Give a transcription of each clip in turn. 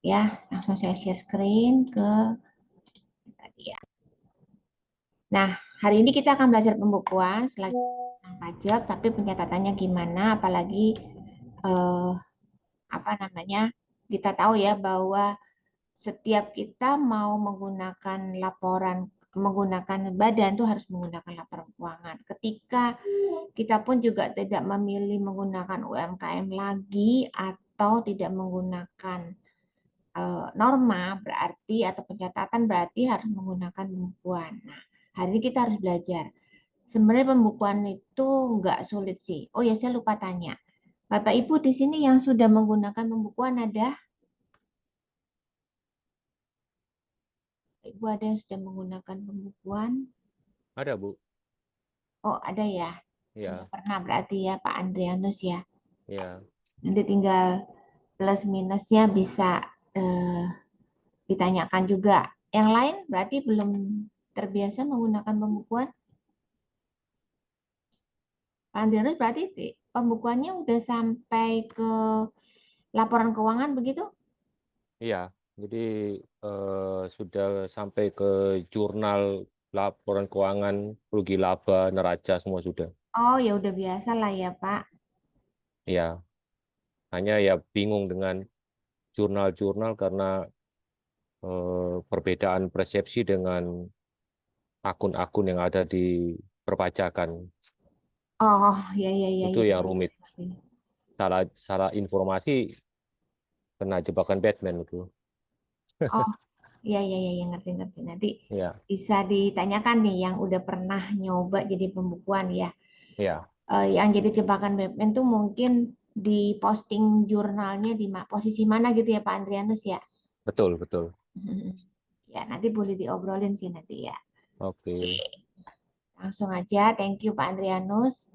Ya, langsung saya share screen ke tadi ya. Nah, hari ini kita akan belajar pembukuan selagi pajak, tapi pencatatannya gimana, apalagi eh, apa namanya, kita tahu ya bahwa setiap kita mau menggunakan laporan, menggunakan badan itu harus menggunakan laporan keuangan. Ketika kita pun juga tidak memilih menggunakan UMKM lagi atau tidak menggunakan norma berarti atau pencatatan berarti harus menggunakan pembukuan. Nah, hari ini kita harus belajar. Sebenarnya pembukuan itu nggak sulit sih. Oh ya, saya lupa tanya. Bapak Ibu di sini yang sudah menggunakan pembukuan ada? Ibu ada yang sudah menggunakan pembukuan? Ada, Bu. Oh, ada ya. Sudah Ya, pernah berarti ya Pak Andrianus ya. ya. Nanti tinggal plus minusnya bisa eh, ditanyakan juga. Yang lain berarti belum terbiasa menggunakan pembukuan? Pak Andrianus berarti pembukuannya udah sampai ke laporan keuangan begitu? Iya. Jadi sudah sampai ke jurnal laporan keuangan, rugi laba, neraca semua sudah. Oh ya udah biasa lah ya Pak. Ya, hanya ya bingung dengan jurnal-jurnal karena perbedaan persepsi dengan akun-akun yang ada di perpajakan. Oh ya ya ya Itu ya. yang rumit. Salah salah informasi kena jebakan Batman itu. Oh ya ya ya, ya ngerti ngerti. Nanti Ya, bisa ditanyakan nih yang udah pernah nyoba jadi pembukuan ya. ya, Yang jadi jebakan Batman tuh mungkin di posting jurnalnya di posisi mana gitu ya Pak Andrianus ya. betul, betul. Ya nanti boleh diobrolin sih nanti ya. Oke, Oke. langsung aja. Thank you Pak Andrianus.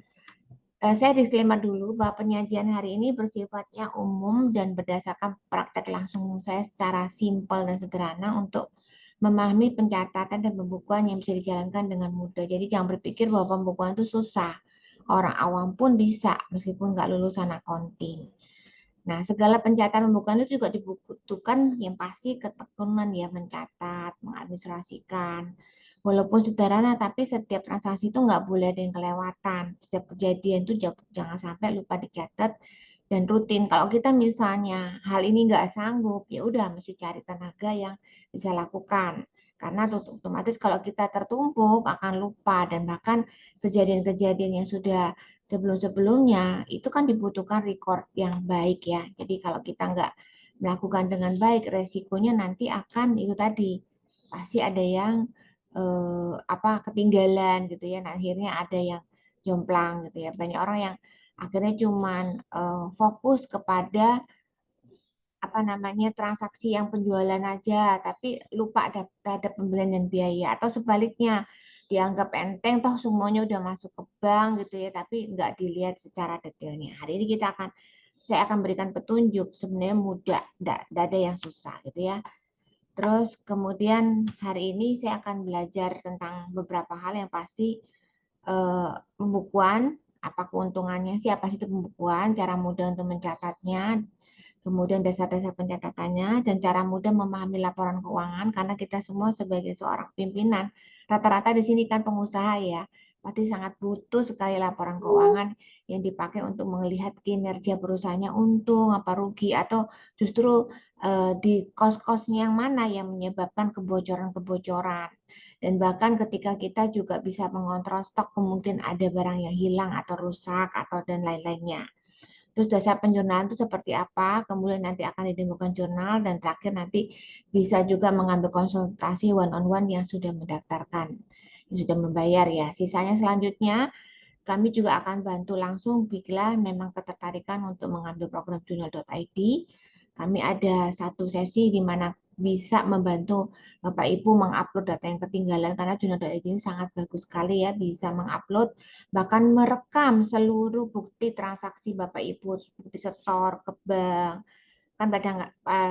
Saya disclaimer dulu bahwa penyajian hari ini bersifatnya umum dan berdasarkan praktek langsung saya secara simpel dan sederhana untuk memahami pencatatan dan pembukuan yang bisa dijalankan dengan mudah. Jadi jangan berpikir bahwa pembukuan itu susah. Orang awam pun bisa meskipun nggak lulusan accounting. Nah, segala pencatatan pembukuan itu juga dibutuhkan yang pasti ketekunan ya mencatat, mengadministrasikan. Walaupun sederhana, tapi setiap transaksi itu nggak boleh ada yang kelewatan. Setiap kejadian itu jangan sampai lupa dicatat dan rutin. Kalau kita misalnya hal ini nggak sanggup, ya udah mesti cari tenaga yang bisa lakukan. Karena otomatis kalau kita tertumpuk akan lupa dan bahkan kejadian-kejadian yang sudah sebelum-sebelumnya itu kan dibutuhkan record yang baik ya. Jadi kalau kita nggak melakukan dengan baik, resikonya nanti akan itu tadi pasti ada yang ketinggalan gitu ya. Nah, akhirnya ada yang jomplang gitu ya. Banyak orang yang akhirnya cuman fokus kepada apa namanya transaksi yang penjualan aja, tapi lupa ada pembelian dan biaya atau sebaliknya dianggap enteng toh semuanya udah masuk ke bank gitu ya, tapi nggak dilihat secara detailnya. Hari ini saya akan berikan petunjuk sebenarnya mudah, nggak ada yang susah gitu ya. Terus kemudian hari ini saya akan belajar tentang beberapa hal yang pasti pembukuan, apa keuntungannya sih, apa sih itu pembukuan, cara mudah untuk mencatatnya, kemudian dasar-dasar pencatatannya, dan cara mudah memahami laporan keuangan, karena kita semua sebagai seorang pimpinan, rata-rata di sini kan pengusaha ya, pasti sangat butuh sekali laporan keuangan yang dipakai untuk melihat kinerja perusahaannya untung, apa rugi, atau justru di kos-kosnya yang mana yang menyebabkan kebocoran-kebocoran. Dan bahkan ketika kita juga bisa mengontrol stok, mungkin ada barang yang hilang atau rusak atau dan lain-lainnya. Terus dasar penjurnalan itu seperti apa, kemudian nanti akan ditemukan jurnal, dan terakhir nanti bisa juga mengambil konsultasi one-on-one yang sudah mendaftarkan, yang sudah membayar ya. Sisanya selanjutnya kami juga akan bantu langsung bila memang ketertarikan untuk mengambil program jurnal.id. Kami ada satu sesi di mana bisa membantu Bapak Ibu mengupload data yang ketinggalan karena jurnal.id ini sangat bagus sekali ya, bisa mengupload bahkan merekam seluruh bukti transaksi Bapak Ibu, bukti setor ke bank. Kan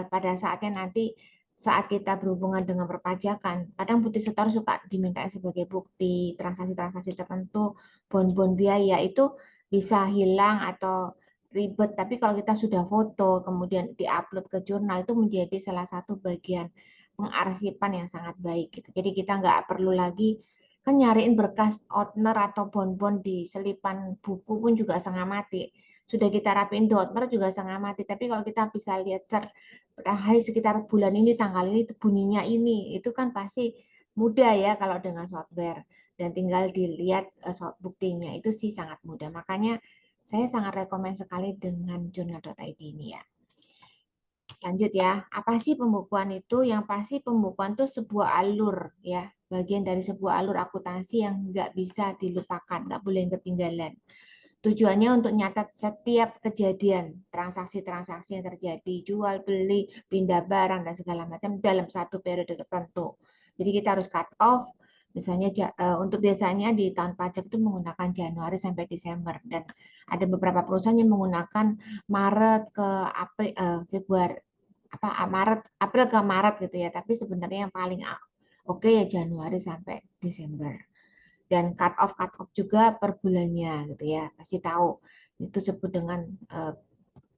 pada saatnya nanti saat kita berhubungan dengan perpajakan, kadang bukti setor suka diminta sebagai bukti transaksi-transaksi tertentu, bon-bon biaya itu bisa hilang atau ribet, tapi kalau kita sudah foto kemudian diupload ke jurnal itu menjadi salah satu bagian pengarsipan yang sangat baik gitu. Jadi kita nggak perlu lagi kan nyariin berkas outner atau bonbon di selipan buku pun juga setengah mati. Sudah kita rapiin di outner juga setengah mati. Tapi kalau kita bisa lihat hari sekitar bulan ini tanggal ini bunyinya ini, itu kan pasti mudah ya kalau dengan software dan tinggal dilihat buktinya itu sih sangat mudah. Makanya saya sangat rekomen sekali dengan journal.id ini ya. Lanjut ya, apa sih pembukuan itu? Yang pasti pembukuan itu sebuah alur ya, bagian dari sebuah alur akuntansi yang nggak bisa dilupakan, nggak boleh ketinggalan. Tujuannya untuk nyatat setiap kejadian, transaksi-transaksi yang terjadi, jual, beli, pindah barang, dan segala macam dalam satu periode tertentu. Jadi kita harus cut off, misalnya untuk biasanya di tahun pajak itu menggunakan Januari sampai Desember, dan ada beberapa perusahaan yang menggunakan Maret ke April, Februari, April ke Maret gitu ya, tapi sebenarnya yang paling oke ya Januari sampai Desember. Dan cut off juga per bulannya gitu ya, pasti tahu itu sebut dengan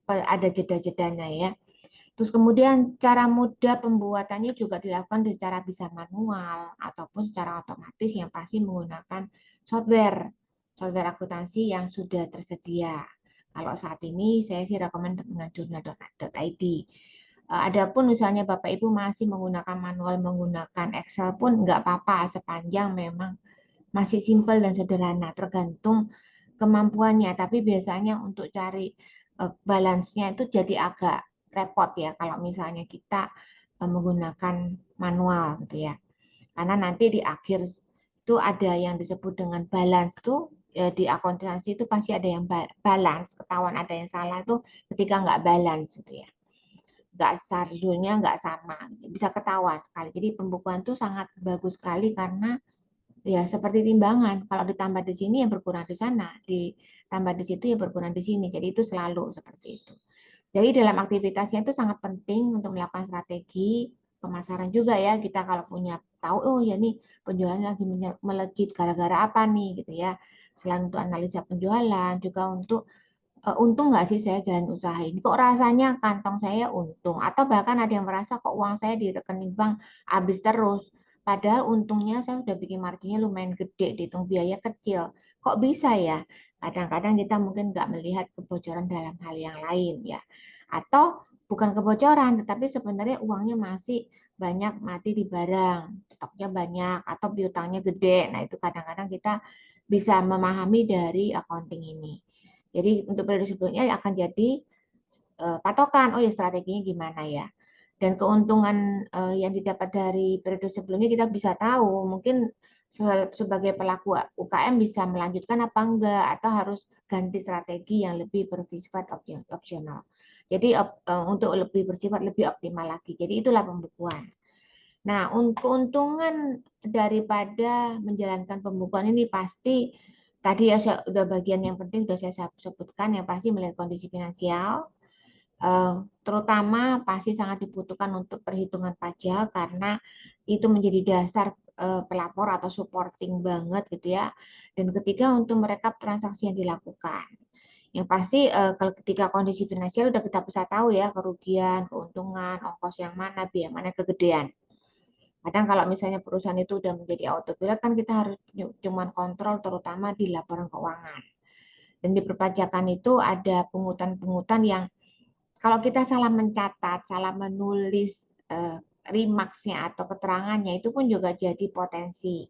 ada jeda-jedanya ya. Terus kemudian cara mudah pembuatannya juga dilakukan secara bisa manual ataupun secara otomatis yang pasti menggunakan software akuntansi yang sudah tersedia. Kalau saat ini saya sih rekomend dengan journal.id. Adapun misalnya Bapak Ibu masih menggunakan manual, menggunakan Excel pun nggak apa-apa sepanjang memang masih simpel dan sederhana, tergantung kemampuannya. Tapi biasanya untuk cari balance-nya itu jadi agak repot ya kalau misalnya kita menggunakan manual gitu ya. Karena nanti di akhir itu ada yang disebut dengan balance tuh di akuntansi itu pasti ada yang balance, ketahuan ada yang salah itu ketika nggak balance gitu ya. Nggak saldonya nggak sama, bisa ketahuan sekali. Jadi pembukuan itu sangat bagus sekali karena ya seperti timbangan, kalau ditambah di sini ya berkurang di sana, ditambah di situ ya berkurang di sini. Jadi itu selalu seperti itu. Jadi dalam aktivitasnya itu sangat penting untuk melakukan strategi pemasaran juga ya. Kita kalau punya tahu, oh ya nih penjualannya lagi melejit gara-gara apa nih gitu ya. Selain untuk analisa penjualan, juga untuk untung nggak sih saya jalan usaha ini? Kok rasanya kantong saya untung? Atau bahkan ada yang merasa kok uang saya di rekening bank habis terus. Padahal untungnya saya sudah bikin marginnya lumayan gede, dihitung biaya kecil. Kok bisa ya? Kadang-kadang kita mungkin nggak melihat kebocoran dalam hal yang lain ya. Atau bukan kebocoran, tetapi sebenarnya uangnya masih banyak mati di barang, stoknya banyak, atau piutangnya gede. Nah itu kadang-kadang kita bisa memahami dari accounting ini. Jadi untuk periode sebelumnya akan jadi patokan, oh ya strateginya gimana ya. Dan keuntungan yang didapat dari periode sebelumnya kita bisa tahu, mungkin sebagai pelaku UKM bisa melanjutkan apa enggak, atau harus ganti strategi yang lebih bersifat opsional. Jadi untuk lebih bersifat lebih optimal lagi. Jadi itulah pembukuan. Nah, keuntungan daripada menjalankan pembukuan ini pasti tadi ya sudah bagian yang penting sudah saya sebutkan, yang pasti melihat kondisi finansial, terutama pasti sangat dibutuhkan untuk perhitungan pajak karena itu menjadi dasar pelapor atau supporting banget gitu ya. Dan ketiga untuk merekap transaksi yang dilakukan. Yang pasti kalau ketika kondisi finansial udah kita bisa tahu ya kerugian, keuntungan, ongkos yang mana, biaya mana kegedean. Kadang kalau misalnya perusahaan itu udah menjadi autopilot kan kita harus cuman kontrol terutama di laporan keuangan. Dan di perpajakan itu ada pungutan-pungutan yang kalau kita salah mencatat, salah menulis remarks-nya atau keterangannya itu pun juga jadi potensi.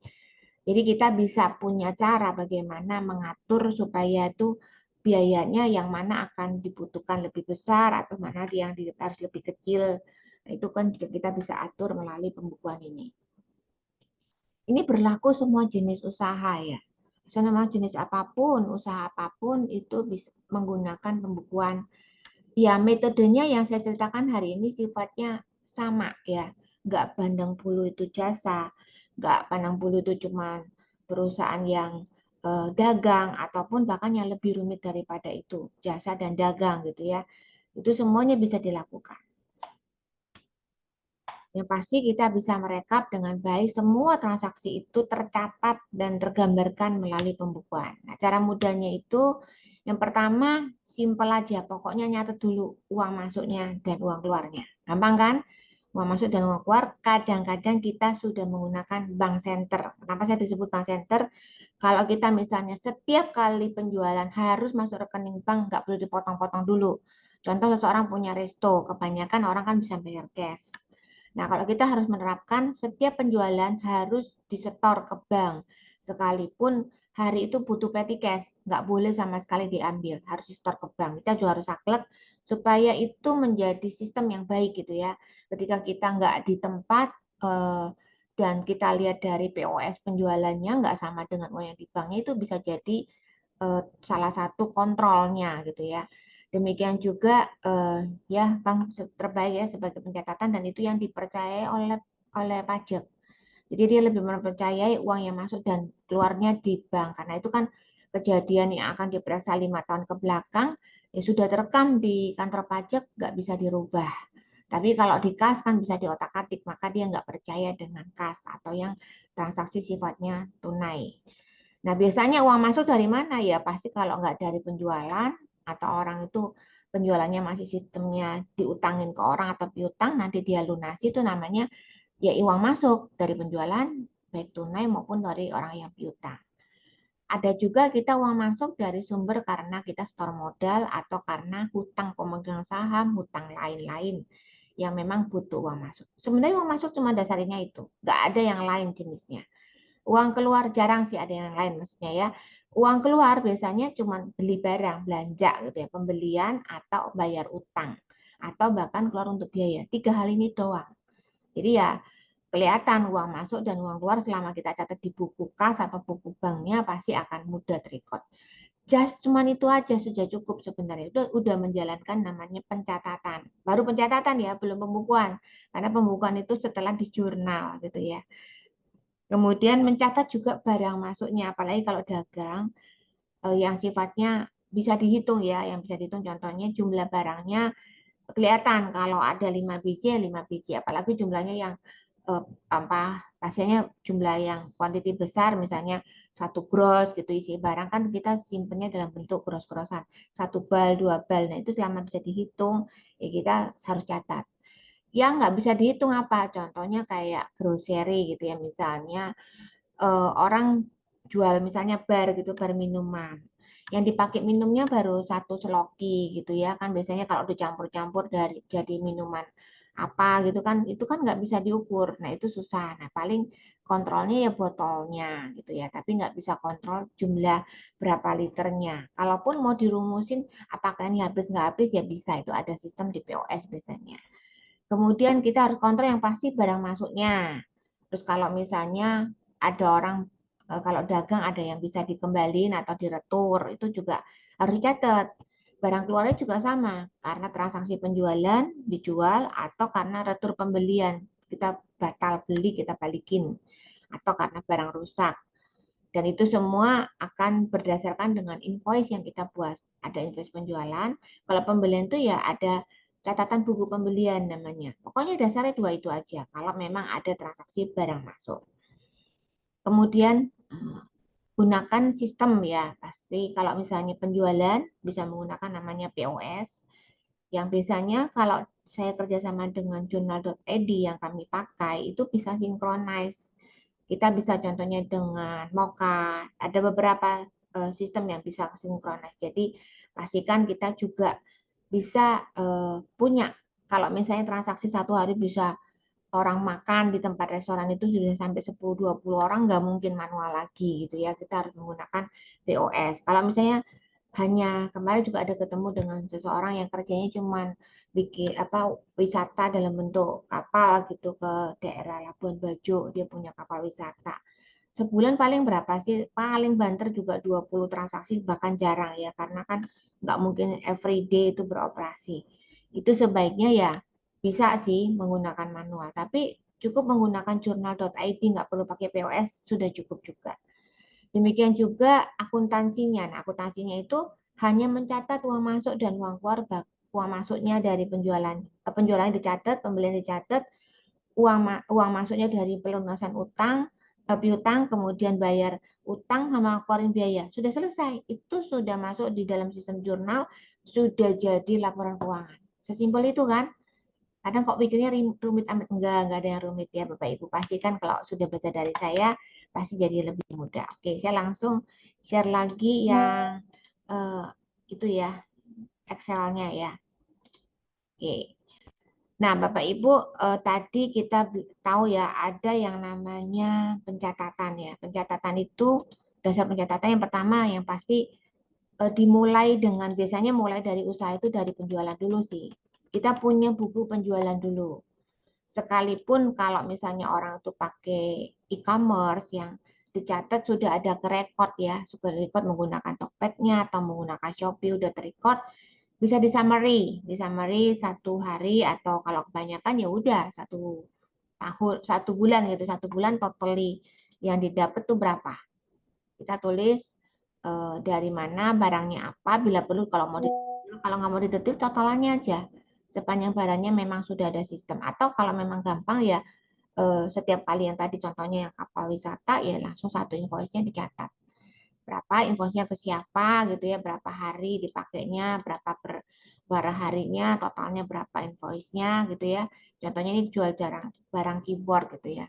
Jadi kita bisa punya cara bagaimana mengatur supaya itu biayanya yang mana akan dibutuhkan lebih besar atau mana yang harus lebih kecil. Nah, itu kan kita bisa atur melalui pembukuan ini. Ini berlaku semua jenis usaha ya. Semua jenis apapun, usaha apapun itu bisa menggunakan pembukuan. Ya metodenya yang saya ceritakan hari ini sifatnya sama ya. Nggak pandang bulu itu jasa, nggak pandang bulu itu cuma perusahaan yang dagang, ataupun bahkan yang lebih rumit daripada itu, jasa dan dagang gitu ya. Itu semuanya bisa dilakukan. Yang pasti kita bisa merekap dengan baik semua transaksi itu tercatat dan tergambarkan melalui pembukuan. Nah, cara mudahnya itu Yang pertama, simpel aja. Pokoknya nyatet dulu uang masuknya dan uang keluarnya. Gampang kan? Uang masuk dan uang keluar. Kadang-kadang kita sudah menggunakan bank center. Kenapa saya disebut bank center? Kalau kita misalnya setiap kali penjualan harus masuk rekening bank, nggak perlu dipotong-potong dulu. Contoh seseorang punya resto, kebanyakan orang kan bisa bayar cash. Nah, kalau kita harus menerapkan setiap penjualan harus disetor ke bank. Sekalipun hari itu butuh petty cash, nggak boleh sama sekali diambil, harus disetor ke bank. Kita juga harus saklek supaya itu menjadi sistem yang baik gitu ya. Ketika kita nggak di tempat dan kita lihat dari POS penjualannya nggak sama dengan uang yang di banknya, itu bisa jadi salah satu kontrolnya gitu ya. Demikian juga ya bank terbaik ya sebagai pencatatan dan itu yang dipercayai oleh pajak. Jadi dia lebih mempercayai uang yang masuk dan keluarnya di bank karena itu kan kejadian yang akan diperiksa 5 tahun ke belakang ya sudah terekam di kantor pajak nggak bisa dirubah. Tapi kalau di kas kan bisa diotak-atik maka dia nggak percaya dengan kas atau yang transaksi sifatnya tunai. Nah, biasanya uang masuk dari mana? Ya pasti kalau nggak dari penjualan atau orang itu penjualannya masih sistemnya diutangin ke orang atau piutang, nanti dia lunasi itu namanya ya uang masuk dari penjualan baik tunai maupun dari orang yang piutang. Ada juga kita uang masuk dari sumber karena kita store modal atau karena hutang pemegang saham, hutang lain-lain yang memang butuh uang masuk. Sebenarnya uang masuk cuma dasarnya itu, nggak ada yang lain jenisnya. Uang keluar jarang sih ada yang lain maksudnya ya. Uang keluar biasanya cuma beli barang, belanja gitu ya, pembelian atau bayar utang atau bahkan keluar untuk biaya. 3 hal ini doang. Jadi ya kelihatan uang masuk dan uang keluar selama kita catat di buku kas atau buku banknya pasti akan mudah terrecord. Just cuman itu aja sudah cukup sebenarnya. Itu udah menjalankan namanya pencatatan. Baru pencatatan ya, belum pembukuan. Karena pembukuan itu setelah di jurnal gitu ya. Kemudian mencatat juga barang masuknya, apalagi kalau dagang yang sifatnya bisa dihitung ya, yang bisa dihitung contohnya jumlah barangnya kelihatan kalau ada 5 biji ya 5 biji, apalagi jumlahnya yang apa hasilnya jumlah yang kuantiti besar misalnya 1 gross gitu isi barang kan kita simpennya dalam bentuk gross-grossan 1 bal 2 bal, nah itu selama bisa dihitung ya kita harus catat. Yang nggak bisa dihitung apa? Contohnya kayak grocery gitu ya, misalnya orang jual misalnya bar gitu, bar minuman. Yang dipakai minumnya baru 1 seloki gitu ya, kan biasanya kalau dicampur-campur dari jadi minuman apa gitu kan, itu kan nggak bisa diukur. Nah itu susah. Nah paling kontrolnya ya botolnya gitu ya, tapi nggak bisa kontrol jumlah berapa liternya. Kalaupun mau dirumusin apakah ini habis nggak habis ya bisa, itu ada sistem di POS biasanya. Kemudian kita harus kontrol yang pasti barang masuknya. Terus kalau misalnya ada orang kalau dagang ada yang bisa dikembalin atau diretur, itu juga harus dicatat. Barang keluarnya juga sama, karena transaksi penjualan dijual atau karena retur pembelian kita batal beli kita balikin atau karena barang rusak. Dan itu semua akan berdasarkan dengan invoice yang kita buat. Ada invoice penjualan, kalau pembelian itu ya ada catatan buku pembelian namanya. Pokoknya dasarnya 2 itu aja, kalau memang ada transaksi barang masuk. Kemudian gunakan sistem ya, pasti kalau misalnya penjualan bisa menggunakan namanya POS, yang biasanya kalau saya kerjasama dengan journal.id yang kami pakai, itu bisa synchronize. Kita bisa contohnya dengan Mocha, ada beberapa sistem yang bisa sinkronis. Jadi pastikan kita juga bisa punya, kalau misalnya transaksi 1 hari bisa orang makan di tempat restoran itu sudah sampai 10-20 orang, nggak mungkin manual lagi gitu ya. Kita harus menggunakan POS. Kalau misalnya hanya kemarin juga ada ketemu dengan seseorang yang kerjanya cuman bikin apa wisata dalam bentuk kapal gitu ke daerah Labuan Bajo, dia punya kapal wisata. Sebulan paling berapa sih? Paling banter juga 20 transaksi, bahkan jarang ya, karena kan nggak mungkin everyday itu beroperasi. Itu sebaiknya ya bisa sih menggunakan manual, tapi cukup menggunakan journal.id, nggak perlu pakai POS, sudah cukup juga. Demikian juga akuntansinya. Nah, akuntansinya itu hanya mencatat uang masuk dan uang keluar, uang masuknya dari penjualan, penjualan dicatat, pembelian dicatat, uang masuknya dari pelunasan utang, piutang, kemudian bayar utang sama keluarin biaya. Sudah selesai. Itu sudah masuk di dalam sistem jurnal, sudah jadi laporan keuangan. Sesimpel itu kan? Kadang kok pikirnya rumit amat. Enggak ada yang rumit ya Bapak Ibu. Pastikan kalau sudah baca dari saya, pasti jadi lebih mudah. Oke, saya langsung share lagi yang itu ya, Excel-nya ya. Oke. Nah, Bapak Ibu, tadi kita tahu ya ada yang namanya pencatatan ya. Pencatatan itu, dasar pencatatan yang pertama yang pasti dimulai dengan, biasanya mulai dari usaha itu dari penjualan dulu sih. Kita punya buku penjualan dulu. Sekalipun kalau misalnya orang itu pakai e-commerce yang dicatat sudah ada ke record ya, sudah record menggunakan Tokped-nya atau menggunakan Shopee udah terrecord, bisa di summary 1 hari atau kalau kebanyakan ya udah 1 tahun, 1 bulan gitu, 1 bulan totally yang didapat tuh berapa. Kita tulis dari mana barangnya apa, bila perlu kalau mau detail, kalau nggak mau detail totalannya aja. Sepanjang barangnya memang sudah ada sistem, atau kalau memang gampang ya setiap kali yang tadi contohnya yang kapal wisata ya langsung satu invoice-nya dicatat. Berapa invoice-nya ke siapa gitu ya, berapa hari dipakainya, berapa per harinya, totalnya berapa invoice-nya gitu ya. Contohnya ini jual barang keyboard gitu ya.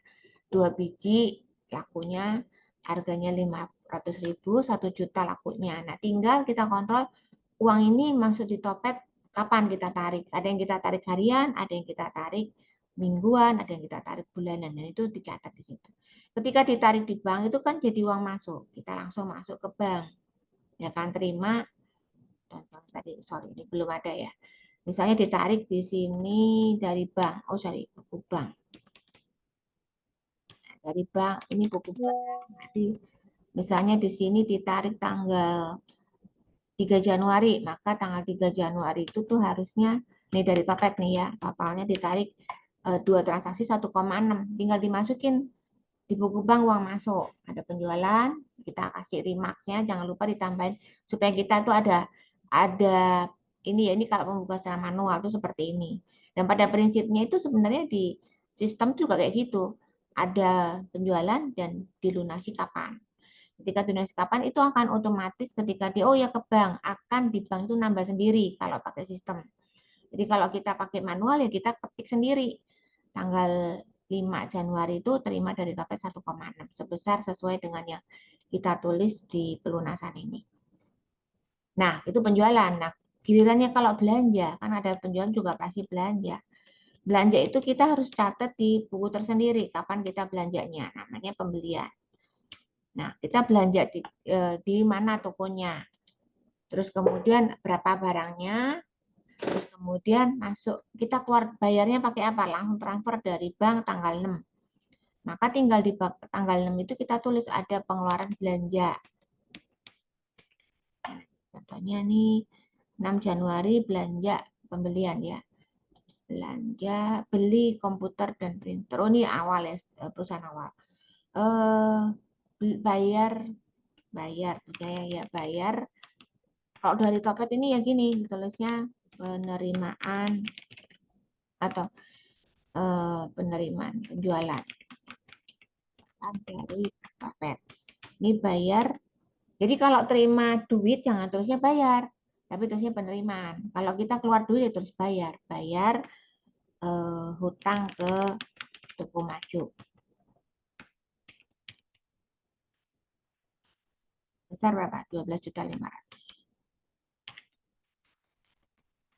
2 biji lakunya harganya 500.000, 1 juta lakunya. Nah, tinggal kita kontrol uang ini masuk di Topet kapan kita tarik. Ada yang kita tarik harian, ada yang kita tarik mingguan, ada yang kita tarik bulanan, dan itu dicatat di situ. Ketika ditarik di bank itu kan jadi uang masuk, kita langsung masuk ke bank, ya kan, terima. Contoh tadi, sorry ini belum ada ya. Misalnya ditarik di sini dari bank, oh sorry buku bank, dari bank ini buku bank. Jadi misalnya di sini ditarik tanggal 3 Januari, maka tanggal 3 Januari itu tuh harusnya, nih dari Topet nih ya, totalnya ditarik 2 transaksi 1,6, tinggal dimasukin di buku bank uang masuk. Ada penjualan, kita kasih remarks-nya, jangan lupa ditambahin supaya kita tuh ada ini ya, ini kalau pembukaan secara manual tuh seperti ini. Dan pada prinsipnya itu sebenarnya di sistem juga kayak gitu. Ada penjualan dan dilunasi kapan. Ketika tunai kapan itu akan otomatis ketika dia oh ya ke bank, akan di bank itu nambah sendiri kalau pakai sistem. Jadi kalau kita pakai manual ya kita ketik sendiri. Tanggal 5 Januari itu terima dari Topet 1,6 sebesar sesuai dengan yang kita tulis di pelunasan ini. Nah, itu penjualan. Nah, gilirannya kalau belanja, kan ada penjualan juga pasti belanja. Belanja itu kita harus catat di buku tersendiri kapan kita belanjanya, namanya pembelian. Nah, kita belanja di mana tokonya. Terus kemudian berapa barangnya. Terus kemudian masuk, kita keluar bayarnya pakai apa? Langsung transfer dari bank tanggal 6. Maka tinggal di tanggal 6 itu kita tulis ada pengeluaran belanja. Contohnya nih 6 Januari belanja pembelian ya. Belanja beli komputer dan printer. Oh ini awal ya, perusahaan awal. Bayar ya bayar. Kalau dari Topet ini ya gini, ditulisnya penerimaan atau penerimaan penjualan dari Topet. Ini bayar. Jadi kalau terima duit jangan terusnya bayar, tapi terusnya penerimaan. Kalau kita keluar duit ya terus bayar. Bayar hutang ke Toko Maju. Besar berapa? 12.500.000.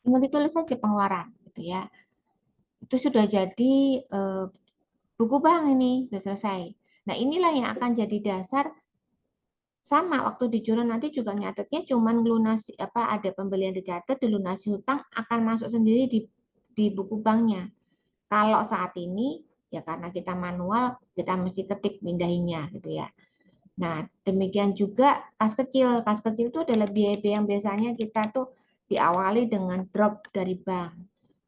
Tinggal ditulis saja pengeluaran gitu ya. Itu sudah jadi buku bank ini, sudah selesai. Nah, inilah yang akan jadi dasar. Sama waktu di jurnal nanti juga nyatetnya cuman lunasi apa ada pembelian dicatat, dilunasi hutang akan masuk sendiri di buku banknya. Kalau saat ini ya karena kita manual, kita mesti ketik pindahinnya gitu ya. Nah, demikian juga kas kecil. Kas kecil itu adalah biaya-biaya yang biasanya kita tuh diawali dengan drop dari bank.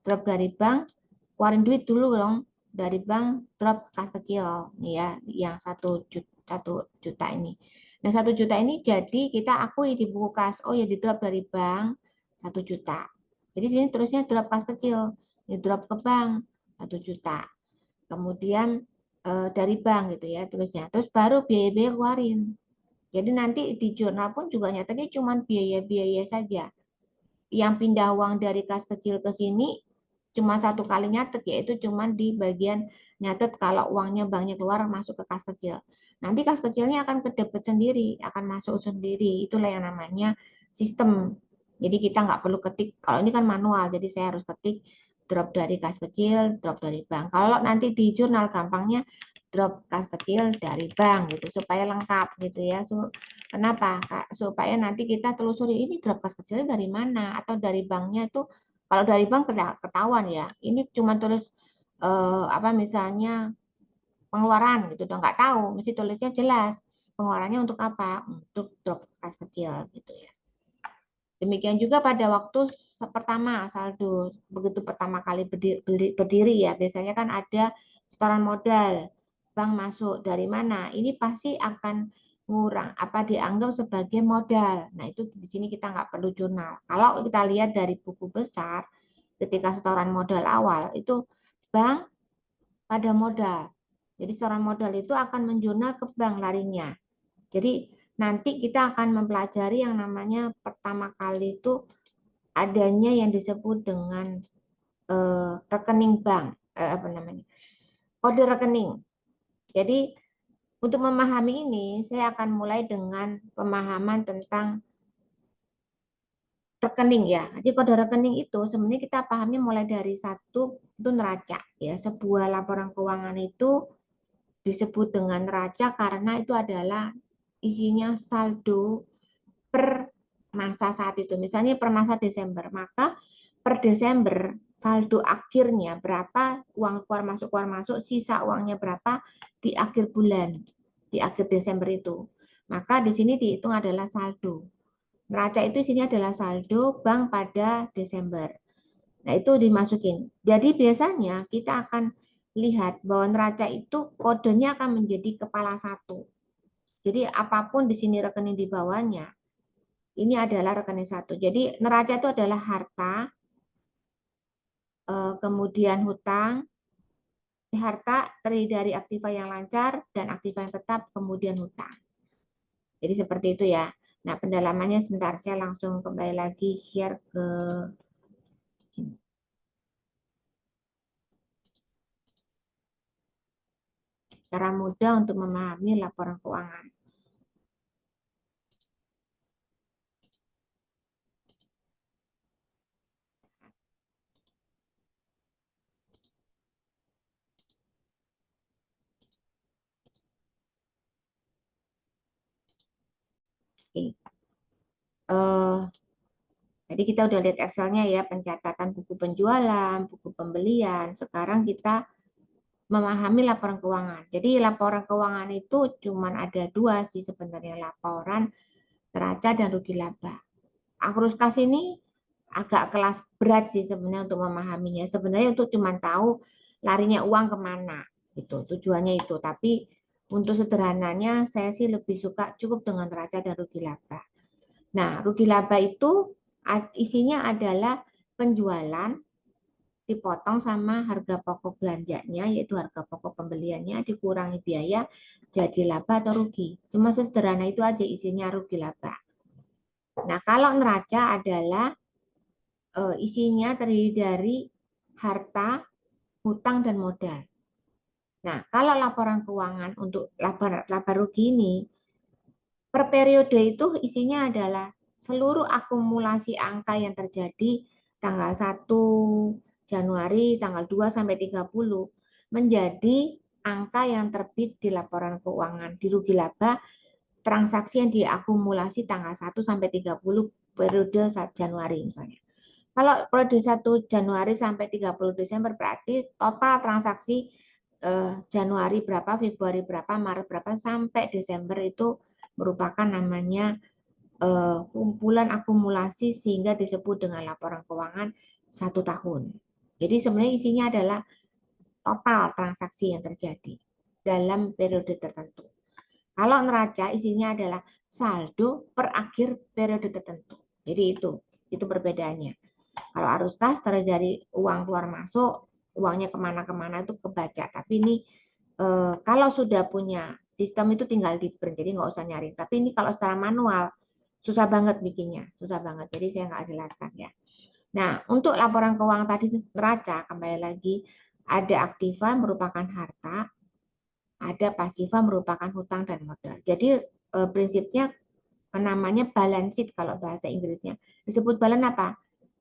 Drop dari bank, keluarin duit dulu dong dari bank, drop kas kecil nih ya, yang 1 juta ini. Nah, 1 juta ini jadi kita akui di buku kas, oh ya di drop dari bank 1 juta. Jadi sini terusnya drop kas kecil, di drop ke bank 1 juta. Kemudian dari bank gitu ya tulisnya. Terus baru biaya-biaya keluarin. Jadi nanti di jurnal pun juga nyatanya cuma biaya-biaya saja. Yang pindah uang dari kas kecil ke sini cuma satu kali nyatet, yaitu cuma di bagian nyatet kalau uangnya banknya keluar masuk ke kas kecil. Nanti kas kecilnya akan ke debit sendiri, akan masuk sendiri. Itulah yang namanya sistem. Jadi kita nggak perlu ketik. Kalau ini kan manual, jadi saya harus ketik drop dari kas kecil, drop dari bank. Kalau nanti di jurnal gampangnya drop kas kecil dari bank gitu supaya lengkap gitu ya. Kenapa? Supaya nanti kita telusuri ini drop kas kecilnya dari mana atau dari banknya itu. Kalau dari bank ketahuan ya. Ini cuma tulis apa misalnya pengeluaran gitu, udah nggak tahu, mesti tulisnya jelas. Pengeluarannya untuk apa? Untuk drop kas kecil gitu ya. Demikian juga pada waktu pertama saldo, begitu pertama kali berdiri ya, biasanya kan ada setoran modal, bank masuk dari mana? Ini pasti akan ngurang apa dianggap sebagai modal. Nah itu di sini kita nggak perlu jurnal. Kalau kita lihat dari buku besar, ketika setoran modal awal itu bank pada modal. Jadi setoran modal itu akan menjurnal ke bank larinya. Jadi nanti kita akan mempelajari yang namanya pertama kali itu adanya yang disebut dengan rekening bank, apa namanya, kode rekening. Jadi untuk memahami ini, saya akan mulai dengan pemahaman tentang rekening ya. Jadi kode rekening itu sebenarnya kita pahami mulai dari satu itu neraca ya. Sebuah laporan keuangan itu disebut dengan neraca karena itu adalah isinya saldo per masa saat itu. Misalnya per masa Desember, maka per Desember saldo akhirnya berapa, uang keluar masuk, sisa uangnya berapa di akhir bulan, di akhir Desember itu. Maka di sini dihitung adalah saldo. Neraca itu isinya adalah saldo bank pada Desember. Nah, itu dimasukin. Jadi biasanya kita akan lihat bahwa neraca itu kodenya akan menjadi kepala satu. Jadi apapun di sini rekening di bawahnya, ini adalah rekening satu. Jadi neraca itu adalah harta, kemudian hutang, harta terdiri dari aktiva yang lancar dan aktiva yang tetap, kemudian hutang. Jadi seperti itu ya. Nah, pendalamannya sebentar, saya langsung kembali lagi share ke cara mudah untuk memahami laporan keuangan. Oke. Jadi kita udah lihat Excel-nya ya, pencatatan buku penjualan, buku pembelian. Sekarang kita memahami laporan keuangan. Jadi laporan keuangan itu cuma ada dua sih sebenarnya, laporan neraca dan rugi laba. Akruskas ini agak kelas berat sih sebenarnya untuk memahaminya. Sebenarnya untuk cuma tahu larinya uang kemana, gitu. Tujuannya itu. Tapi untuk sederhananya saya sih lebih suka cukup dengan neraca dan rugi laba. Nah, rugi laba itu isinya adalah penjualan dipotong sama harga pokok belanjanya, yaitu harga pokok pembeliannya, dikurangi biaya, jadi laba atau rugi. Cuma sesederhana itu aja isinya rugi laba. Nah, kalau neraca adalah isinya terdiri dari harta, hutang, dan modal. Nah, kalau laporan keuangan untuk laba rugi ini, per periode itu isinya adalah seluruh akumulasi angka yang terjadi tanggal 1 Januari, tanggal 2 sampai 30 menjadi angka yang terbit di laporan keuangan. Di rugi laba, transaksi yang diakumulasi tanggal 1 sampai 30 periode Januari misalnya. Kalau periode 1 Januari sampai 30 Desember berarti total transaksi Januari berapa, Februari berapa, Maret berapa sampai Desember itu merupakan namanya kumpulan akumulasi sehingga disebut dengan laporan keuangan 1 tahun. Jadi sebenarnya isinya adalah total transaksi yang terjadi dalam periode tertentu. Kalau neraca isinya adalah saldo per akhir periode tertentu. Jadi itu perbedaannya. Kalau arus kas terdiri dari uang keluar masuk, uangnya kemana-kemana itu kebaca. Tapi ini kalau sudah punya sistem itu tinggal di print, jadi nggak usah nyari. Tapi ini kalau secara manual susah banget bikinnya, susah banget. Jadi saya nggak jelaskan ya. Nah, untuk laporan keuangan tadi neraca, kembali lagi, ada aktiva merupakan harta, ada pasiva merupakan hutang dan modal. Jadi prinsipnya namanya balance sheet kalau bahasa Inggrisnya. Disebut balance apa?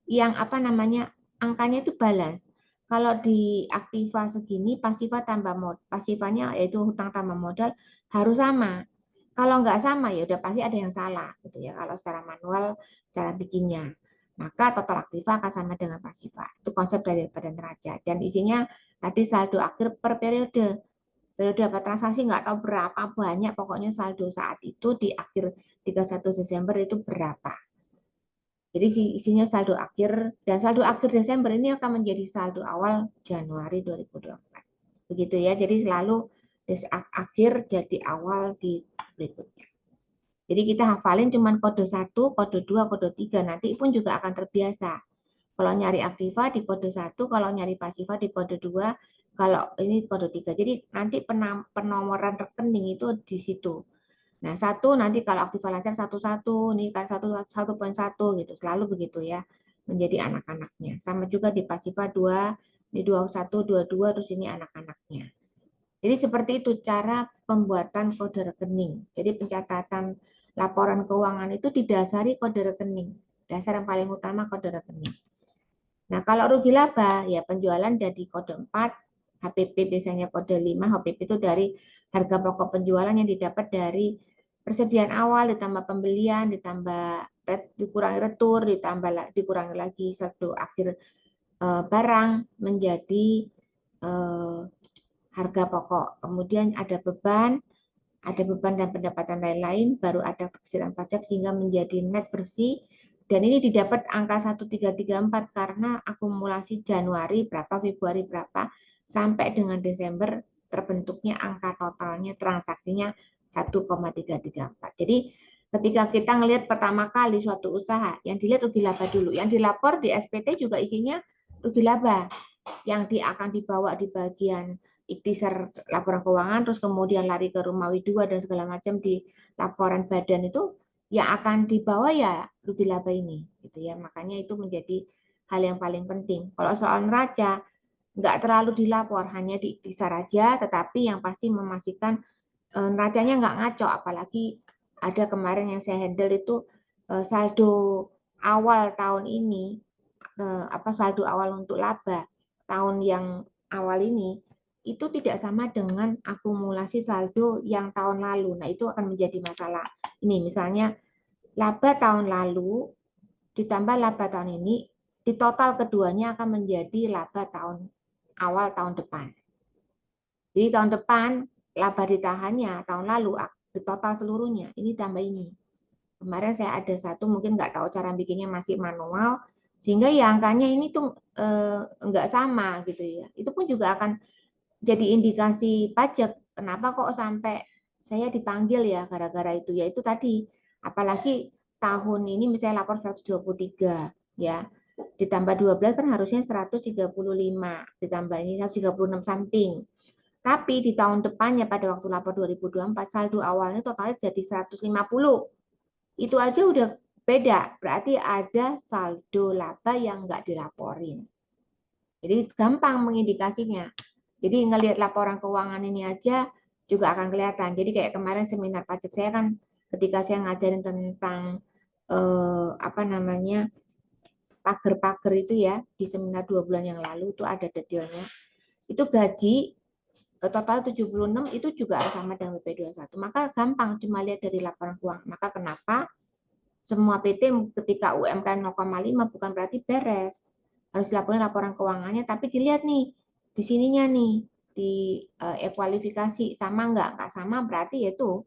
Yang apa namanya, angkanya itu balance. Kalau di aktiva segini, pasiva tambah modal, pasivanya yaitu hutang tambah modal harus sama. Kalau nggak sama ya udah pasti ada yang salah gitu ya. Kalau secara manual cara bikinnya, maka total aktiva akan sama dengan pasiva. Itu konsep daripada neraca. Dan isinya tadi saldo akhir per periode. Periode apa transaksi nggak tahu berapa banyak, pokoknya saldo saat itu di akhir 31 Desember itu berapa. Jadi isinya saldo akhir, dan saldo akhir Desember ini akan menjadi saldo awal Januari 2024. Begitu ya, jadi selalu akhir jadi awal di berikutnya. Jadi kita hafalin cuman kode 1, kode 2, kode 3, nanti pun juga akan terbiasa. Kalau nyari aktiva di kode 1, kalau nyari pasiva di kode 2, kalau ini kode 3. Jadi nanti penomoran rekening itu di situ. Nah, satu nanti kalau aktiva lancar satu-satu, ini kan 1.1 gitu, selalu begitu ya, menjadi anak-anaknya. Sama juga di pasiva 2, ini 21, 22, terus ini anak-anaknya. Jadi seperti itu cara pembuatan kode rekening. Jadi pencatatan laporan keuangan itu didasari kode rekening. Dasar yang paling utama kode rekening. Nah, kalau rugi laba, ya penjualan jadi kode 4, HPP biasanya kode 5, HPP itu dari harga pokok penjualan yang didapat dari persediaan awal, ditambah pembelian, ditambah dikurangi retur, ditambah dikurangi lagi saldo akhir barang menjadi harga pokok. Kemudian ada beban dan pendapatan lain-lain, baru ada taksiran pajak sehingga menjadi net bersih. Dan ini didapat angka 1334 karena akumulasi Januari berapa, Februari berapa, sampai dengan Desember terbentuknya angka totalnya transaksinya 1,334. Jadi ketika kita ngelihat pertama kali suatu usaha, yang dilihat rugi laba dulu. Yang dilapor di SPT juga isinya rugi laba. Yang akan dibawa di bagian ikhtisar laporan keuangan, terus kemudian lari ke Rumawi 2 dan segala macam di laporan badan itu, yang akan dibawa ya rugi laba ini gitu ya. Makanya itu menjadi hal yang paling penting. Kalau soal neraca nggak terlalu dilapor, hanya di ikhtisar aja, tetapi yang pasti memastikan neracanya nggak ngaco. Apalagi ada kemarin yang saya handle itu saldo awal tahun ini, saldo awal untuk laba tahun yang awal ini itu tidak sama dengan akumulasi saldo yang tahun lalu. Nah, itu akan menjadi masalah. Ini misalnya laba tahun lalu ditambah laba tahun ini, di total keduanya akan menjadi laba awal tahun depan. Jadi tahun depan laba ditahannya tahun lalu di total seluruhnya ini tambah ini. Kemarin saya ada satu, mungkin nggak tahu cara bikinnya, masih manual, sehingga ya angkanya ini tuh nggak sama gitu ya. Itu pun juga akan jadi indikasi pajak. Kenapa kok sampai saya dipanggil ya gara-gara itu? Ya itu tadi, apalagi tahun ini misalnya lapor 123 ya, ditambah 12 kan harusnya 135, ditambah ini 136 something. Tapi di tahun depannya pada waktu lapor 2024 saldo awalnya totalnya jadi 150. Itu aja udah beda, berarti ada saldo laba yang nggak dilaporin. Jadi gampang mengindikasinya. Jadi ngelihat laporan keuangan ini aja juga akan kelihatan. Jadi kayak kemarin seminar pajak saya kan, ketika saya ngajarin tentang pager-pager itu ya, di seminar 2 bulan yang lalu itu ada detailnya. Itu gaji total 76 itu juga sama dengan BP21. Maka gampang cuma lihat dari laporan keuangan. Maka kenapa semua PT ketika UMK 0,5 bukan berarti beres. Harus dilaporin laporan keuangannya, tapi dilihat nih di sininya nih, di kualifikasi sama nggak sama berarti itu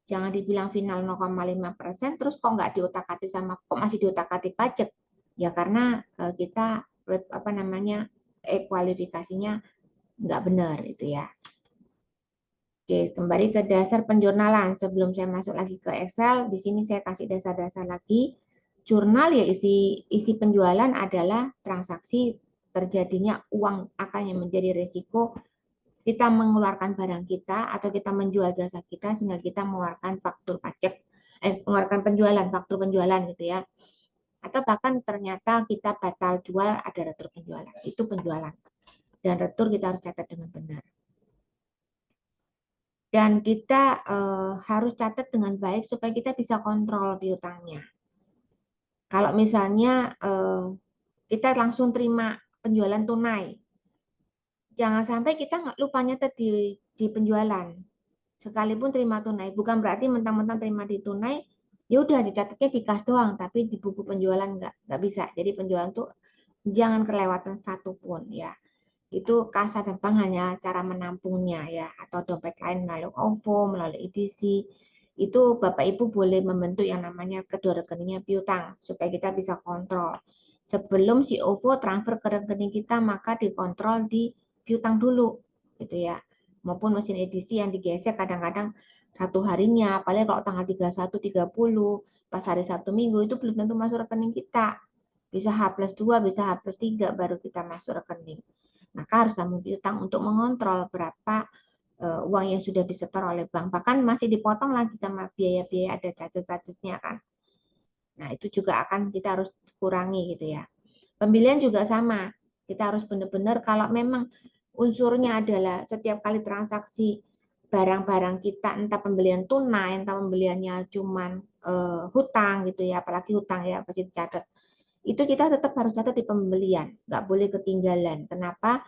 jangan dibilang final 0,5%, terus kok nggak diotak-atik sama, kok masih diotak-atik pajak? Ya karena kita kualifikasinya nggak benar itu ya. Oke, kembali ke dasar penjurnalan. Sebelum saya masuk lagi ke Excel, di sini saya kasih dasar-dasar lagi. Jurnal ya isi penjualan adalah transaksi terjadinya uang akan yang menjadi risiko kita mengeluarkan barang kita atau kita menjual jasa kita sehingga kita mengeluarkan faktur pajak, mengeluarkan penjualan, faktur penjualan gitu ya. Atau bahkan ternyata kita batal jual ada retur penjualan. Itu penjualan. Dan retur kita harus catat dengan benar. Dan kita harus catat dengan baik supaya kita bisa kontrol piutangnya. Kalau misalnya kita langsung terima penjualan tunai, jangan sampai kita lupa nyatet di penjualan. Sekalipun terima tunai, bukan berarti mentang-mentang terima di tunai, ya udah dicatatnya di kas doang, tapi di buku penjualan nggak bisa. Jadi penjualan tuh jangan kelewatan satu pun ya. Itu kas dan bank hanya cara menampungnya ya, atau dompet lain melalui OVO, melalui EDC. Itu Bapak Ibu boleh membentuk yang namanya kedua rekeningnya piutang supaya kita bisa kontrol. Sebelum si OVO transfer ke rekening kita, maka dikontrol di piutang dulu gitu ya. Maupun mesin edisi yang digesek kadang-kadang satu harinya, apalagi kalau tanggal 31, 30, pas hari Sabtu Minggu itu belum tentu masuk rekening kita. Bisa H+2, bisa H+3 baru kita masuk rekening. Maka harus nabung piutang untuk mengontrol berapa uang yang sudah disetor oleh bank. Bahkan masih dipotong lagi sama biaya-biaya ada charges-chargesnya kan. Nah, itu juga akan kita harus kurangi gitu ya. Pembelian juga sama. Kita harus benar-benar kalau memang unsurnya adalah setiap kali transaksi barang-barang kita, entah pembelian tunai, entah pembeliannya cuman hutang gitu ya, apalagi hutang ya pasti dicatat. Itu kita tetap harus catat di pembelian, nggak boleh ketinggalan. Kenapa?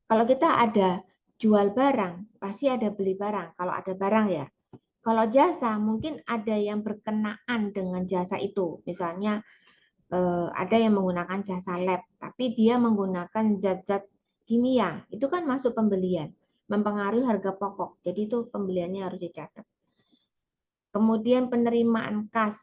Kalau kita ada jual barang, pasti ada beli barang. Kalau ada barang ya. Kalau jasa, mungkin ada yang berkenaan dengan jasa itu. Misalnya ada yang menggunakan jasa lab, tapi dia menggunakan zat-zat kimia. Itu kan masuk pembelian, mempengaruhi harga pokok. Jadi itu pembeliannya harus dicatat. Kemudian penerimaan kas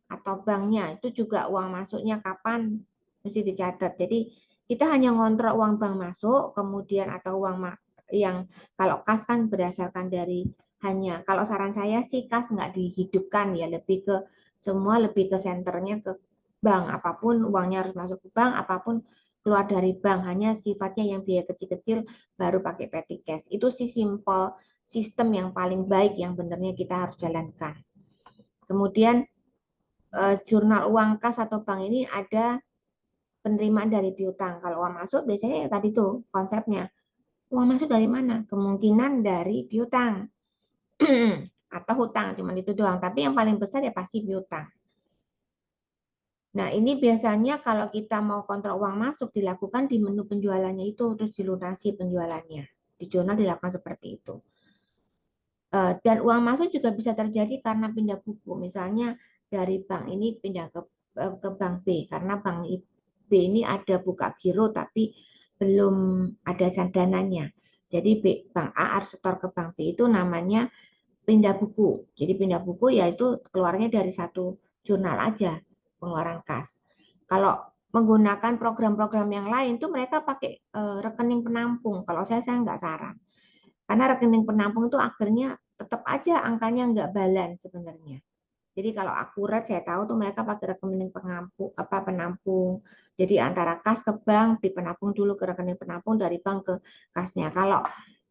atau banknya, itu juga uang masuknya kapan mesti dicatat. Jadi kita hanya ngontrol uang bank masuk, kemudian atau uang yang kalau kas kan berdasarkan dari hanya, kalau saran saya sih kas nggak dihidupkan ya, lebih ke semua lebih ke senternya ke bank. Apapun uangnya harus masuk ke bank, apapun keluar dari bank, hanya sifatnya yang biaya kecil-kecil baru pakai petty cash. Itu sih simple sistem yang paling baik yang benarnya kita harus jalankan. Kemudian jurnal uang kas atau bank ini ada penerimaan dari piutang. Kalau uang masuk biasanya ya tadi tuh konsepnya. Uang masuk dari mana? Kemungkinan dari piutang atau hutang, cuma itu doang. Tapi yang paling besar ya pasti piutang. Nah, ini biasanya kalau kita mau kontrol uang masuk dilakukan di menu penjualannya itu terus dilunasi penjualannya. Di jurnal dilakukan seperti itu. Dan uang masuk juga bisa terjadi karena pindah buku. Misalnya dari bank ini pindah ke bank B karena bank B ini ada buka giro tapi belum ada dananya. Jadi bank A harus setor ke bank B itu namanya pindah buku. Jadi pindah buku yaitu keluarnya dari satu jurnal aja pengeluaran kas. Kalau menggunakan program-program yang lain tuh mereka pakai rekening penampung. Kalau saya nggak saran. Karena rekening penampung itu akhirnya tetap aja angkanya nggak balance sebenarnya. Jadi kalau akurat saya tahu tuh mereka pakai rekening penampung. Jadi antara kas ke bank, di penampung dulu ke rekening penampung, dari bank ke kasnya. Kalau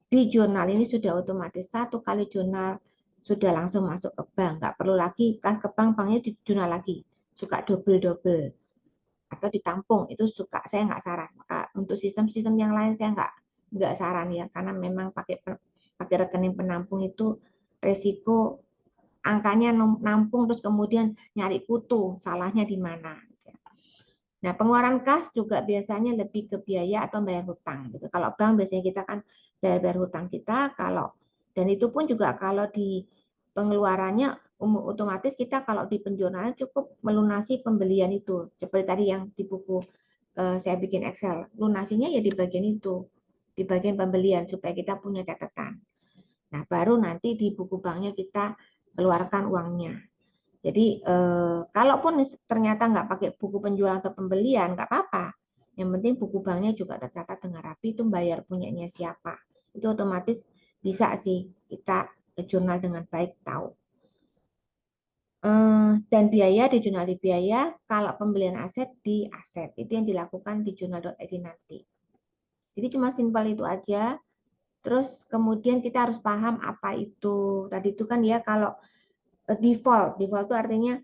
di jurnal ini sudah otomatis satu kali jurnal sudah langsung masuk ke bank, nggak perlu lagi kas ke bank, banknya di jurnal lagi. Suka double-double atau ditampung itu suka saya nggak saran. Maka untuk sistem-sistem yang lain saya nggak saran ya karena memang pakai rekening penampung itu resiko angkanya nampung terus kemudian nyari kutu salahnya di mana. Nah, pengeluaran kas juga biasanya lebih ke biaya atau bayar hutang gitu. Kalau bank biasanya kita kan bayar hutang kita, kalau dan itu pun juga kalau di pengeluarannya otomatis kita kalau di penjualan cukup melunasi pembelian itu. Seperti tadi yang di buku saya bikin Excel, lunasinya ya di bagian itu, di bagian pembelian supaya kita punya catatan. Nah, baru nanti di buku banknya kita keluarkan uangnya. Jadi kalaupun ternyata nggak pakai buku penjualan atau pembelian, nggak apa-apa. Yang penting buku banknya juga tercatat dengan rapi, itu bayar punyanya siapa. Itu otomatis bisa sih kita jurnal dengan baik tahu. Dan biaya di jurnal di biaya, kalau pembelian aset di aset. Itu yang dilakukan di jurnal.id nanti. Jadi cuma simpel itu aja. Terus kemudian kita harus paham apa itu. Tadi itu kan ya kalau default itu artinya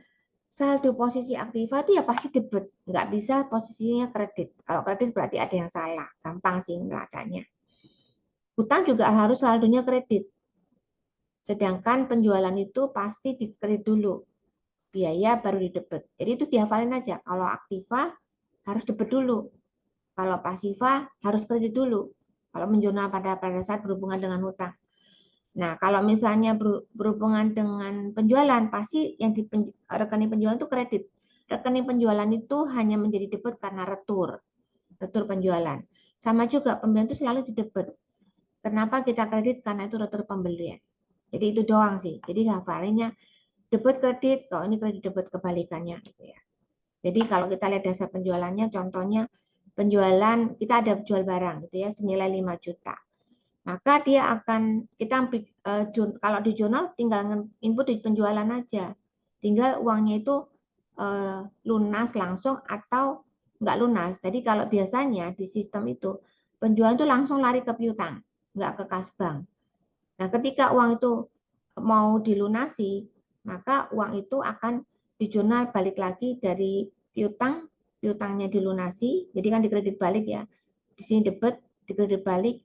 saldo posisi aktiva itu ya pasti debit, nggak bisa posisinya kredit. Kalau kredit berarti ada yang salah, gampang sih ngelacanya. Hutang juga harus saldonya kredit, sedangkan penjualan itu pasti di kredit dulu, biaya baru di debit. Jadi itu dihafalin aja, kalau aktiva harus debit dulu, kalau pasiva harus kredit dulu, kalau menjurnal pada saat berhubungan dengan hutang. Nah, kalau misalnya berhubungan dengan penjualan, pasti yang di rekening penjualan itu kredit. Rekening penjualan itu hanya menjadi debit karena retur penjualan. Sama juga pembelian itu selalu di debit. Kenapa kita kredit? Karena itu retur pembelian. Jadi itu doang sih. Jadi hafalinnya debit kredit, kalau ini kredit debit kebalikannya gitu ya. Jadi kalau kita lihat dasar penjualannya, contohnya penjualan kita ada jual barang gitu ya senilai 5 juta. Maka dia akan kita kalau di jurnal tinggal input di penjualan aja. Tinggal uangnya itu lunas langsung atau nggak lunas. Jadi kalau biasanya di sistem itu penjualan itu langsung lari ke piutang, nggak ke kas bank. Nah, ketika uang itu mau dilunasi, maka uang itu akan di jurnal balik lagi dari piutang, piutangnya dilunasi, jadi kan dikredit balik ya. Di sini debit, dikredit balik,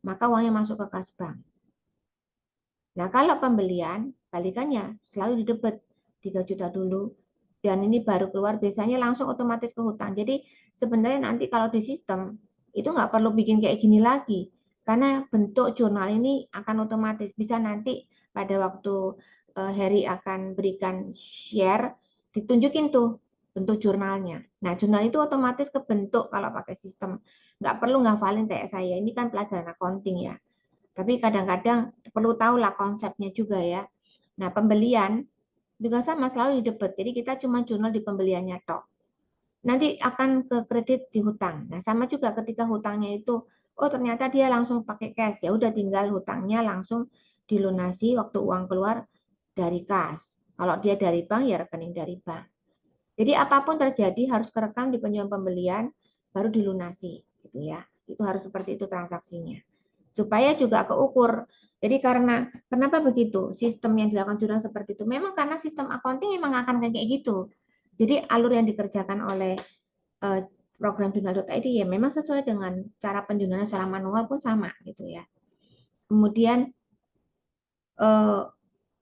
maka uangnya masuk ke kas bank. Nah, kalau pembelian, balikannya selalu di debit 3 juta dulu, dan ini baru keluar, biasanya langsung otomatis ke hutang. Jadi sebenarnya nanti kalau di sistem, itu nggak perlu bikin kayak gini lagi, karena bentuk jurnal ini akan otomatis. Bisa nanti pada waktu Harry akan berikan share, ditunjukin tuh bentuk jurnalnya. Nah, jurnal itu otomatis kebentuk kalau pakai sistem. Nggak perlu ngafalin kayak saya, ini kan pelajaran accounting ya. Tapi kadang-kadang perlu tahu lah konsepnya juga ya. Nah, pembelian juga sama selalu di debit. Jadi kita cuma jurnal di pembeliannya tok. Nanti akan ke kredit di hutang. Nah, sama juga ketika hutangnya itu, oh ternyata dia langsung pakai cash. Ya udah tinggal hutangnya langsung dilunasi waktu uang keluar dari kas. Kalau dia dari bank ya rekening dari bank. Jadi apapun terjadi harus kerekam di penjualan pembelian baru dilunasi gitu ya. Itu harus seperti itu transaksinya. Supaya juga keukur. Jadi karena kenapa begitu? Sistem yang dilakukan jurnal seperti itu memang karena sistem accounting memang akan kayak gitu. Jadi alur yang dikerjakan oleh program jurnal.id ya memang sesuai dengan cara penjurnalan secara manual pun sama gitu ya. Kemudian eh,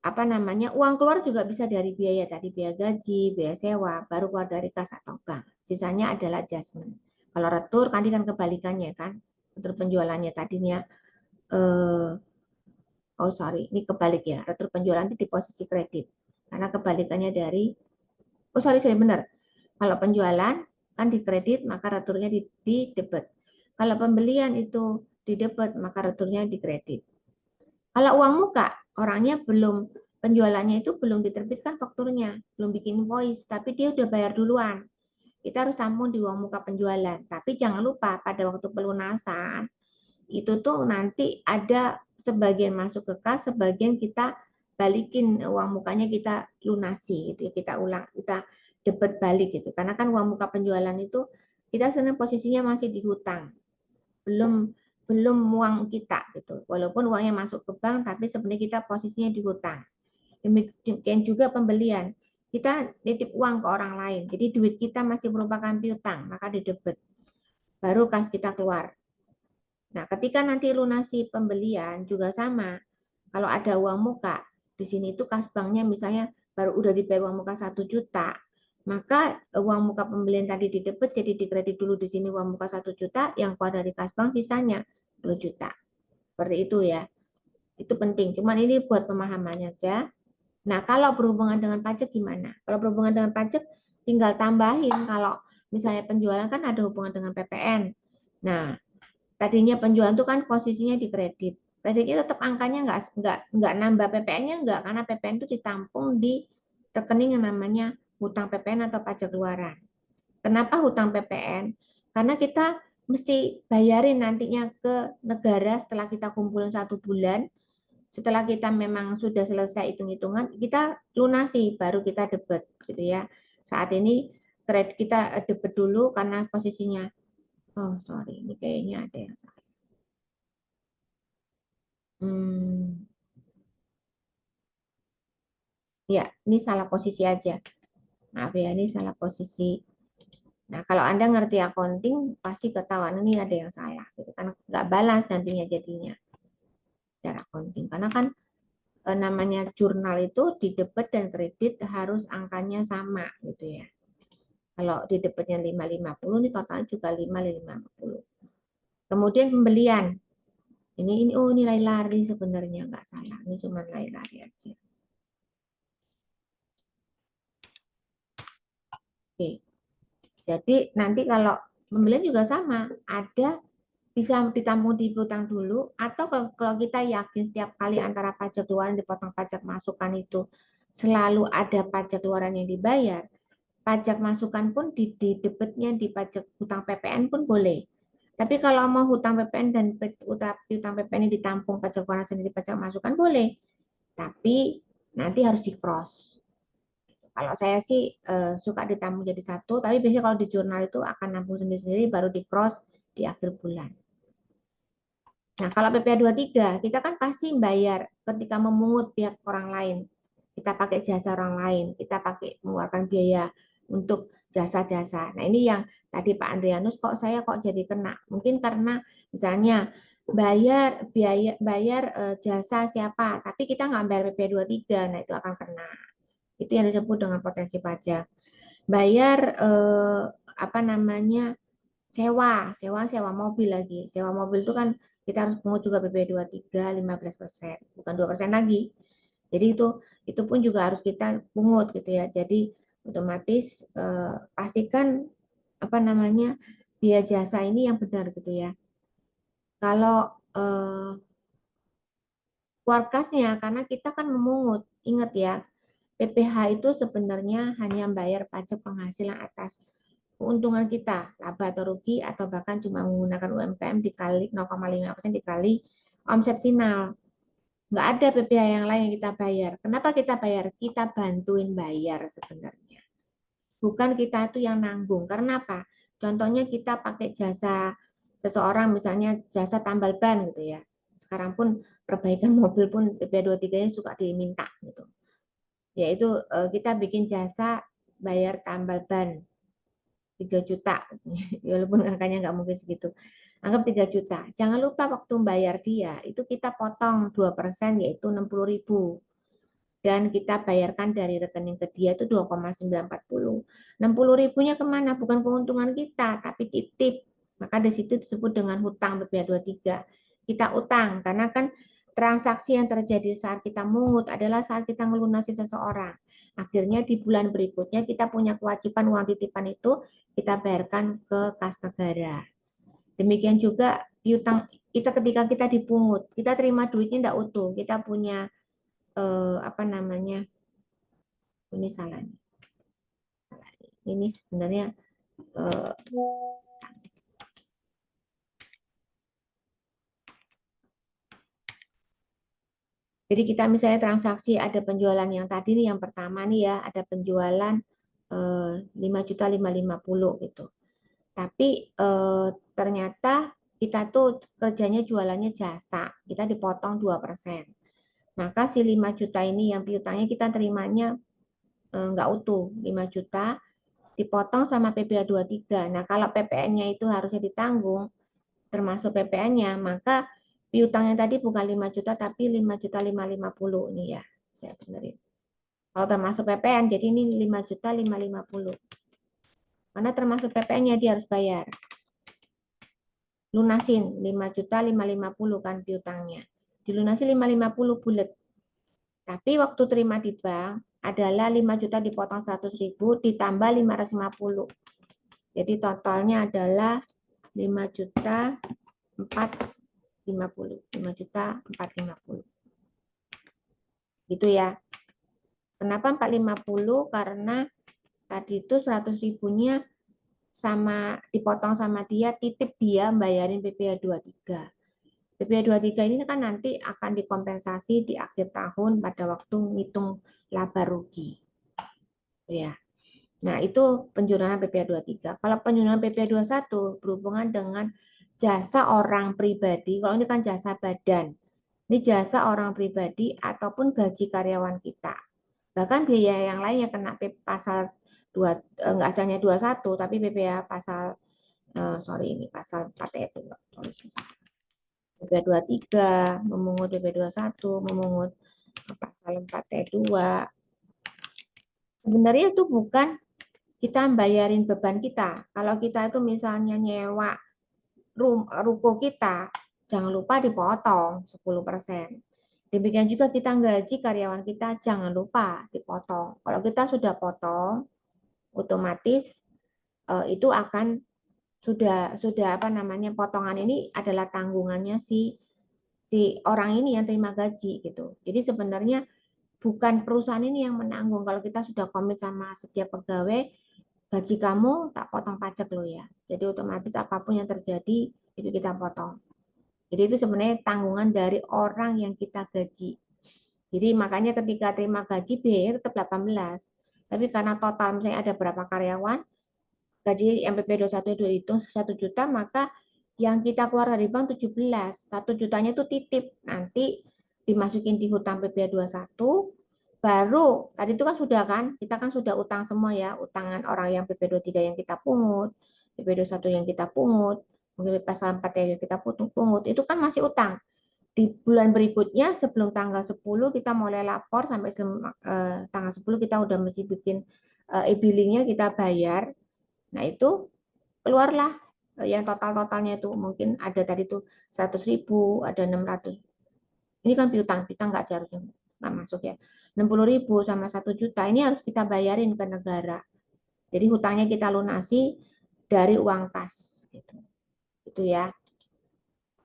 apa namanya uang keluar juga bisa dari biaya tadi, biaya gaji, biaya sewa, baru keluar dari kas atau bank. Sisanya adalah adjustment. Kalau retur kan kebalikannya kan, retur penjualannya tadinya oh sorry, ini kebalik ya, retur penjualan itu di posisi kredit karena kebalikannya dari sorry benar. Kalau penjualan kan di kredit maka returnya di debit. Kalau pembelian itu di debit maka returnya di kredit. Kalau uang muka, orangnya belum penjualannya itu belum diterbitkan fakturnya, belum bikin invoice, tapi dia udah bayar duluan. Kita harus tampung di uang muka penjualan. Tapi jangan lupa pada waktu pelunasan itu tuh nanti ada sebagian masuk ke kas, sebagian kita balikin uang mukanya kita lunasi gitu, kita ulang, kita debit balik gitu. Karena kan uang muka penjualan itu kita sebenarnya posisinya masih di hutang, belum belum uang kita gitu. Walaupun uangnya masuk ke bank, tapi sebenarnya kita posisinya di hutang. Demikian juga pembelian. Kita nitip uang ke orang lain. Jadi duit kita masih merupakan piutang, maka di debit. Baru kas kita keluar. Nah, ketika nanti lunasi pembelian juga sama. Kalau ada uang muka, di sini itu kas banknya misalnya baru udah dibayar uang muka 1 juta, maka uang muka pembelian tadi di debit jadi dikredit dulu di sini uang muka 1 juta, yang keluar dari kas bank sisanya 2 juta. Seperti itu ya. Itu penting. Cuman ini buat pemahamannya aja. Nah, kalau berhubungan dengan pajak gimana? Kalau berhubungan dengan pajak tinggal tambahin kalau misalnya penjualan kan ada hubungan dengan PPN. Nah, tadinya penjualan itu kan posisinya di kredit. Kreditnya tetap angkanya nggak nambah PPN-nya nggak, karena PPN itu ditampung di rekening yang namanya hutang PPN atau pajak keluaran. Kenapa hutang PPN? Karena kita mesti bayarin nantinya ke negara setelah kita kumpulin 1 bulan. Setelah kita memang sudah selesai hitung-hitungan, kita lunasi, baru kita debit gitu ya. Saat ini kredit kita debit dulu karena posisinya, oh sorry, ini kayaknya ada yang salah. Ya, ini salah posisi aja. Maaf ya, ini salah posisi. Nah, kalau Anda ngerti accounting, pasti ketahuan ini ada yang salah. Gitu. Karena nggak balance nantinya jadinya secara accounting. Karena kan namanya jurnal itu di debit dan kredit harus angkanya sama gitu ya. Kalau di debitnya 550, ini total juga 550. Kemudian pembelian. Ini oh nilai lari sebenarnya nggak salah. Ini cuma nilai lari aja. Oke. Jadi nanti kalau pembelian juga sama, ada bisa ditampung di piutang dulu, atau kalau kita yakin setiap kali antara pajak keluaran dipotong pajak masukan itu selalu ada pajak keluaran yang dibayar, pajak masukan pun di debitnya di pajak hutang PPN pun boleh. Tapi kalau mau hutang PPN dan hutang PPN ini ditampung pajak keluaran sendiri pajak masukan boleh, tapi nanti harus di cross. Kalau saya sih suka ditampung jadi satu, tapi biasanya kalau di jurnal itu akan nampung sendiri-sendiri baru di cross di akhir bulan. Nah, kalau PPh 23, kita kan pasti bayar ketika memungut pihak orang lain. Kita pakai jasa orang lain, kita pakai mengeluarkan biaya untuk jasa-jasa. Nah, ini yang tadi Pak Andrianus kok saya kok jadi kena. Mungkin karena misalnya bayar jasa siapa, tapi kita nggak bayar PPh 23, nah itu akan kena. Itu yang disebut dengan potensi pajak. Bayar apa namanya? sewa mobil lagi. Sewa mobil itu kan kita harus pungut juga PP 23 15%, bukan 2% lagi. Jadi itu pun juga harus kita pungut gitu ya. Jadi otomatis pastikan apa namanya biaya jasa ini yang benar gitu ya. Kalau forecast-nya karena kita kan memungut, ingat ya, PPh itu sebenarnya hanya bayar pajak penghasilan atas keuntungan kita, laba atau rugi, atau bahkan cuma menggunakan UMKM dikali 0,5% dikali omset final. Nggak ada PPh yang lain yang kita bayar. Kenapa kita bayar? Kita bantuin bayar sebenarnya. Bukan kita itu yang nanggung. Karena apa? Contohnya kita pakai jasa seseorang, misalnya jasa tambal ban gitu ya. Sekarang pun perbaikan mobil pun PPh 23-nya suka diminta gitu. Yaitu kita bikin jasa bayar tambal ban 3 juta, walaupun angkanya nggak mungkin segitu. Anggap 3 juta. Jangan lupa waktu bayar dia, itu kita potong 2%, yaitu 60.000. Dan kita bayarkan dari rekening ke dia itu 2,940. 60.000-nya kemana? Bukan keuntungan kita, tapi titip. Maka di situ disebut dengan hutang PPh 23. Kita utang, karena kan transaksi yang terjadi saat kita mungut adalah saat kita melunasi seseorang. Akhirnya di bulan berikutnya kita punya kewajiban uang titipan itu kita bayarkan ke kas negara. Demikian juga piutang kita ketika kita dipungut, kita terima duitnya tidak utuh, kita punya apa namanya, ini salah nih. Ini sebenarnya jadi kita misalnya transaksi ada penjualan yang tadi nih yang pertama nih ya, ada penjualan 5.550 gitu. Tapi ternyata kita tuh kerjanya jualannya jasa, kita dipotong 2%. Maka si 5 juta ini yang piutangnya kita terimanya nggak utuh, 5 juta dipotong sama PPh 23. Nah, kalau PPN-nya itu harusnya ditanggung, termasuk PPN-nya, maka piutangnya tadi bukan 5 juta, tapi 5.550 ini ya. Saya benerin. Kalau termasuk PPN, jadi ini 5.550. Karena termasuk PPN-nya dia harus bayar. Lunasin 5.550 kan piutangnya. Dilunasi 550 bulat. Tapi waktu terima di bank adalah 5 juta dipotong 100.000 ditambah 550. Jadi totalnya adalah 5 juta 450. 5 juta 450. Gitu ya. Kenapa 450? Karena tadi itu 100 ribunya sama dipotong sama dia, titip dia bayarin PPh 23. PPh 23 ini kan nanti akan dikompensasi di akhir tahun pada waktu ngitung laba rugi. Ya. Nah, itu penjurnalan PPh 23. Kalau penjurnalan PPh 21 berhubungan dengan jasa orang pribadi. Kalau ini kan jasa badan. Ini jasa orang pribadi ataupun gaji karyawan kita. Bahkan biaya yang lain yang kena pasal 2, enggak hanya 21, tapi PPh pasal ini pasal 4 itu DP 23, memungut DP 21, memungut pasal 4T2. Sebenarnya itu bukan kita bayarin beban kita. Kalau kita itu misalnya nyewa ruko kita, jangan lupa dipotong 10%. Demikian juga kita gaji karyawan kita, jangan lupa dipotong. Kalau kita sudah potong, otomatis itu akan sudah apa namanya, potongan ini adalah tanggungannya si orang ini yang terima gaji gitu. Jadi sebenarnya bukan perusahaan ini yang menanggung. Kalau kita sudah komit sama setiap pegawai, gaji kamu tak potong pajak lo ya. Jadi otomatis apapun yang terjadi itu kita potong. Jadi itu sebenarnya tanggungan dari orang yang kita gaji. Jadi makanya ketika terima gaji biaya tetap 18. Tapi karena total misalnya ada berapa karyawan, gaji MPP 21 itu dihitung 1 juta, maka yang kita keluar dari bank 17. 1 jutanya itu titip. Nanti dimasukin di hutang PP 21, baru tadi itu kan sudah kan, kita kan sudah utang semua ya, utangan orang yang PP 23 yang kita pungut, PP 21 yang kita pungut, mungkin pasal 4 yang kita pungut, itu kan masih utang. Di bulan berikutnya sebelum tanggal 10 kita mulai lapor sampai tanggal 10 kita udah mesti bikin e-billingnya kita bayar. Nah itu keluarlah yang total-totalnya itu mungkin ada tadi tuh 100.000, ada 600. Ini kan piutang nggak seharusnya nggak masuk ya. 60.000 sama 1 juta ini harus kita bayarin ke negara. Jadi hutangnya kita lunasi dari uang kas gitu. Itu ya.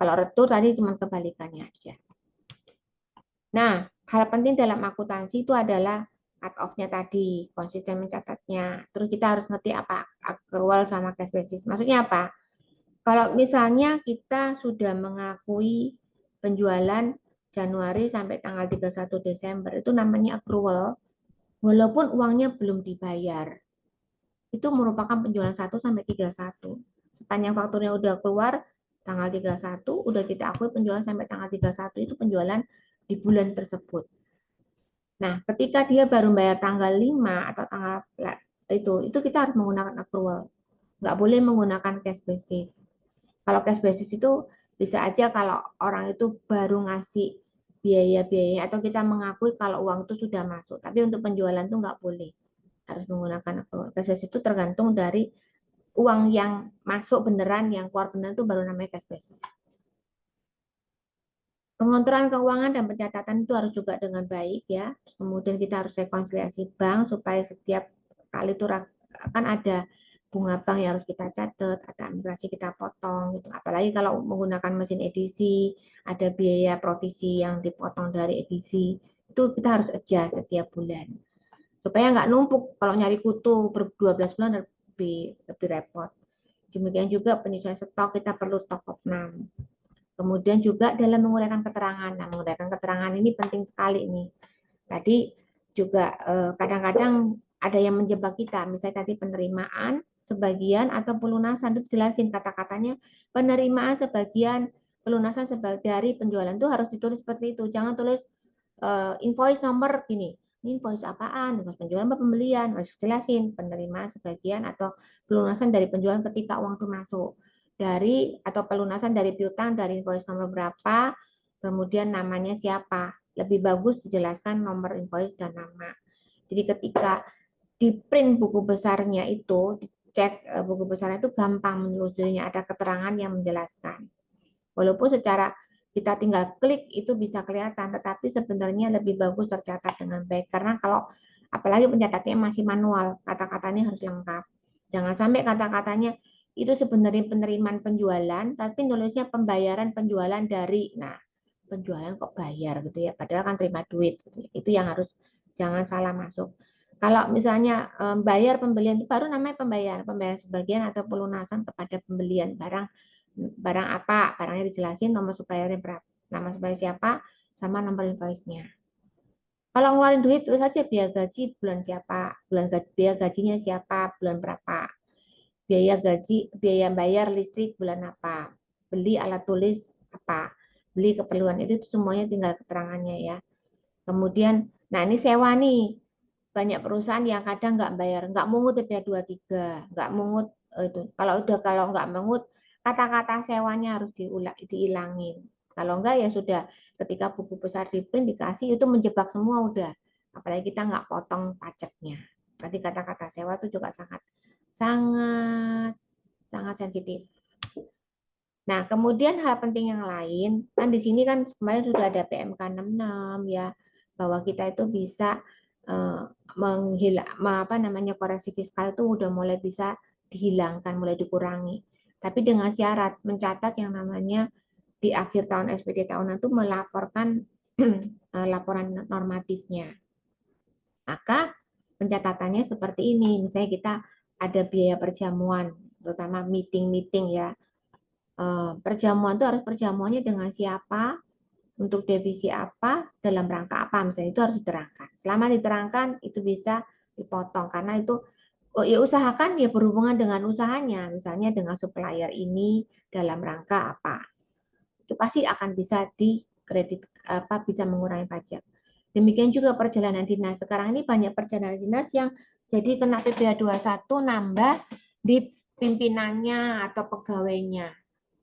Kalau retur tadi cuma kebalikannya aja. Nah, hal penting dalam akuntansi itu adalah cut off-nya tadi, konsisten mencatatnya. Terus kita harus ngerti apa accrual sama cash basis. Maksudnya apa? Kalau misalnya kita sudah mengakui penjualan Januari sampai tanggal 31 Desember, itu namanya accrual, walaupun uangnya belum dibayar. Itu merupakan penjualan 1 sampai 31. Sepanjang fakturnya udah keluar, tanggal 31, udah kita akui penjualan sampai tanggal 31, itu penjualan di bulan tersebut. Nah, ketika dia baru bayar tanggal 5 atau tanggal itu kita harus menggunakan accrual. Nggak boleh menggunakan cash basis. Kalau cash basis itu bisa aja kalau orang itu baru ngasih biaya-biaya atau kita mengakui kalau uang itu sudah masuk. Tapi untuk penjualan itu nggak boleh. Harus menggunakan accrual. Cash basis itu tergantung dari uang yang masuk beneran, yang keluar beneran itu baru namanya cash basis. Pengontrolan keuangan dan pencatatan itu harus juga dengan baik ya. Kemudian kita harus rekonsiliasi bank supaya setiap kali itu kan ada bunga bank yang harus kita catat, ada administrasi kita potong gitu. Apalagi kalau menggunakan mesin edisi, ada biaya provisi yang dipotong dari edisi. Itu kita harus adjust setiap bulan. Supaya nggak numpuk, kalau nyari kutu per 12 bulan lebih repot. Demikian juga penyesuaian stok, kita perlu stok opnam. Kemudian juga dalam menguraikan keterangan. Nah, menguraikan keterangan ini penting sekali nih. Tadi juga kadang-kadang ada yang menjebak kita. Misalnya tadi penerimaan sebagian atau pelunasan, itu jelasin kata-katanya penerimaan sebagian, pelunasan dari penjualan itu harus ditulis seperti itu. Jangan tulis invoice nomor gini. Ini invoice apaan? Invoice penjualan apa pembelian? Harus jelasin penerimaan sebagian atau pelunasan dari penjualan ketika uang itu masuk. Dari atau pelunasan dari piutang dari invoice nomor berapa, kemudian namanya siapa. Lebih bagus dijelaskan nomor invoice dan nama. Jadi ketika di print buku besarnya itu, dicek buku besarnya itu gampang menelusurinya, ada keterangan yang menjelaskan. Walaupun secara kita tinggal klik itu bisa kelihatan, tetapi sebenarnya lebih bagus tercatat dengan baik. Karena kalau apalagi pencatatannya masih manual, kata-katanya harus lengkap. Jangan sampai kata-katanya itu sebenarnya penerimaan penjualan, tapi nulisnya pembayaran penjualan dari, nah penjualan kok bayar gitu ya, padahal kan terima duit. Gitu. Itu yang harus jangan salah masuk. Kalau misalnya bayar pembelian itu baru namanya pembayaran sebagian atau pelunasan kepada pembelian barang apa, barangnya dijelasin, nomor suppliernya berapa, nama supplier siapa, sama nomor invoice-nya. Kalau ngeluarin duit terus aja biaya gaji bulan siapa, biaya gajinya siapa, bulan berapa, biaya gaji, biaya bayar listrik bulan apa, beli alat tulis apa, beli keperluan itu semuanya tinggal keterangannya ya. Kemudian, nah ini sewa nih, banyak perusahaan yang kadang nggak bayar, nggak mungut TPA 23, nggak mungut itu. Kalau nggak mungut, kata-kata sewanya harus dihilangin. Kalau enggak ya sudah, ketika buku besar di print dikasih itu menjebak semua udah. Apalagi kita nggak potong pajaknya. Berarti kata-kata sewa itu juga sangat sangat sangat sensitif. Nah, kemudian hal penting yang lain, kan di sini kan kemarin sudah ada PMK 66 ya, bahwa kita itu bisa apa namanya, koreksi fiskal itu udah mulai bisa dihilangkan, mulai dikurangi. Tapi dengan syarat mencatat yang namanya di akhir tahun SPT tahunan itu melaporkan laporan normatifnya. Maka pencatatannya seperti ini, misalnya kita ada biaya perjamuan, terutama meeting-meeting ya. Perjamuan itu harus perjamuannya dengan siapa, untuk divisi apa, dalam rangka apa, misalnya itu harus diterangkan. Selama diterangkan itu bisa dipotong karena itu ya usahakan ya berhubungan dengan usahanya, misalnya dengan supplier ini dalam rangka apa. Itu pasti akan bisa dikredit apa, bisa mengurangi pajak. Demikian juga perjalanan dinas. Sekarang ini banyak perjalanan dinas yang jadi kena PPh 21 nambah di pimpinannya atau pegawainya.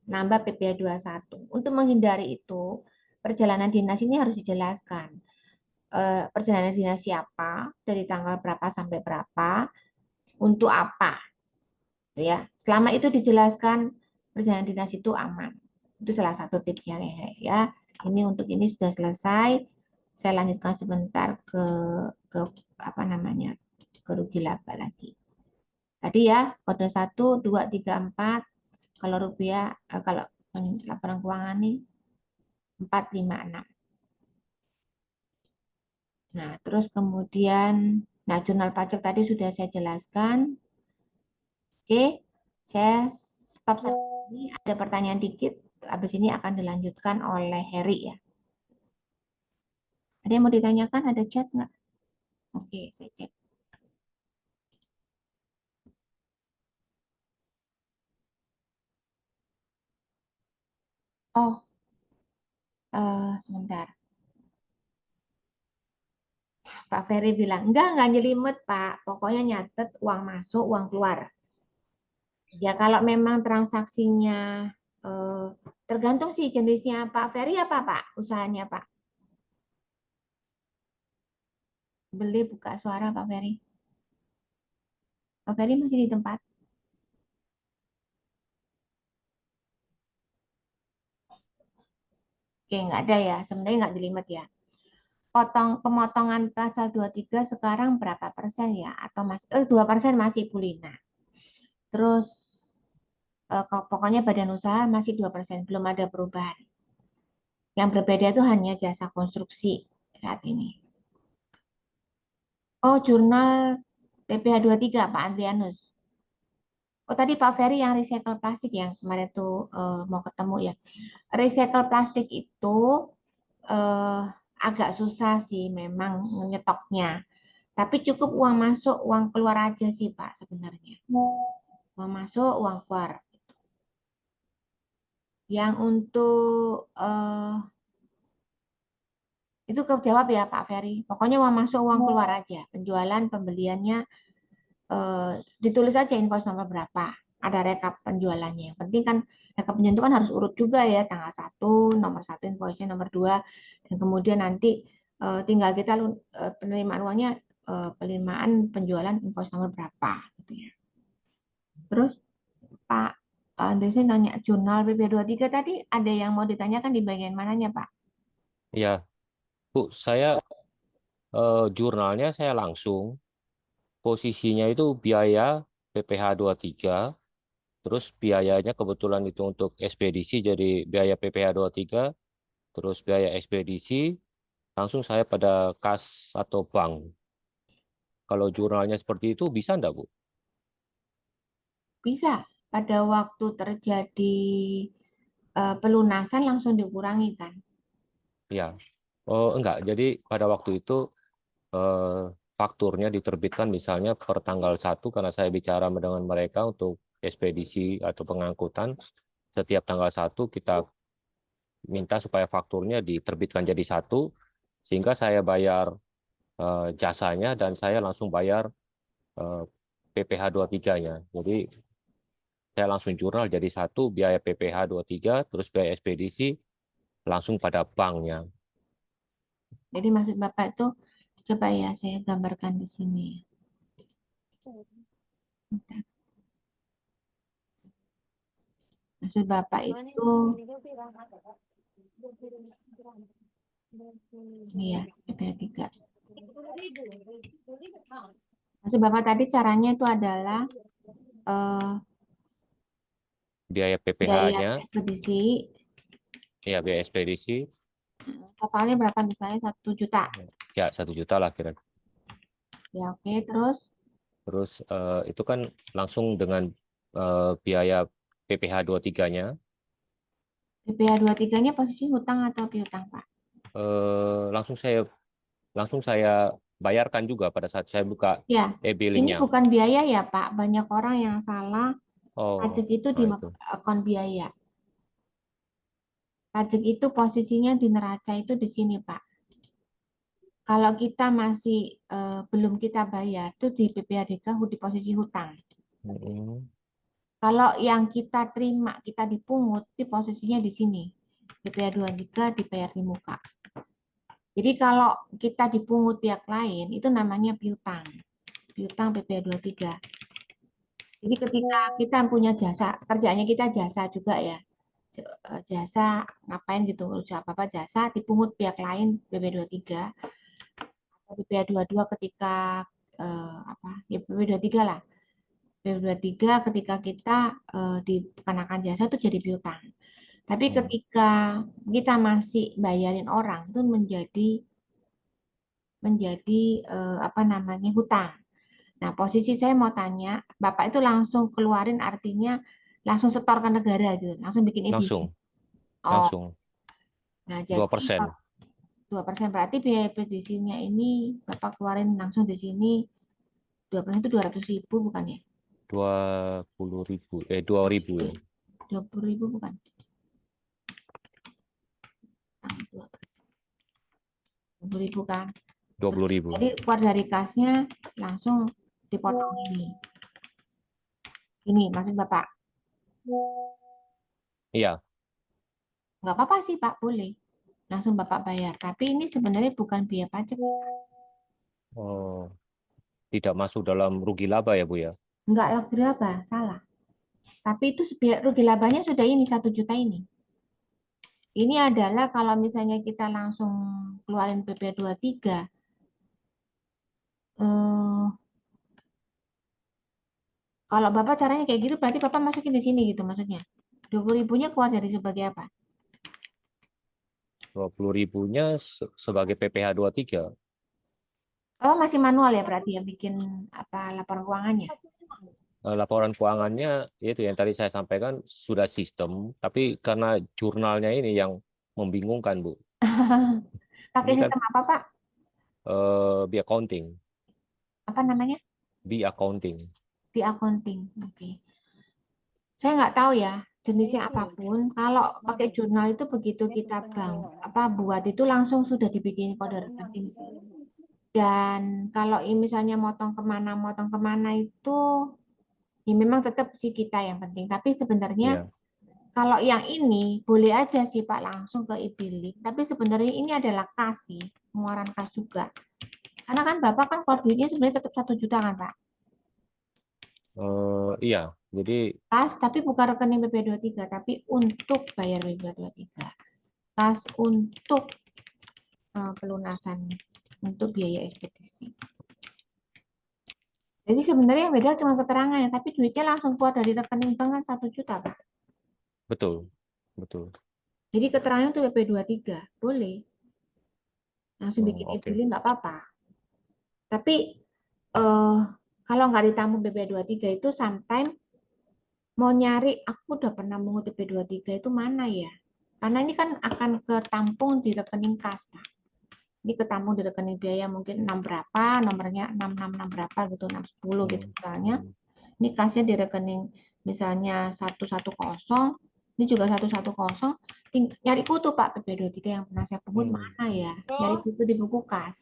Nambah PPh 21. Untuk menghindari itu, perjalanan dinas ini harus dijelaskan. Perjalanan dinas siapa, dari tanggal berapa sampai berapa, untuk apa. Ya, selama itu dijelaskan, perjalanan dinas itu aman. Itu salah satu tipsnya ya. Ini untuk ini sudah selesai. Saya lanjutkan sebentar ke apa namanya, ke rugi laba lagi. Tadi ya, kode 1, 2, 3, 4. Kalau rupiah, kalau laporan keuangan nih 4, 5, 6. Nah, terus kemudian, nah jurnal pajak tadi sudah saya jelaskan. Oke, saya stop sampai ini. Ada pertanyaan dikit, habis ini akan dilanjutkan oleh Heri ya. Ada yang mau ditanyakan? Ada chat nggak? Oke, saya cek. Oh, sebentar. Pak Ferry bilang, enggak nyelimet Pak. Pokoknya nyatet uang masuk, uang keluar. Ya kalau memang transaksinya eh, tergantung sih jenisnya Pak Ferry apa Pak, usahanya Pak. Beli buka suara Pak Ferry. Pak Ferry masih di tempat? Oke, nggak ada ya. Sebenarnya nggak jelimet ya. Pemotongan pasal 23 sekarang berapa persen ya? Atau masih 2% masih Bu Lina. Terus pokoknya badan usaha masih 2%, belum ada perubahan. Yang berbeda itu hanya jasa konstruksi saat ini. Oh, jurnal PPh 23 Pak Andrianus. Oh, tadi Pak Ferry yang recycle plastik yang kemarin tuh mau ketemu ya. Recycle plastik itu eh, agak susah sih memang nyetoknya. Tapi cukup uang masuk, uang keluar aja sih Pak sebenarnya. Uang masuk, uang keluar. Yang untuk itu kejawab ya Pak Ferry. Pokoknya uang masuk, uang keluar aja. Penjualan, pembeliannya ditulis aja invoice nomor berapa. Ada rekap penjualannya. Yang penting kan rekap penjualan itu kan harus urut juga ya. Tanggal 1, nomor 1 invoice-nya, nomor 2. Dan kemudian nanti tinggal kita penerimaan uangnya, penerimaan penjualan invoice nomor berapa gitu ya. Terus Pak Andreas nanya jurnal PP23 tadi ada yang mau ditanyakan di bagian mananya Pak? Ya, Bu, saya jurnalnya saya langsung posisinya itu biaya PPh 23, terus biayanya kebetulan itu untuk ekspedisi jadi biaya PPh 23, terus biaya ekspedisi langsung saya pada kas atau bank. Kalau jurnalnya seperti itu bisa enggak, Bu? Bisa. Pada waktu terjadi pelunasan langsung dikurangi kan? Ya. Oh, enggak. Jadi pada waktu itu eh, fakturnya diterbitkan misalnya per tanggal 1 karena saya bicara dengan mereka untuk ekspedisi atau pengangkutan. Setiap tanggal 1 kita minta supaya fakturnya diterbitkan jadi 1 sehingga saya bayar jasanya dan saya langsung bayar PPh 23-nya. Jadi saya langsung jurnal jadi satu biaya PPh 23 terus biaya ekspedisi langsung pada banknya. Jadi maksud Bapak itu, coba ya saya gambarkan di sini. Bentar. Maksud Bapak itu, ini ya, PPh 3. Maksud Bapak tadi caranya itu adalah eh, Biaya biaya PPh-nya, ekspedisi, ya biaya ekspedisi, totalnya berapa misalnya 1 juta. ya 1 juta lah kira. Ya oke, terus Terus itu kan langsung dengan biaya PPh 23-nya, PPh 23-nya posisi hutang atau piutang, Pak? langsung saya bayarkan juga pada saat saya buka Ya, ini e-billingnya. bukan biaya ya, Pak. Banyak orang yang salah Oh, pajak itu di nah itu. akun biaya. Pajak itu posisinya di neraca itu di sini, Pak. Kalau kita masih belum kita bayar, itu di PPADK di posisi hutang. Mm-mm. Kalau yang kita terima, kita dipungut, di posisinya di sini. PPh 23 dibayar di muka. Jadi kalau kita dipungut pihak lain, itu namanya piutang. Piutang PPh 23. Jadi ketika kita punya jasa, kerjaannya kita jasa juga ya. Jasa ngapain gitu, usaha apa jasa dipungut pihak lain PPh 23 atau PPh 22 ketika apa ya PPh 23 lah. PPh 23 ketika kita dikenakan jasa itu jadi piutang. Tapi Hmm. ketika kita masih bayarin orang itu menjadi apa namanya hutang. Nah, posisi saya mau tanya, Bapak itu langsung keluarin artinya langsung setor ke negara gitu, langsung bikin e-billing. Langsung, Oh, langsung nah dua jadi persen 2% berarti biaya ekspedisinya ini Bapak keluarin langsung di sini 2% itu 200.000 bukan ya? 20.000, 2.000 ya. 20.000 bukan? 20.000 kan? 20.000. Jadi keluar dari kasnya langsung dipotong ini. Ini maksud Bapak. Iya. Nggak apa-apa sih Pak, boleh. Langsung Bapak bayar. Tapi ini sebenarnya bukan biaya pajak. Oh, tidak masuk dalam rugi laba ya Bu ya. Nggak rugi laba, salah. Tapi itu rugi labanya sudah ini 1 juta ini. Ini adalah kalau misalnya kita langsung keluarin PPh 23, eh, kalau Bapak caranya kayak gitu, berarti Bapak masukin di sini gitu maksudnya. 20.000-nya keluar dari sebagai apa? 20.000-nya sebagai PPh 23. Oh, masih manual ya berarti ya bikin apa laporan keuangannya. Laporan keuangannya itu yang tadi saya sampaikan sudah sistem, tapi karena jurnalnya ini yang membingungkan Bu. Pakai Ini kan sistem apa Pak? bi accounting, Apa namanya? bi accounting. Di accounting. Oke. Saya nggak tahu ya jenisnya apapun. Kalau pakai jurnal itu begitu kita apa buat itu langsung sudah dibikin kode rekening sih. Dan kalau misalnya motong kemana itu ya memang tetap sih kita yang penting. Tapi sebenarnya Ya. kalau yang ini boleh aja sih Pak langsung ke e-billing. Tapi sebenarnya ini adalah kas sih, pengeluaran kas juga. Karena kan Bapak kan core duitnya sebenarnya tetap 1 juta kan Pak. Iya, jadi Kas tapi bukan rekening PP 23 tapi untuk bayar PP 23. Kas untuk pelunasan untuk biaya ekspedisi. Jadi sebenarnya yang beda cuma keterangannya, tapi duitnya langsung keluar dari rekening bank kan 1 juta Pak. betul, betul. Jadi keterangannya untuk PP 23 boleh langsung Oh, bikin oke. e-billing nggak apa-apa. Tapi kalau nggak ditampung PP 23 itu sometimes mau nyari aku udah pernah mengut PP 23 itu mana ya? Karena ini kan akan ketampung di rekening kas, Pak. Ini ketampung di rekening biaya mungkin 6 berapa, nomornya 666 berapa gitu, 610 gitu Hmm, misalnya. hmm, Ini kasnya di rekening misalnya 110, ini juga 110. Nyari kutu Pak PP 23 yang pernah saya pungut hmm. mana ya? Nyari kutu di buku kas.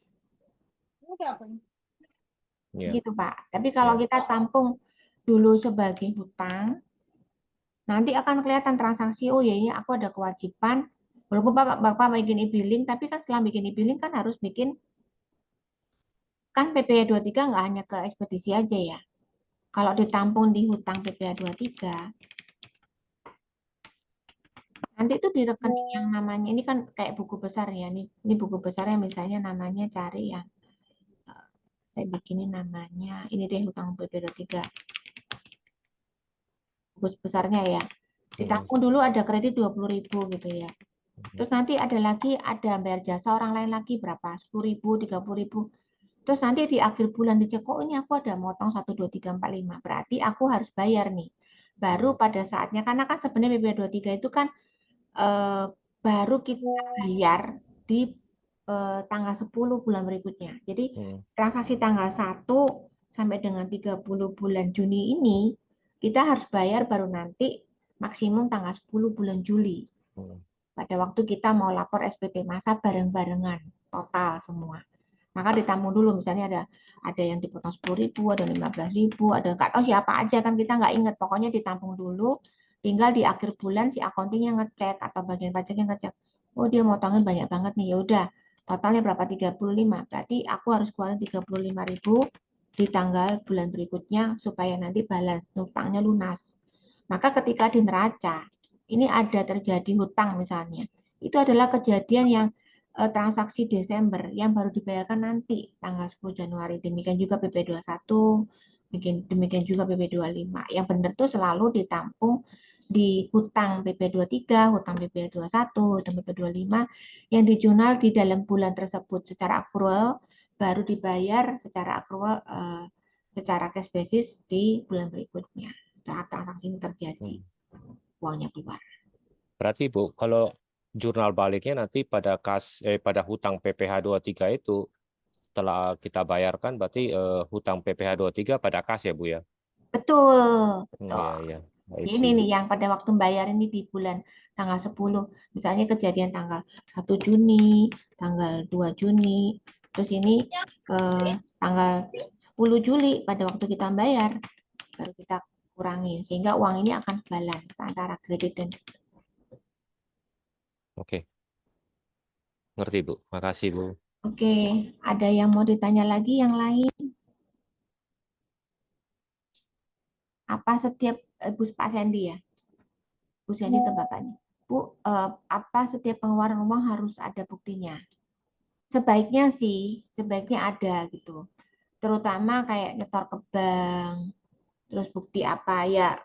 Ya. Gitu, Pak. Tapi kalau Ya. kita tampung dulu sebagai hutang, nanti akan kelihatan transaksi, oh ya ini aku ada kewajiban, walaupun Bapak bikin e-billing, tapi kan setelah bikin e-billing kan harus bikin, kan PPh 23 nggak hanya ke ekspedisi aja ya. Kalau ditampung di hutang PPh 23, nanti itu di rekening yang namanya, ini kan kayak buku besar ya, ini buku besarnya misalnya namanya cari yang, saya bikinin namanya, ini deh hutang PPh 23, buku besarnya ya. Hmm. Ditampung dulu ada kredit 20.000 gitu ya. Terus nanti ada lagi, ada bayar jasa orang lain lagi berapa? 10.000, 30.000. Terus nanti di akhir bulan dicek, kok ini aku ada motong 1, 2, 3, 4, 5. Berarti aku harus bayar nih. Baru pada saatnya, karena kan sebenarnya BPh 23 itu kan eh, baru kita bayar di tanggal 10 bulan berikutnya. Jadi Hmm. transaksi tanggal 1 sampai dengan 30 bulan Juni ini, kita harus bayar baru nanti maksimum tanggal 10 bulan Juli. Hmm. Pada waktu kita mau lapor SPT masa bareng-barengan total semua. Maka ditampung dulu, misalnya ada yang dipotong 10.000, ada 15.000, ada nggak tahu siapa aja kan kita nggak ingat. Pokoknya ditampung dulu, tinggal di akhir bulan si accounting yang ngecek atau bagian pajak yang ngecek. Oh dia motongin banyak banget nih, ya udah totalnya berapa 35. Berarti aku harus keluarin 35.000 di tanggal bulan berikutnya supaya nanti balas utangnya lunas. Maka ketika di neraca ini ada terjadi hutang misalnya, itu adalah kejadian yang transaksi Desember yang baru dibayarkan nanti tanggal 10 Januari. Demikian juga PP 21, demikian juga PP 25. Yang benar tuh selalu ditampung di hutang PP 23, hutang PP 21, hutang PP 25 yang dijurnal di dalam bulan tersebut secara akrual, baru dibayar secara akrual secara cash basis di bulan berikutnya saat transaksi ini terjadi, Hmm. uangnya keluar. Berarti Bu, kalau jurnal baliknya nanti pada hutang PPh 23 itu setelah kita bayarkan berarti hutang PPh 23 pada kas ya Bu ya. Betul, Iya, betul. iya. I Ini see. nih yang pada waktu bayar ini di bulan tanggal 10, misalnya kejadian tanggal 1 Juni, tanggal 2 Juni, terus ini tanggal 10 Juli pada waktu kita bayar, baru kita kurangi, sehingga uang ini akan balance antara kredit dan. Oke, ngerti Bu. Makasih Bu. Oke, ada yang mau ditanya lagi yang lain? Apa setiap Bu Pak Sandy ya? Bu Sandy ke Bapaknya. Bu, apa setiap pengeluaran uang harus ada buktinya? Sebaiknya sih, sebaiknya ada gitu. Terutama kayak nyetor ke bank, terus bukti apa ya,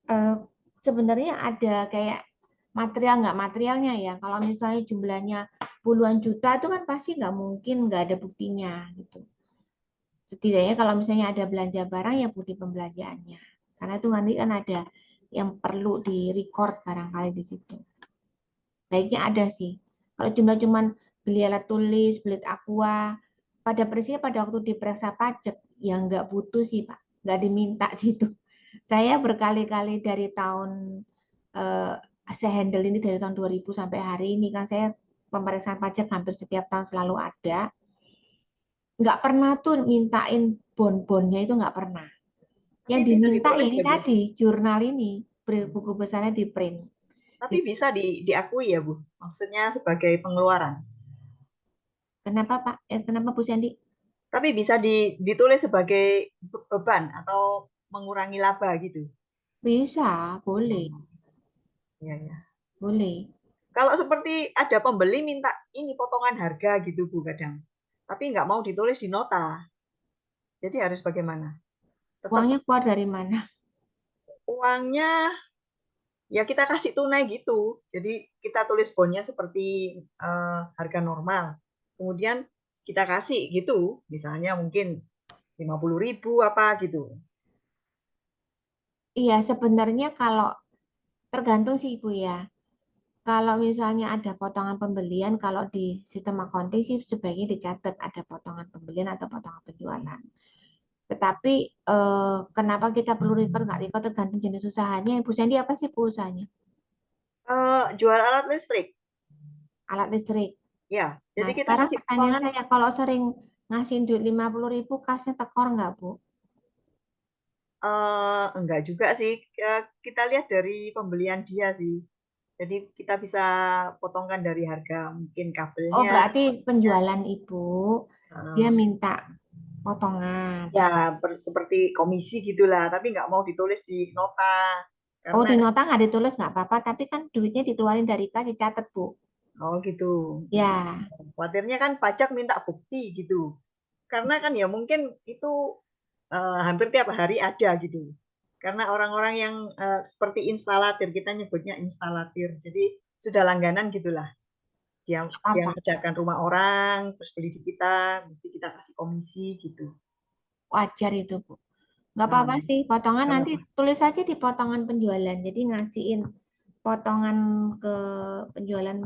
eh, sebenarnya ada kayak material nggak materialnya ya. Kalau misalnya jumlahnya puluhan juta itu kan pasti nggak mungkin nggak ada buktinya gitu. Setidaknya kalau misalnya ada belanja barang ya bukti pembelanjaannya. Karena itu nanti kan ada yang perlu di record barangkali di situ. Baiknya ada sih. Kalau jumlah cuman beli alat tulis, beli aqua, pada prinsipnya pada waktu diperiksa pajak, yang nggak butuh sih Pak, nggak diminta situ. Saya berkali-kali dari tahun, eh, saya handle ini dari tahun 2000 sampai hari ini kan saya pemeriksaan pajak hampir setiap tahun selalu ada. Nggak pernah tuh mintain bon-bonnya itu nggak pernah. Tapi Yang itu diminta ditulis ini ya, Bu. tadi, jurnal ini, buku besarnya di print. Tapi bisa diakui ya, Bu. Maksudnya sebagai pengeluaran. Kenapa Pak? Kenapa Bu Sandy? Tapi bisa ditulis sebagai beban atau mengurangi laba gitu. Bisa, boleh, Hmm, iya, iya. boleh. Kalau seperti ada pembeli minta ini potongan harga gitu, Bu, kadang. Tapi nggak mau ditulis di nota. Jadi harus bagaimana? Tetap Uangnya keluar dari mana? uangnya ya kita kasih tunai gitu. Jadi kita tulis bonnya seperti harga normal. Kemudian kita kasih gitu. Misalnya mungkin 50.000 apa gitu. Iya, sebenarnya kalau tergantung sih Ibu ya. Kalau misalnya ada potongan pembelian, kalau di sistem accounting sih sebaiknya dicatat ada potongan pembelian atau potongan penjualan. Tetapi kenapa kita perlu record nggak record tergantung jenis usahanya. Ibu Sandy apa sih Bu usahanya? Jual alat listrik. Alat listrik. Ya, jadi Nah, kita sekarang kasih pertanyaan potongan. saya, kalau sering ngasih duit 50.000 kasnya tekor nggak, Bu? Enggak juga sih. Kita lihat dari pembelian dia sih. Jadi kita bisa potongkan dari harga mungkin Oh, kabelnya. berarti penjualan Ibu, dia Eh, minta potongan. Ya, seperti komisi gitulah, tapi nggak mau ditulis di nota. Oh, Karena, di nota nggak ditulis nggak apa-apa, tapi kan duitnya dikeluarin dari kas dicatat, Bu. oh gitu. Ya, Khawatirnya kan pajak minta bukti gitu. Karena kan ya mungkin itu hampir tiap hari ada gitu. Karena orang-orang yang seperti instalatir, kita nyebutnya instalatir. Jadi sudah langganan gitulah. Dia apa? ngerjakan rumah orang, terus beli di kita, mesti kita kasih komisi gitu. Wajar itu, Bu. Nggak apa-apa Hmm, sih, potongan nggak nanti apa-apa. tulis aja di potongan penjualan. Jadi ngasihin potongan ke penjualan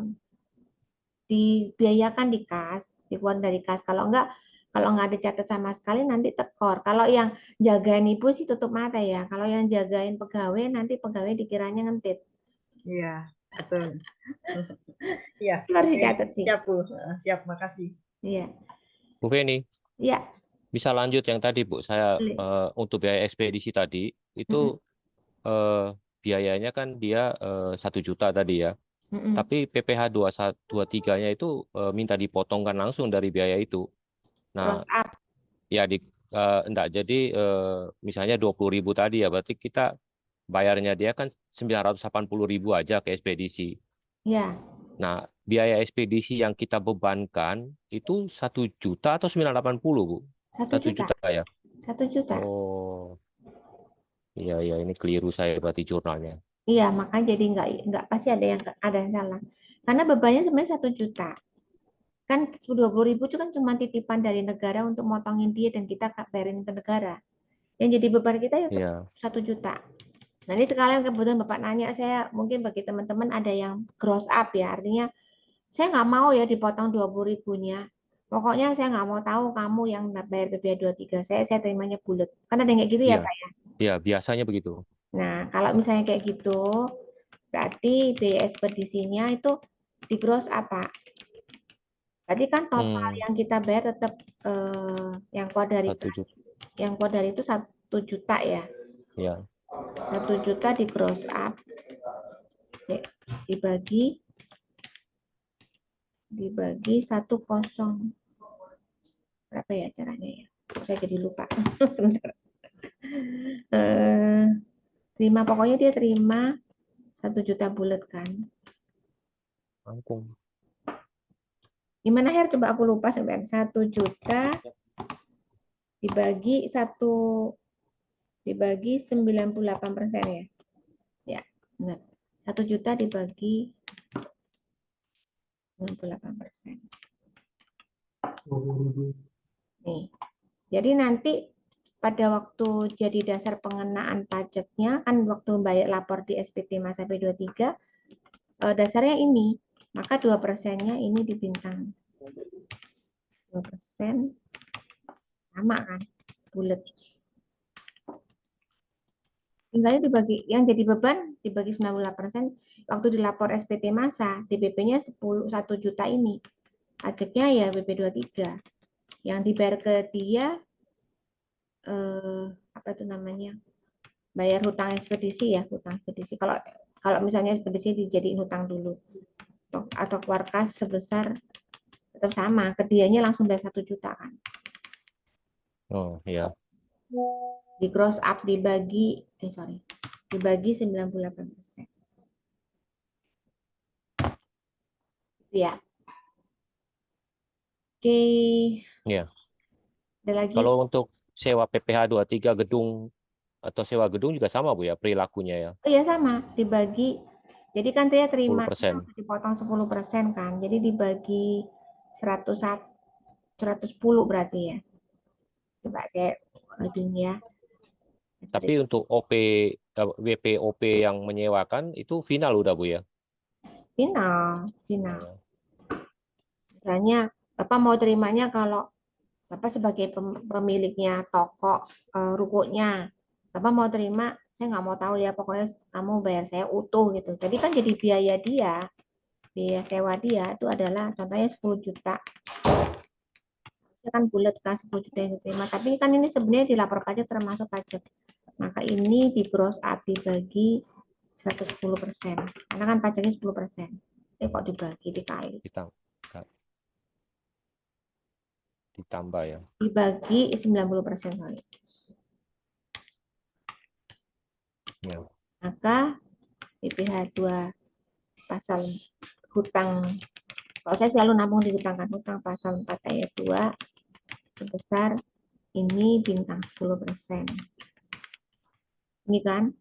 dibiayakan di kas, dikeluarin dari kas. Kalau nggak dicatat sama sekali nanti tekor. Kalau yang jagain ibu sih tutup mata ya. Kalau yang jagain pegawai nanti pegawai dikiranya ngentit. Iya, betul. Iya, Itu harus oke. dicatat sih. Siap, Bu. Siap, makasih. Iya, Bu Feni, iya, bisa lanjut yang tadi Bu. Saya boleh. untuk biaya ekspedisi tadi itu Mm-mm, eh, biayanya kan dia 1 juta tadi ya. mm-mm. Tapi PPh 23-nya itu minta dipotongkan langsung dari biaya itu. Nah, Gross up, ya enggak jadi misalnya 20.000 tadi ya, berarti kita bayarnya dia kan 980.000 aja ke ekspedisi. ya Nah, biaya ekspedisi yang kita bebankan itu 1 juta atau 980, Bu? 1 juta, 1 juta ya? 1 juta. Oh, iya, iya, ini keliru saya berarti jurnalnya. Iya, makanya jadi nggak pasti ada yang salah. Karena bebannya sebenarnya 1 juta. Kan 20.000 itu kan cuma titipan dari negara untuk motongin dia dan kita bayarin ke negara. Yang jadi beban kita ya tetap Iya, 1 juta. Nah ini sekalian kebetulan Bapak nanya, saya mungkin bagi teman-teman ada yang gross up ya, artinya saya nggak mau ya dipotong 20.000-nya. Pokoknya saya nggak mau tahu kamu yang bayar PPh 23, saya terimanya bulat. Kan ada yang kayak gitu ya iya, Pak ya. iya, biasanya begitu. Nah kalau misalnya kayak gitu, berarti biaya ekspedisinya itu di gross apa? Berarti kan total Hmm, yang kita bayar tetap yang keluar dari 1 juta, itu 1 juta ya. ya. 1 juta di gross up dibagi satu kosong berapa ya caranya ya? Saya jadi lupa. Sebentar. Eh, pokoknya dia terima 1 juta bulat kan? Angkung. Gimana Her? Coba aku lupa sampai 1 juta dibagi 98% ya. Ya, benar. 1 juta dibagi 98%. Nih. Jadi nanti pada waktu jadi dasar pengenaan pajaknya kan waktu bayar lapor di SPT Masa P23 dasarnya ini, maka 2%-nya ini di bintang 2% sama kan, bulat. Tinggalnya dibagi, yang jadi beban dibagi 98%, waktu dilapor SPT Masa, DPP-nya 1 juta ini, pajaknya ya BP 23. Yang dibayar ke dia, apa itu namanya, bayar hutang ekspedisi ya, hutang ekspedisi. Kalau kalau misalnya ekspedisi dijadiin hutang dulu, atau keluar kas sebesar tetap sama, ke dianya langsung bayar 1 juta kan. Oh, ya. Di gross up dibagi 98%. Ya. Oke, Ya. ada lagi. Kalau untuk sewa PPh 23 gedung atau sewa gedung juga sama, Bu ya, perilakunya ya. Oh ya sama, dibagi. Jadi kan dia terimanya 10%. dipotong 10% kan. Jadi dibagi 100, 110 berarti ya. Coba saya hitung ya. Tapi untuk WPOP yang menyewakan itu final udah, Bu ya. Final, final. Oh, Misalnya Bapak mau terimanya kalau Bapak sebagai pemiliknya toko rukonya, Bapak mau terima, saya nggak mau tahu ya, pokoknya kamu bayar saya utuh gitu. Jadi kan jadi biaya sewa dia itu adalah contohnya 10 juta. kan bulat kan 10 juta yang diterima. Tapi kan ini sebenarnya di lapor pajak termasuk pajak. Maka ini di gross up dibagi 110%. Karena kan pajaknya 10%. Kok dibagi dikali. Ditambah ya. Dibagi 90%, sorry. Ya. Maka PPh 2 pasal hutang, kalau saya selalu nabung di hutang pasal 4 ayat 2 sebesar ini bintang 10%. Ini kan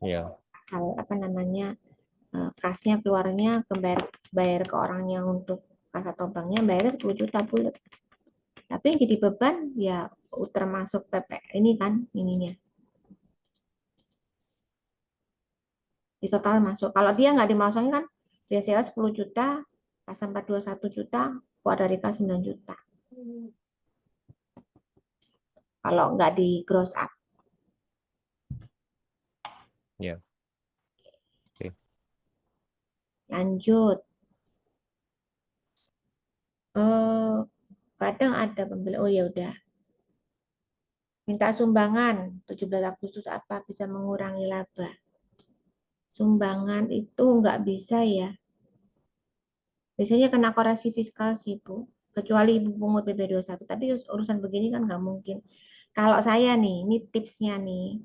Ya. pasal apa namanya, kasnya keluarnya bayar ke orangnya untuk kas atau banknya bayarnya 10 juta bulat. Tapi yang jadi beban ya termasuk PP ini kan ininya. Di total masuk. Kalau dia nggak dimasukin kan dia sewa 10 juta, pasal 42 1 juta, keluar dari kas 9 juta. Kalau nggak di gross up. Ya. Oke. Lanjut. Kadang ada pembeli, oh ya udah. Minta sumbangan 17 Agustus apa bisa mengurangi laba? Sumbangan itu nggak bisa ya. Biasanya kena koreksi fiskal sih, Bu. Kecuali Ibu pungut PP 21, tapi urusan begini kan nggak mungkin. Kalau saya nih, ini tipsnya nih.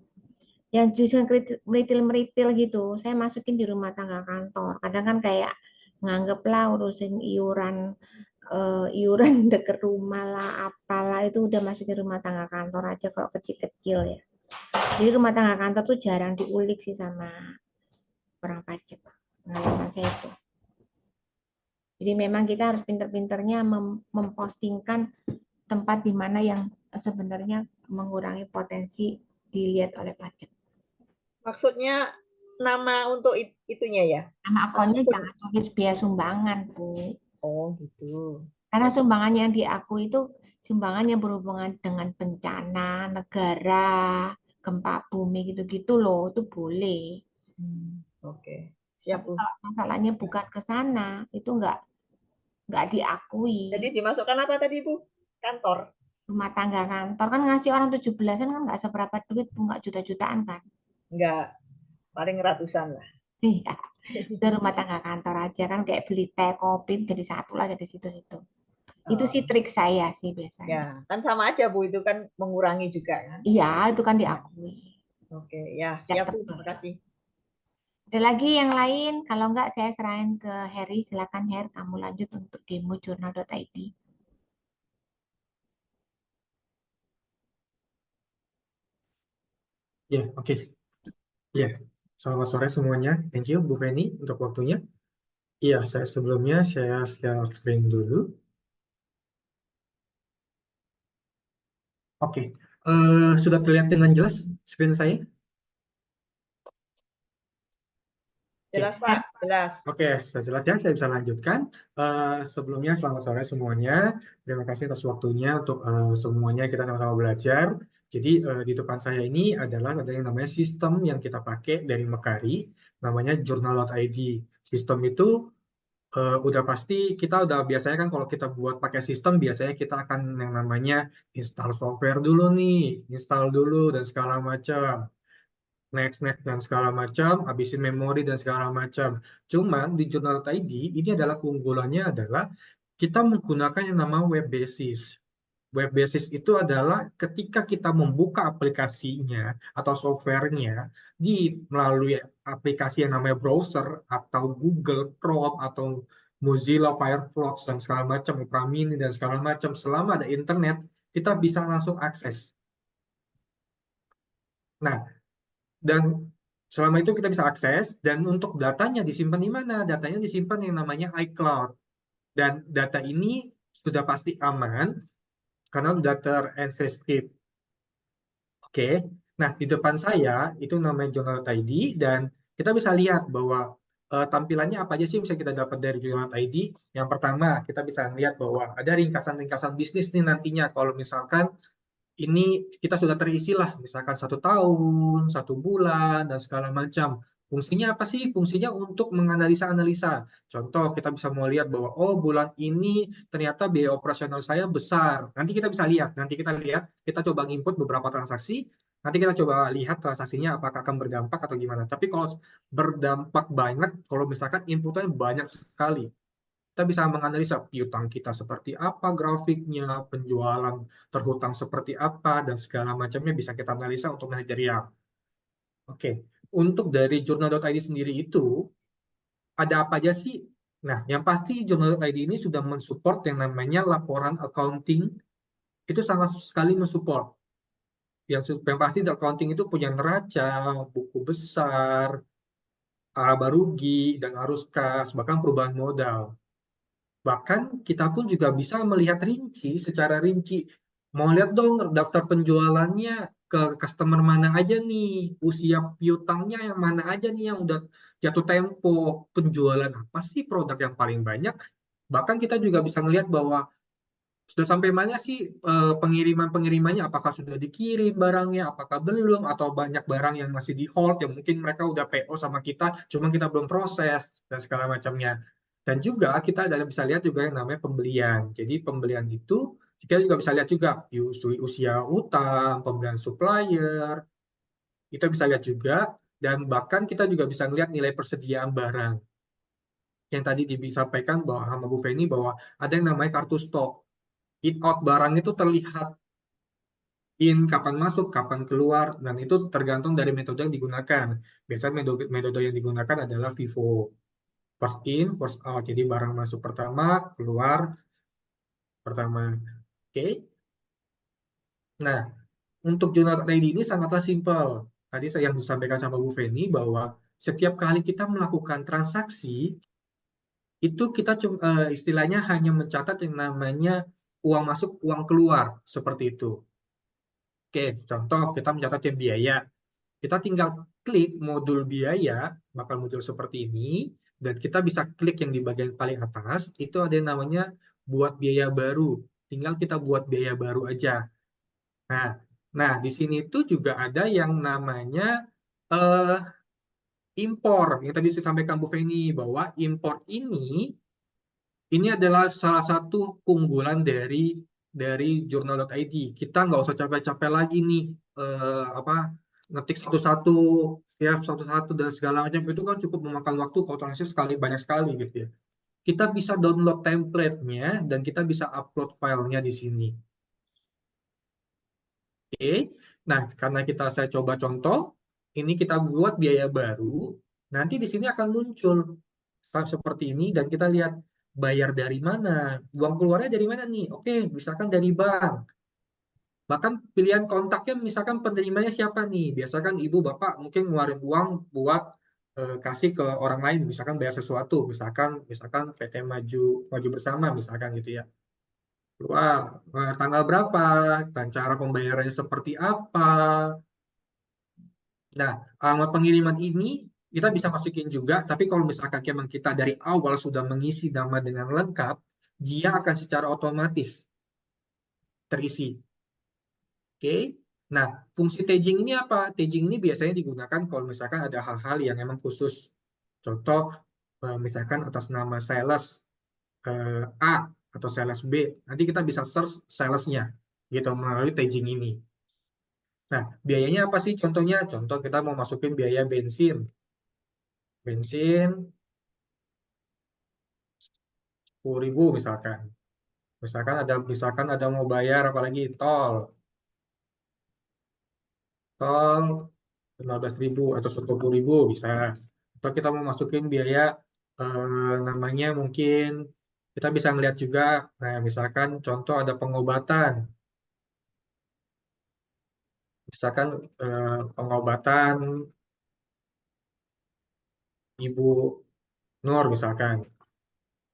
Yang justru meritil-meritil gitu, saya masukin di rumah tangga kantor. Kadang kan kayak nganggeplah urusin iuran deket rumah lah, apalah itu udah masukin rumah tangga kantor aja kalau kecil-kecil ya. Jadi rumah tangga kantor tuh jarang diulik sih sama orang pajak. Pengalaman saya itu. Jadi memang kita harus pinter-pinternya mempostingkan tempat di mana yang sebenarnya mengurangi potensi dilihat oleh pajak. Maksudnya nama untuk itunya ya? Nama akunnya jangan tulis biaya sumbangan, Bu. Oh, gitu. Karena sumbangan yang diakui itu sumbangan yang berhubungan dengan bencana, negara, gempa bumi gitu-gitu loh, itu boleh. Oke, siap, Bu. Kalau masalahnya bukan ke sana, itu nggak diakui. Jadi dimasukkan apa tadi, Bu? Kantor. Rumah tangga kantor kan ngasih orang 17-an kan nggak seberapa duit, nggak juta-jutaan kan? Enggak, paling ratusan lah. Iya, udah rumah tangga kantor aja kan kayak beli teh, kopi jadi satu lah dari situ-situ. Itu sih trik saya sih biasanya. Ya, kan sama aja, Bu, itu kan mengurangi juga kan? Iya, itu kan diakui. Oke, ya, siap, Bu. Terima kasih. Ada lagi yang lain? Kalau enggak saya serahin ke Heri. Silakan Her, kamu lanjut untuk demo jurnal.id. Ya, oke. Ya, selamat sore semuanya. Thank you, Bu Feni, untuk waktunya. Iya, sebelumnya saya share screen dulu. Oke, sudah terlihat dengan jelas screen saya? Jelas, Pak. Jelas. Oke, sudah jelas ya, saya bisa lanjutkan. Sebelumnya, selamat sore semuanya. Terima kasih atas waktunya untuk semuanya kita sama-sama belajar. Jadi, di depan saya ini adalah ada yang namanya sistem yang kita pakai dari Mekari, namanya journal.id. Sistem itu udah pasti kita udah biasanya kan kalau kita buat pakai sistem, biasanya kita akan yang namanya install software dulu nih, install dulu dan segala macam. Next dan segala macam, habisin memori dan segala macam. Cuman di journal.id ini adalah keunggulannya adalah kita menggunakan yang nama web basis. Web basis itu adalah ketika kita membuka aplikasinya atau softwarenya melalui aplikasi yang namanya browser atau Google Chrome atau Mozilla Firefox dan segala macam, Opera Mini dan segala macam, selama ada internet kita bisa langsung akses. Nah, dan selama itu kita bisa akses, dan untuk datanya disimpan di mana? Datanya disimpan yang namanya iCloud. Dan data ini sudah pasti aman karena sudah terenkripsi. Oke, nah di depan saya itu namanya journal.id, dan kita bisa lihat bahwa tampilannya apa aja sih bisa kita dapat dari journal.id. Yang pertama, kita bisa lihat bahwa ada ringkasan-ringkasan bisnis nih nantinya. Kalau misalkan ini kita sudah terisi lah, misalkan 1 tahun, 1 bulan, dan segala macam. Fungsinya apa sih? Fungsinya untuk menganalisa-analisa. Contoh, kita bisa mau lihat bahwa, oh bulan ini ternyata biaya operasional saya besar. Nanti kita bisa lihat, kita coba input beberapa transaksi, nanti kita coba lihat transaksinya apakah akan berdampak atau gimana. Tapi kalau berdampak banget, kalau misalkan inputnya banyak sekali, kita bisa menganalisa piutang kita seperti apa grafiknya, penjualan terhutang seperti apa, dan segala macamnya bisa kita analisa untuk manajerial. Oke, untuk dari jurnal.id sendiri itu, ada apa aja sih? Nah, yang pasti jurnal.id ini sudah mensupport yang namanya laporan accounting, itu sangat sekali mensupport. Yang pasti accounting itu punya neraca, buku besar, laba rugi, dan arus kas, bahkan perubahan modal. Bahkan kita pun juga bisa melihat secara rinci. Mau lihat dong daftar penjualannya ke customer mana aja nih, usia piutangnya yang mana aja nih yang udah jatuh tempo, penjualan apa sih produk yang paling banyak. Bahkan kita juga bisa melihat bahwa sudah sampai mana sih pengirimannya, apakah sudah dikirim barangnya, apakah belum, atau banyak barang yang masih di hold, yang mungkin mereka udah PO sama kita, cuma kita belum proses, dan segala macamnya. Dan juga kita bisa lihat juga yang namanya pembelian. Jadi pembelian itu kita juga bisa lihat juga usia utang, pembelian supplier, kita bisa lihat juga, dan bahkan kita juga bisa melihat nilai persediaan barang. Yang tadi disampaikan bahwa sama Bu Feni bahwa ada yang namanya kartu stok. In out barang itu terlihat kapan masuk, kapan keluar, dan itu tergantung dari metode yang digunakan. Biasanya metode yang digunakan adalah FIFO, first in, first out. Jadi barang masuk pertama, keluar pertama. Oke. Nah, untuk jurnal ID ini sangatlah simpel. Tadi yang disampaikan sama Bu Feni bahwa setiap kali kita melakukan transaksi, itu kita istilahnya hanya mencatat yang namanya uang masuk, uang keluar, seperti itu. Oke, contoh kita mencatat yang biaya. Kita tinggal klik modul biaya, bakal muncul seperti ini, dan kita bisa klik yang di bagian paling atas, itu ada yang namanya buat biaya baru. Tinggal kita buat biaya baru aja. Nah, di sini tuh juga ada yang namanya eh, impor. Yang tadi saya sampaikan Bu Feni, bahwa impor ini adalah salah satu keunggulan dari jurnal.id. Kita nggak usah capek-capek lagi nih ngetik satu-satu satu-satu dan segala macam, itu kan cukup memakan waktu kalau transaksi banyak sekali gitu ya. Kita bisa download template-nya dan kita bisa upload filenya di sini. Oke. Nah, karena saya coba contoh, ini kita buat biaya baru, nanti di sini akan muncul seperti ini, dan kita lihat bayar dari mana, uang keluarnya dari mana nih. Oke, misalkan dari bank. Bahkan pilihan kontaknya misalkan penerimanya siapa nih. Biasakan ibu bapak mungkin ngeluarin uang buat kasih ke orang lain, misalkan bayar sesuatu, misalkan PT Maju Bersama misalkan gitu ya. Wah, tanggal berapa, dan cara pembayarannya seperti apa. Nah, alamat pengiriman ini kita bisa masukin juga, tapi kalau misalkan memang kita dari awal sudah mengisi nama dengan lengkap, dia akan secara otomatis terisi. Oke. Nah, fungsi tagging ini apa? Tagging ini biasanya digunakan kalau misalkan ada hal-hal yang memang khusus. Contoh, misalkan atas nama sales A atau sales B, nanti kita bisa search salesnya gitu melalui tagging ini. Nah, biayanya apa sih contohnya? Contoh kita mau masukin biaya bensin. Bensin 10.000 misalkan. Misalkan ada mau bayar apalagi tol. Tol 15.000 atau 10.000 bisa. Atau kita mau masukin biaya namanya mungkin kita bisa melihat juga, nah misalkan contoh ada pengobatan. Misalkan pengobatan Ibu Nur misalkan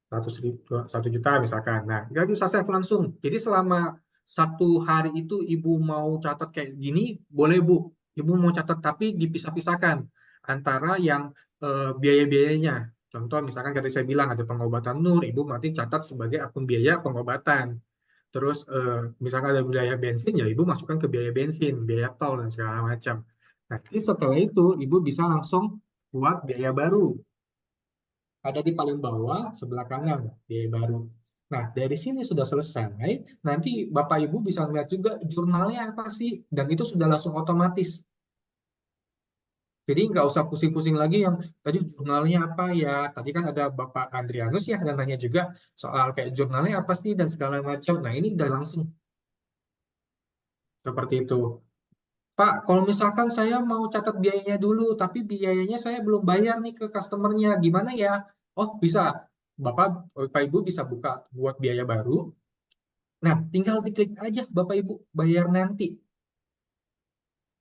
1 juta misalkan. Nah, kita bisa save langsung. Jadi selama 1 hari itu Ibu mau catat kayak gini, boleh Bu. Ibu mau catat tapi dipisah-pisahkan antara yang biaya-biayanya. Contoh misalkan tadi saya bilang ada pengobatan Nur, Ibu nanti catat sebagai akun biaya pengobatan. Terus misalkan ada biaya bensin, ya Ibu masukkan ke biaya bensin, biaya tol, dan segala macam. Nah, jadi setelah itu Ibu bisa langsung buat biaya baru. Ada di paling bawah sebelah kanan, biaya baru. Nah, dari sini sudah selesai, nanti Bapak Ibu bisa lihat juga jurnalnya apa sih, dan itu sudah langsung otomatis. Jadi nggak usah pusing-pusing lagi yang tadi jurnalnya apa ya. Tadi kan ada Bapak Andrianus ya, dan nanya juga soal kayak jurnalnya apa sih dan segala macam. Nah, ini udah langsung seperti itu. Pak, kalau misalkan saya mau catat biayanya dulu, tapi biayanya saya belum bayar nih ke customernya, gimana ya? Oh, bisa. Bapak Ibu bisa buka buat biaya baru. Nah, tinggal diklik aja Bapak Ibu bayar nanti.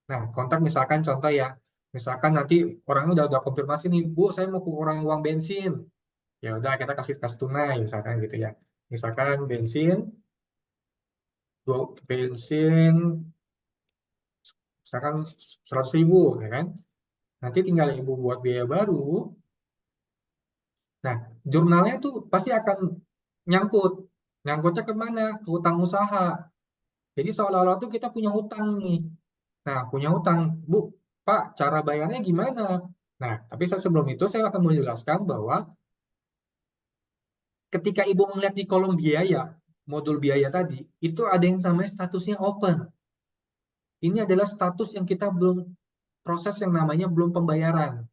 Nah, kontak misalkan contoh ya, misalkan nanti orangnya udah konfirmasi nih, Bu, saya mau kurang uang bensin. Ya udah kita kasih kas tunai misalkan gitu ya. Misalkan bensin misalkan 100.000 ya kan. Nanti tinggal Ibu buat biaya baru. Nah, jurnalnya tuh pasti akan nyangkut. Nyangkutnya kemana? Ke hutang usaha. Jadi seolah-olah tuh kita punya hutang nih. Nah, punya hutang. Bu, Pak, cara bayarnya gimana? Nah, tapi sebelum itu saya akan menjelaskan bahwa ketika Ibu melihat di kolom biaya, modul biaya tadi, itu ada yang namanya statusnya open. Ini adalah status yang kita belum proses yang namanya belum pembayaran.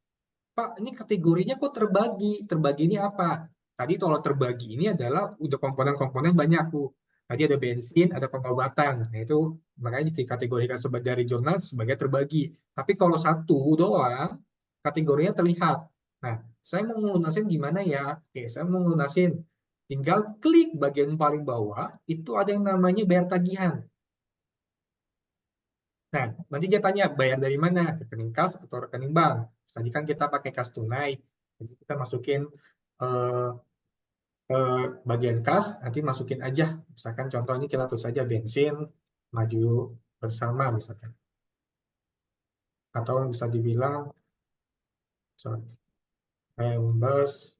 Pak, ini kategorinya kok terbagi? Terbagi ini apa? Tadi kalau terbagi ini adalah udah komponen-komponen banyak, Bu. Tadi ada bensin, ada pengobatan. Nah, itu makanya dikategorikan sebagai dari jurnal sebagai terbagi. Tapi kalau satu doang, kategorinya terlihat. Nah, saya mau ngelunasin gimana ya? Oke, saya mau ngelunasin. Tinggal klik bagian paling bawah, itu ada yang namanya bayar tagihan. Nah, nanti dia tanya bayar dari mana? Rekening kas atau rekening bank. Tadi kan kita pakai kas tunai. Jadi kita masukin eh, bagian kas, nanti masukin aja. Misalkan contoh ini kita tulis saja bensin maju bersama misalkan. Atau bisa dibilang sorry, reimburse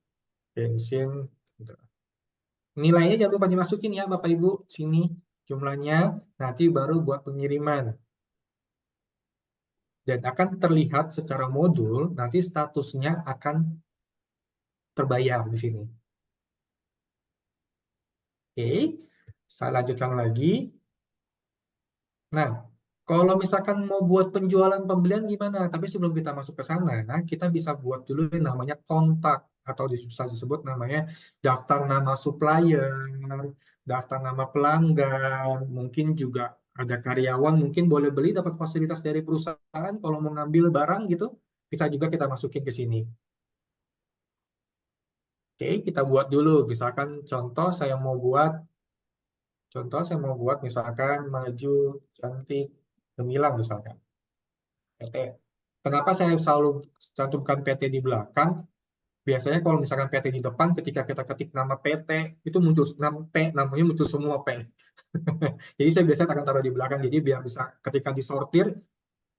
bensin. Gitu. Nilainya jangan lupa dimasukin ya Bapak Ibu. Sini jumlahnya. Nanti baru buat pengiriman. Dan akan terlihat secara modul, nanti statusnya akan terbayar di sini. Oke, saya lanjutkan lagi. Nah, kalau misalkan mau buat penjualan pembelian gimana? Tapi sebelum kita masuk ke sana, kita bisa buat dulu yang namanya kontak atau bisa disebut namanya daftar nama supplier, daftar nama pelanggan, mungkin juga ada karyawan, mungkin boleh beli dapat fasilitas dari perusahaan kalau mau ngambil barang gitu, bisa juga kita masukin ke sini. Oke, kita buat dulu. Misalkan contoh saya mau buat misalkan maju cantik gemilang misalkan. PT. Kenapa saya selalu cantumkan PT di belakang? Biasanya kalau misalkan PT di depan, ketika kita ketik nama PT, itu muncul nama P, namanya muncul semua P. Jadi saya biasanya akan taruh di belakang, jadi biar bisa ketika disortir,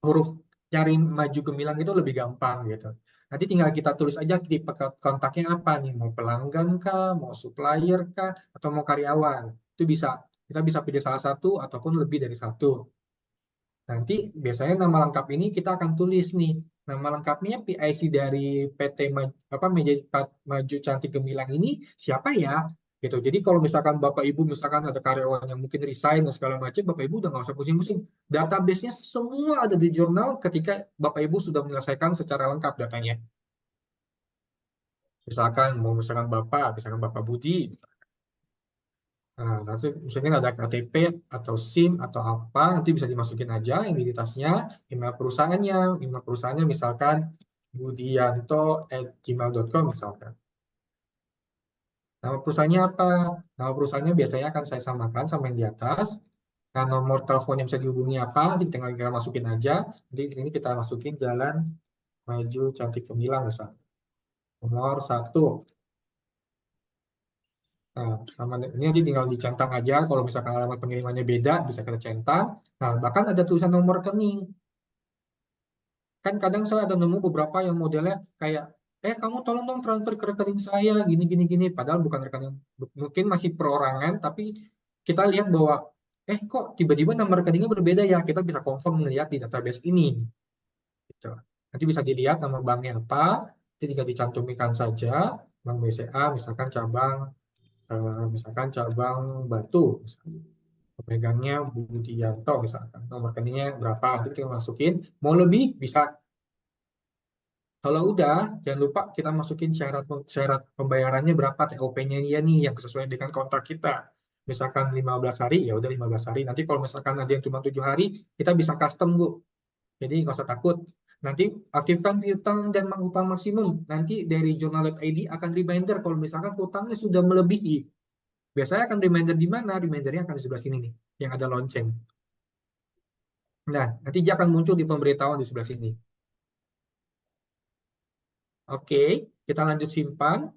huruf cari maju gemilang itu lebih gampang gitu. Nanti tinggal kita tulis aja di kontaknya apa nih, mau pelanggan kah, mau supplier kah, atau mau karyawan. Itu bisa, kita bisa pilih salah satu ataupun lebih dari satu. Nanti biasanya nama lengkap ini kita akan tulis nih. Nama lengkapnya PIC dari PT Maju Cantik Gemilang ini siapa ya? Gitu. Jadi kalau misalkan Bapak Ibu misalkan ada karyawan yang mungkin resign dan segala macam, Bapak Ibu udah nggak usah pusing-pusing. Database-nya semua ada di jurnal ketika Bapak Ibu sudah menyelesaikan secara lengkap datanya. Misalkan Bapak Budi, nah, nanti misalnya ada KTP atau SIM atau apa, nanti bisa dimasukin aja identitasnya, email perusahaannya misalkan budianto@gmail.com misalkan. Nama perusahaannya apa? Nama perusahaannya biasanya akan saya samakan sama yang di atas. Nah, nomor telepon yang bisa dihubungi apa, nanti tinggal kita masukin aja. Jadi di sini kita masukin Jalan Maju Cantik Gemilang misalkan. Nomor 1. Nah, sama ini nanti tinggal dicentang aja. Kalau misalkan alamat pengirimannya beda, bisa kita centang. Nah, bahkan ada tulisan nomor rekening. Kan kadang saya ada nemu beberapa yang modelnya kayak, kamu tolong dong transfer ke rekening saya, gini, gini, gini. Padahal bukan rekening, mungkin masih perorangan, tapi kita lihat bahwa, kok tiba-tiba nomor rekeningnya berbeda ya. Kita bisa confirm melihat di database ini. Gitu. Nanti bisa dilihat nama banknya apa, nanti tinggal dicantumkan saja, Bank BCA, misalkan cabang Batu, misalnya. Pemegangnya Budianto, misalkan. Nomor rekeningnya berapa, nanti kita masukin. Mau lebih, bisa. Kalau udah, jangan lupa kita masukin syarat pembayarannya berapa, TOP-nya dia nih, yang sesuai dengan kontrak kita. Misalkan 15 hari, ya udah 15 hari. Nanti kalau misalkan ada yang cuma 7 hari, kita bisa custom, Bu. Jadi nggak usah takut. Nanti aktifkan piutang dan utang maksimum. Nanti dari journal.id akan reminder kalau misalkan utangnya sudah melebihi. Biasanya akan reminder di mana? Remindernya akan di sebelah sini nih, yang ada lonceng. Nah, nanti dia akan muncul di pemberitahuan di sebelah sini. Oke, kita lanjut simpan.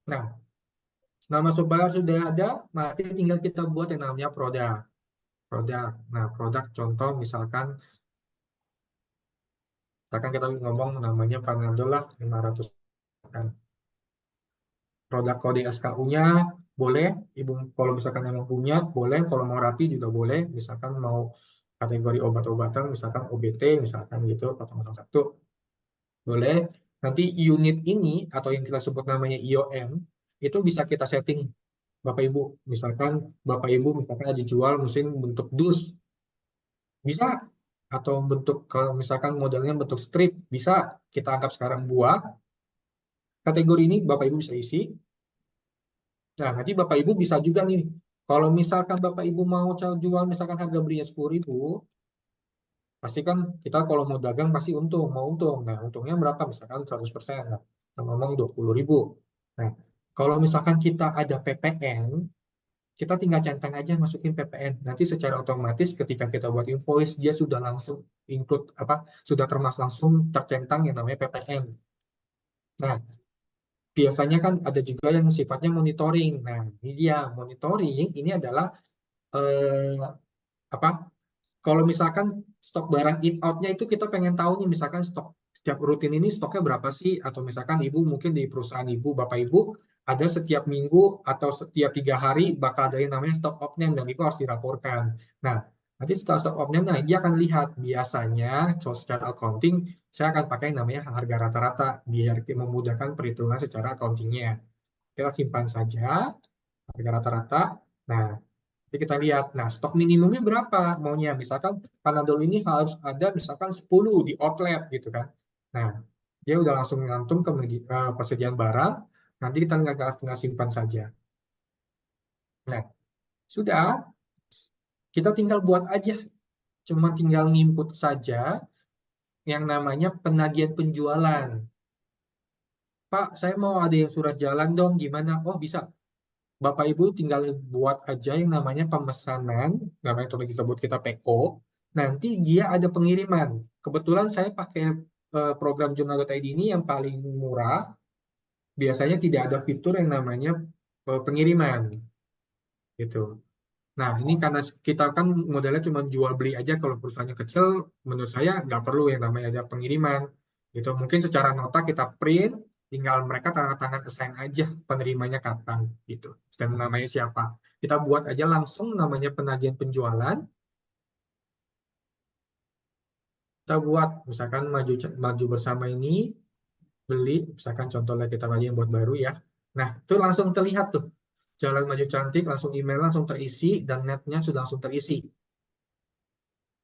Nah, nama supplier sudah ada, nanti tinggal kita buat yang namanya produk. Nah, produk contoh misalkan kita ngomong namanya Panadol lah, 500. Produk kode SKU-nya boleh, Ibu kalau misalkan emang punya, boleh. Kalau mau rapi juga boleh. Misalkan mau kategori obat-obatan, misalkan OBT, misalkan gitu, 001. Boleh. Nanti unit ini, atau yang kita sebut namanya IOM, itu bisa kita setting, Bapak Ibu. Misalkan Bapak Ibu misalkan ada jual mesin bentuk dus, bisa. Atau bentuk, kalau misalkan modelnya bentuk strip, bisa. Kita anggap sekarang buah. Kategori ini Bapak Ibu bisa isi. Nah, nanti Bapak Ibu bisa juga nih, kalau misalkan Bapak Ibu mau jual, misalkan harga belinya 10.000, pasti kan kita kalau mau dagang pasti mau untung. Nah, untungnya berapa? Misalkan 100%. Nah, kita ngomong 20.000. Nah, kalau misalkan kita ada PPN, kita tinggal centang aja masukin PPN. Nanti secara otomatis ketika kita buat invoice, dia sudah langsung include sudah termasuk langsung tercentang yang namanya PPN. Nah, biasanya kan ada juga yang sifatnya monitoring. Nah, ini dia monitoring. Ini adalah eh, apa? Kalau misalkan stok barang in out-nya itu kita pengen tahu nih, misalkan stok setiap rutin ini stoknya berapa sih? Atau misalkan Ibu mungkin di perusahaan Ibu, Bapak Ibu, ada setiap minggu atau setiap 3 hari bakal ada yang namanya stok off-name dan itu harus dilaporkan. Nah, nanti setelah stok off-name, nah dia akan lihat biasanya, secara accounting, saya akan pakai yang namanya harga rata-rata biar memudahkan perhitungan secara accounting-nya. Kita simpan saja harga rata-rata. Nah, jadi kita lihat, nah stok minimumnya berapa maunya. Misalkan Panadol ini harus ada misalkan 10 di outlet gitu kan. Nah, dia udah langsung ngantung ke persediaan barang, nanti kita tinggal simpan saja. Nah, sudah, kita tinggal buat aja. Cuma tinggal nginput saja yang namanya penagihan penjualan. Pak, saya mau ada yang surat jalan dong, gimana? Oh, bisa. Bapak Ibu tinggal buat aja yang namanya pemesanan, namanya itu disebut kita PO. Nanti dia ada pengiriman. Kebetulan saya pakai program Journal.id ini yang paling murah. Biasanya tidak ada fitur yang namanya pengiriman, gitu. Nah, ini karena kita kan modelnya cuma jual beli aja. Kalau perusahaannya kecil, menurut saya nggak perlu yang namanya ada pengiriman. Gitu. Mungkin secara nota kita print, tinggal mereka tanda tangan assign aja penerimanya kapan, gitu. Dan namanya siapa. Kita buat aja langsung namanya penagihan penjualan. Kita buat, misalkan maju bersama ini, beli, misalkan contohnya kita lagi yang buat baru ya. Nah, itu langsung terlihat tuh. Jalan Maju Cantik, langsung email langsung terisi, dan netnya sudah langsung terisi.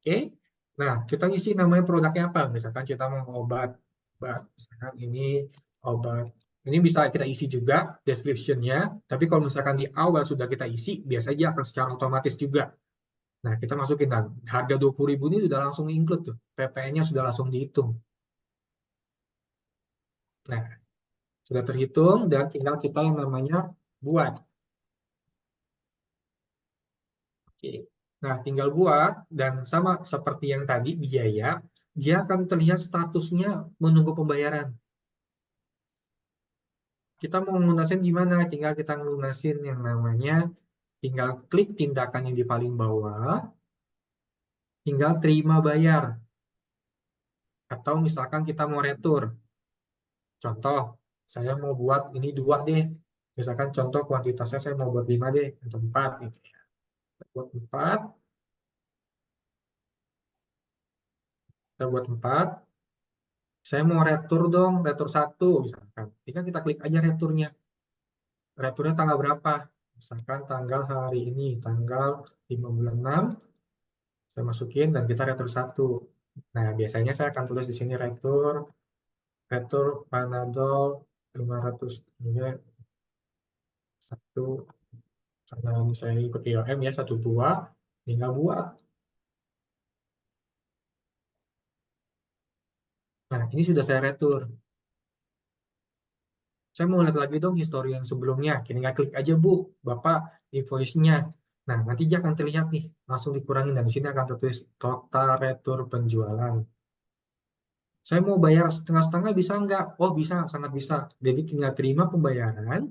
Oke, nah kita isi namanya produknya apa? Misalkan kita mau obat, misalkan ini obat. Ini bisa kita isi juga description-nya. Tapi kalau misalkan di awal sudah kita isi, biasanya akan secara otomatis juga. Nah, kita masukin dan harga 20.000 ini sudah langsung include tuh, PPN-nya sudah langsung dihitung. Nah, sudah terhitung dan tinggal kita yang namanya buat. Oke. Nah, tinggal buat dan sama seperti yang tadi biaya, dia akan terlihat statusnya menunggu pembayaran. Kita mau lunasin gimana? Tinggal kita lunasin yang namanya, tinggal klik tindakan yang di paling bawah, tinggal terima bayar. Atau misalkan kita mau retur. Contoh, saya mau buat ini 2 deh. Misalkan contoh kuantitasnya saya mau buat 5 deh, atau 4 gitu ya. Buat 4. Kita buat 4. Saya mau retur dong, retur 1 misalkan. Tinggal kita klik aja returnya. Returnya tanggal berapa? Misalkan tanggal hari ini, tanggal 5 bulan 6. Saya masukin dan kita retur 1. Nah, biasanya saya akan tulis di sini retur Panadol 500 ini 1, karena ini saya ikut IOM ya, 12, tinggal buat. Nah, ini sudah saya retur. Saya mau lihat lagi dong histori yang sebelumnya. Tinggal klik aja Bu, Bapak invoice-nya. Nah, nanti dia akan terlihat nih, langsung dikurangin dan di sini akan tertulis total retur penjualan. Saya mau bayar setengah-setengah bisa nggak? Oh bisa, sangat bisa. Jadi tinggal terima pembayaran,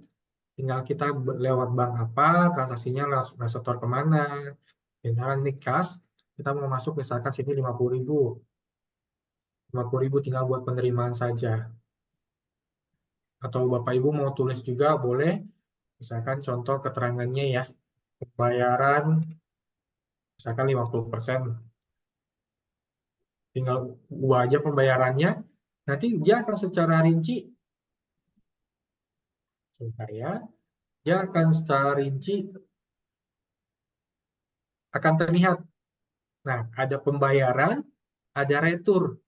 tinggal kita lewat bank apa, transaksinya setor kemana. Misalkan ini kas, kita mau masuk misalkan sini 50.000. 50.000 tinggal buat penerimaan saja. Atau Bapak Ibu mau tulis juga boleh, misalkan contoh keterangannya ya, pembayaran misalkan 50%. Tinggal ubah aja pembayarannya, nanti dia akan secara rinci, sebentar ya, dia akan secara rinci akan terlihat. Nah, ada pembayaran, ada retur.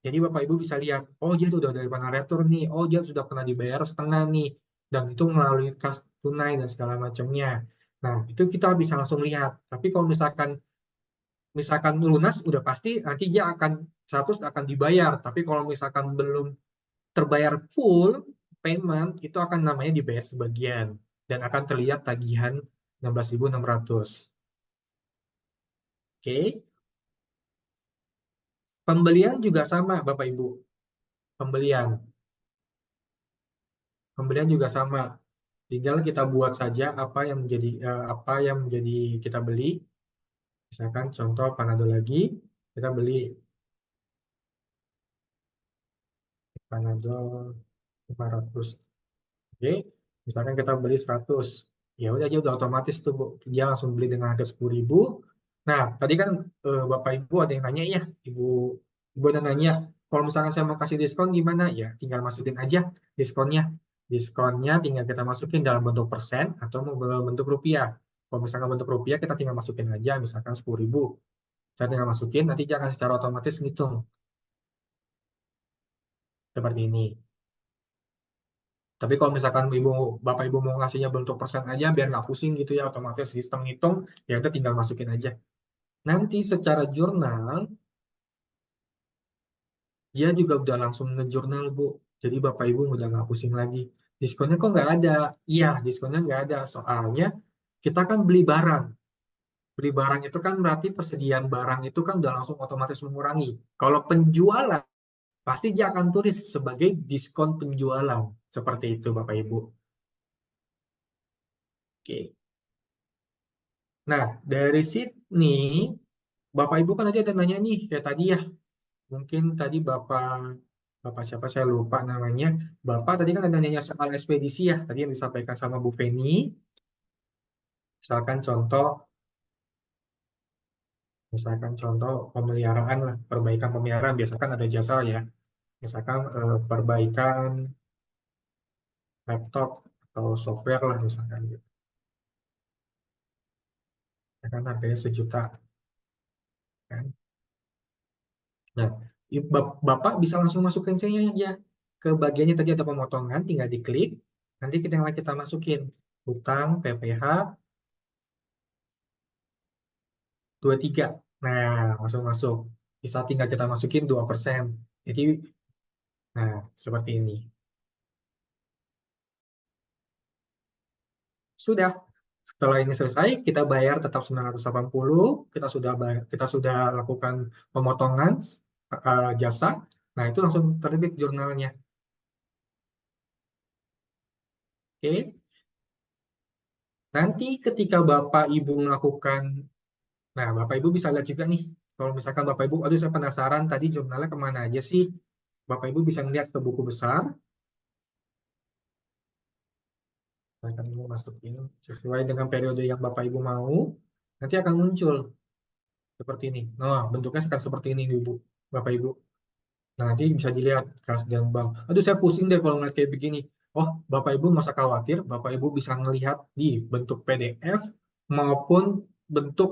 Jadi Bapak Ibu bisa lihat, oh dia sudah dari mana retur nih, oh dia sudah pernah dibayar setengah nih, dan itu melalui kas tunai dan segala macamnya. Nah, itu kita bisa langsung lihat. Tapi kalau misalkan lunas, udah pasti nanti dia akan 100 akan dibayar. Tapi kalau misalkan belum terbayar full payment, itu akan namanya dibayar sebagian. Dan akan terlihat tagihan 16.600. Oke. Pembelian juga sama, Bapak Ibu. Pembelian juga sama. Tinggal kita buat saja apa yang menjadi kita beli. Misalkan contoh Panadol lagi, kita beli Panadol 500. Oke, misalkan kita beli 100. Ya udah dia udah otomatis tuh Bu. Dia langsung beli dengan harga 10.000. Nah, tadi kan Bapak Ibu ada yang nanya ya, Ibu ada nanya, kalau misalkan saya mau kasih diskon gimana? Ya, tinggal masukin aja diskonnya. Diskonnya tinggal kita masukin dalam bentuk persen atau mau dalam bentuk rupiah. Kalau misalkan bentuk rupiah kita tinggal masukin aja, misalkan 10.000. Saya tinggal masukin, nanti dia akan secara otomatis ngitung. Seperti ini. Tapi kalau misalkan Bapak Ibu mau ngasihnya bentuk persen aja, biar nggak pusing gitu ya, otomatis sistem ngitung, ya itu tinggal masukin aja. Nanti secara jurnal, dia juga udah langsung ngejurnal, Bu. Jadi Bapak Ibu udah nggak pusing lagi. Diskonnya kok nggak ada? Iya, diskonnya nggak ada. Soalnya kita kan beli barang. Beli barang itu kan berarti persediaan barang itu kan udah langsung otomatis mengurangi. Kalau penjualan, pasti dia akan tulis sebagai diskon penjualan. Seperti itu, Bapak Ibu. Oke. Nah, dari sini, Bapak Ibu kan tadi ada nanya nih, kayak tadi ya. Mungkin tadi Bapak siapa saya lupa namanya. Bapak tadi kan ada nanya soal ekspedisi ya, tadi yang disampaikan sama Bu Feni. Misalkan contoh pemeliharaan lah, perbaikan pemeliharaan. Biasakan ada jasa ya. Misalkan perbaikan laptop atau software lah misalkan gitu. Ya kan harganya 1 juta. Kan? Nah, Bapak bisa langsung masukin saja aja ke bagiannya tadi ada pemotongan, tinggal diklik, nanti kita masukin hutang PPh 23. Nah, langsung masuk. Bisa tinggal kita masukin 2%. Jadi, nah, seperti ini. Sudah. Setelah ini selesai, kita bayar tetap 980. Kita sudah lakukan pemotongan jasa. Nah, itu langsung terbit jurnalnya. Oke. Nanti ketika Bapak Ibu melakukan, nah Bapak Ibu bisa lihat juga nih, kalau misalkan Bapak Ibu, aduh saya penasaran tadi jurnalnya kemana aja sih? Bapak Ibu bisa lihat ke buku besar. Saya akan masukin sesuai dengan periode yang Bapak Ibu mau, nanti akan muncul seperti ini. Nah, bentuknya seperti ini, Ibu. Bapak Ibu. Nah, nanti bisa dilihat kas dan bank. Aduh, saya pusing deh kalau ngeliat kayak begini. Oh, Bapak Ibu masa khawatir, Bapak Ibu bisa ngelihat di bentuk PDF maupun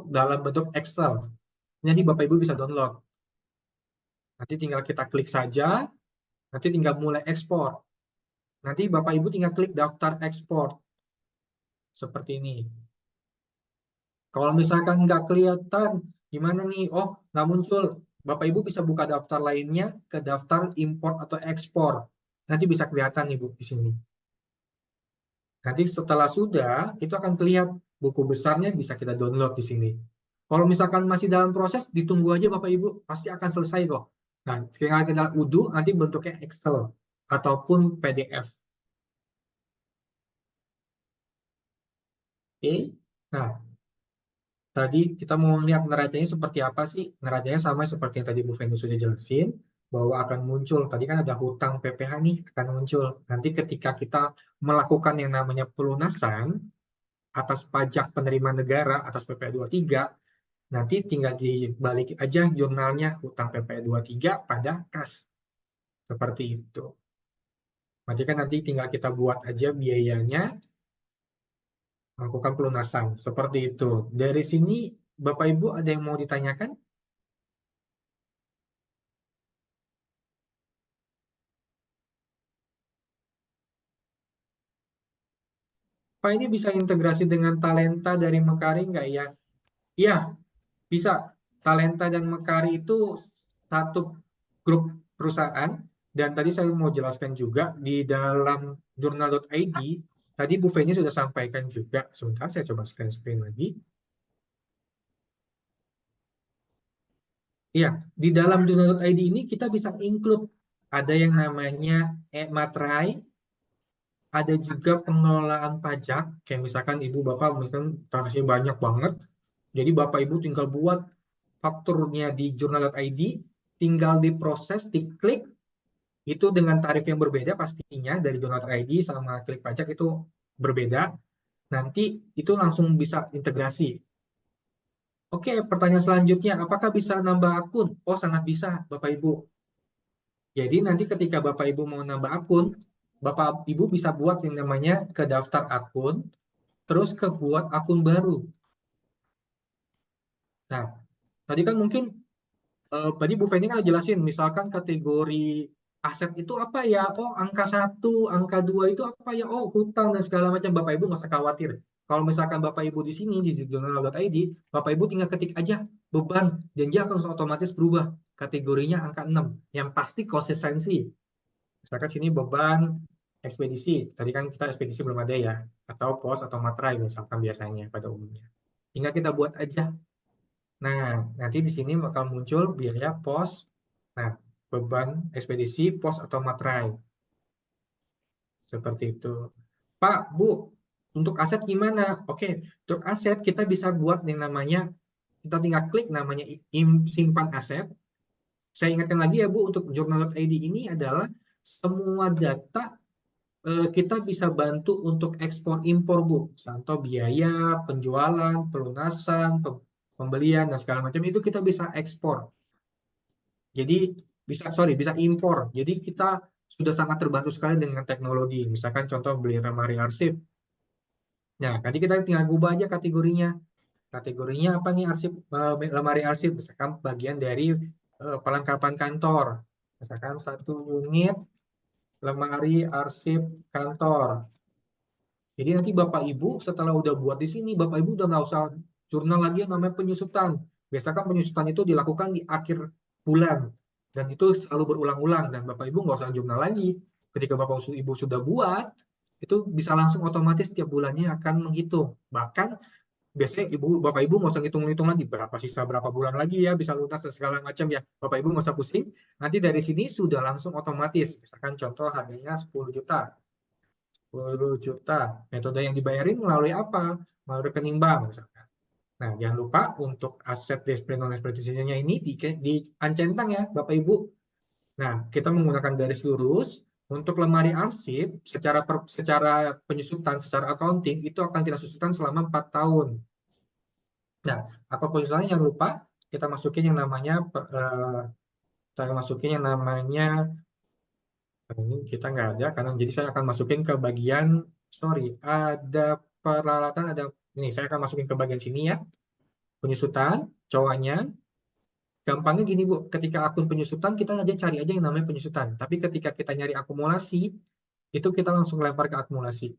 dalam bentuk Excel. Jadi Bapak Ibu bisa download. Nanti tinggal kita klik saja, nanti tinggal mulai ekspor. Nanti Bapak Ibu tinggal klik daftar ekspor. Seperti ini. Kalau misalkan nggak kelihatan, gimana nih? Oh, nggak muncul. Bapak Ibu bisa buka daftar lainnya ke daftar import atau ekspor. Nanti bisa kelihatan nih Bu di sini. Nanti setelah sudah, itu akan terlihat buku besarnya bisa kita download di sini. Kalau misalkan masih dalam proses, ditunggu aja Bapak Ibu, pasti akan selesai kok. Nah, tinggal kita udu, nanti bentuknya Excel ataupun PDF. Oke. Nah, tadi kita mau lihat neracanya seperti apa sih? Neracanya sama seperti yang tadi Bu Feni sudah jelasin, bahwa akan muncul, tadi kan ada hutang PPh nih, akan muncul. Nanti ketika kita melakukan yang namanya pelunasan, atas pajak penerimaan negara, atas PPh 23, nanti tinggal dibalik aja jurnalnya hutang PPh 23 pada kas. Seperti itu. Berarti kan nanti tinggal kita buat aja biayanya, melakukan pelunasan. Seperti itu. Dari sini, Bapak Ibu ada yang mau ditanyakan? Pak, ini bisa integrasi dengan Talenta dari Mekari nggak ya? Iya, bisa. Talenta dan Mekari itu satu grup perusahaan. Dan tadi saya mau jelaskan juga di dalam jurnal.id, tadi Bu Feni sudah sampaikan juga. Sebentar, saya coba screen lagi. Iya, di dalam jurnal.id ini kita bisa include ada yang namanya e-materai, ada juga pengelolaan pajak, kayak misalkan Ibu Bapak misalkan transaksi banyak banget, jadi Bapak Ibu tinggal buat fakturnya di jurnal.id, tinggal diproses, diklik, itu dengan tarif yang berbeda pastinya dari jurnal.id sama klik pajak itu berbeda, nanti itu langsung bisa integrasi. Oke, pertanyaan selanjutnya, apakah bisa nambah akun? Oh, sangat bisa, Bapak Ibu. Jadi nanti ketika Bapak Ibu mau nambah akun, Bapak Ibu bisa buat yang namanya ke daftar akun, terus ke buat akun baru. Nah, tadi kan mungkin tadi Bu Feni kan jelasin, misalkan kategori aset itu apa ya? Oh, angka 1, angka 2 itu apa ya? Oh, hutang dan segala macam. Bapak Ibu nggak usah khawatir. Kalau misalkan Bapak Ibu di sini di jurnal.id, Bapak Ibu tinggal ketik aja beban dan dia akan otomatis berubah. Kategorinya angka 6. Yang pasti konsistensi. Misalkan sini beban ekspedisi. Tadi kan kita ekspedisi belum ada ya. Atau pos atau materai misalkan biasanya pada umumnya. Tinggal kita buat aja. Nah, nanti di sini bakal muncul biaya pos, nah, beban ekspedisi, pos atau materai. Seperti itu. Pak, Bu, untuk aset gimana? Oke, untuk aset kita bisa buat yang namanya, kita tinggal klik namanya simpan aset. Saya ingatkan lagi ya Bu, untuk jurnal.id ini adalah semua data kita bisa bantu untuk ekspor impor Bu. Contoh biaya, penjualan, pelunasan, pembelian, dan segala macam itu kita bisa ekspor. Jadi bisa impor. Jadi kita sudah sangat terbantu sekali dengan teknologi. Misalkan contoh beli lemari arsip. Nah, tadi kita tinggal ubah aja kategorinya. Kategorinya apa nih arsip, lemari arsip? Misalkan bagian dari perlengkapan kantor. Misalkan 1 unit lemari arsip kantor. Jadi nanti Bapak Ibu setelah udah buat di sini, Bapak Ibu udah nggak usah jurnal lagi yang namanya penyusutan. Biasakan penyusutan itu dilakukan di akhir bulan. Dan itu selalu berulang-ulang. Dan Bapak Ibu nggak usah jurnal lagi. Ketika Bapak Ibu sudah buat, itu bisa langsung otomatis tiap bulannya akan menghitung. Bahkan biasanya Bapak Ibu nggak usah ngitung-ngitung lagi. Berapa sisa, berapa bulan lagi ya, bisa lunas dan segala macam ya. Bapak Ibu nggak usah pusing. Nanti dari sini sudah langsung otomatis. Misalkan contoh harganya 10 juta. 10 juta. Metode yang dibayarin melalui apa? Melalui rekening bank misalkan. Nah, jangan lupa untuk aset display non ekspedisinya ini diancentang ya, Bapak Ibu. Nah, kita menggunakan garis lurus. Untuk lemari arsip, secara penyusutan, secara accounting, itu akan kita susukan selama 4 tahun. Nah, apa penyusutannya? Jangan lupa kita masukin yang namanya Saya masukin yang namanya, ini kita nggak ada, karena jadi saya akan masukin ke bagian, sorry, ada peralatan, ada, ini saya akan masukin ke bagian sini ya, penyusutan, cowoknya. Gampangnya gini Bu, ketika akun penyusutan kita aja cari aja yang namanya penyusutan. Tapi ketika kita nyari akumulasi, itu kita langsung lempar ke akumulasi.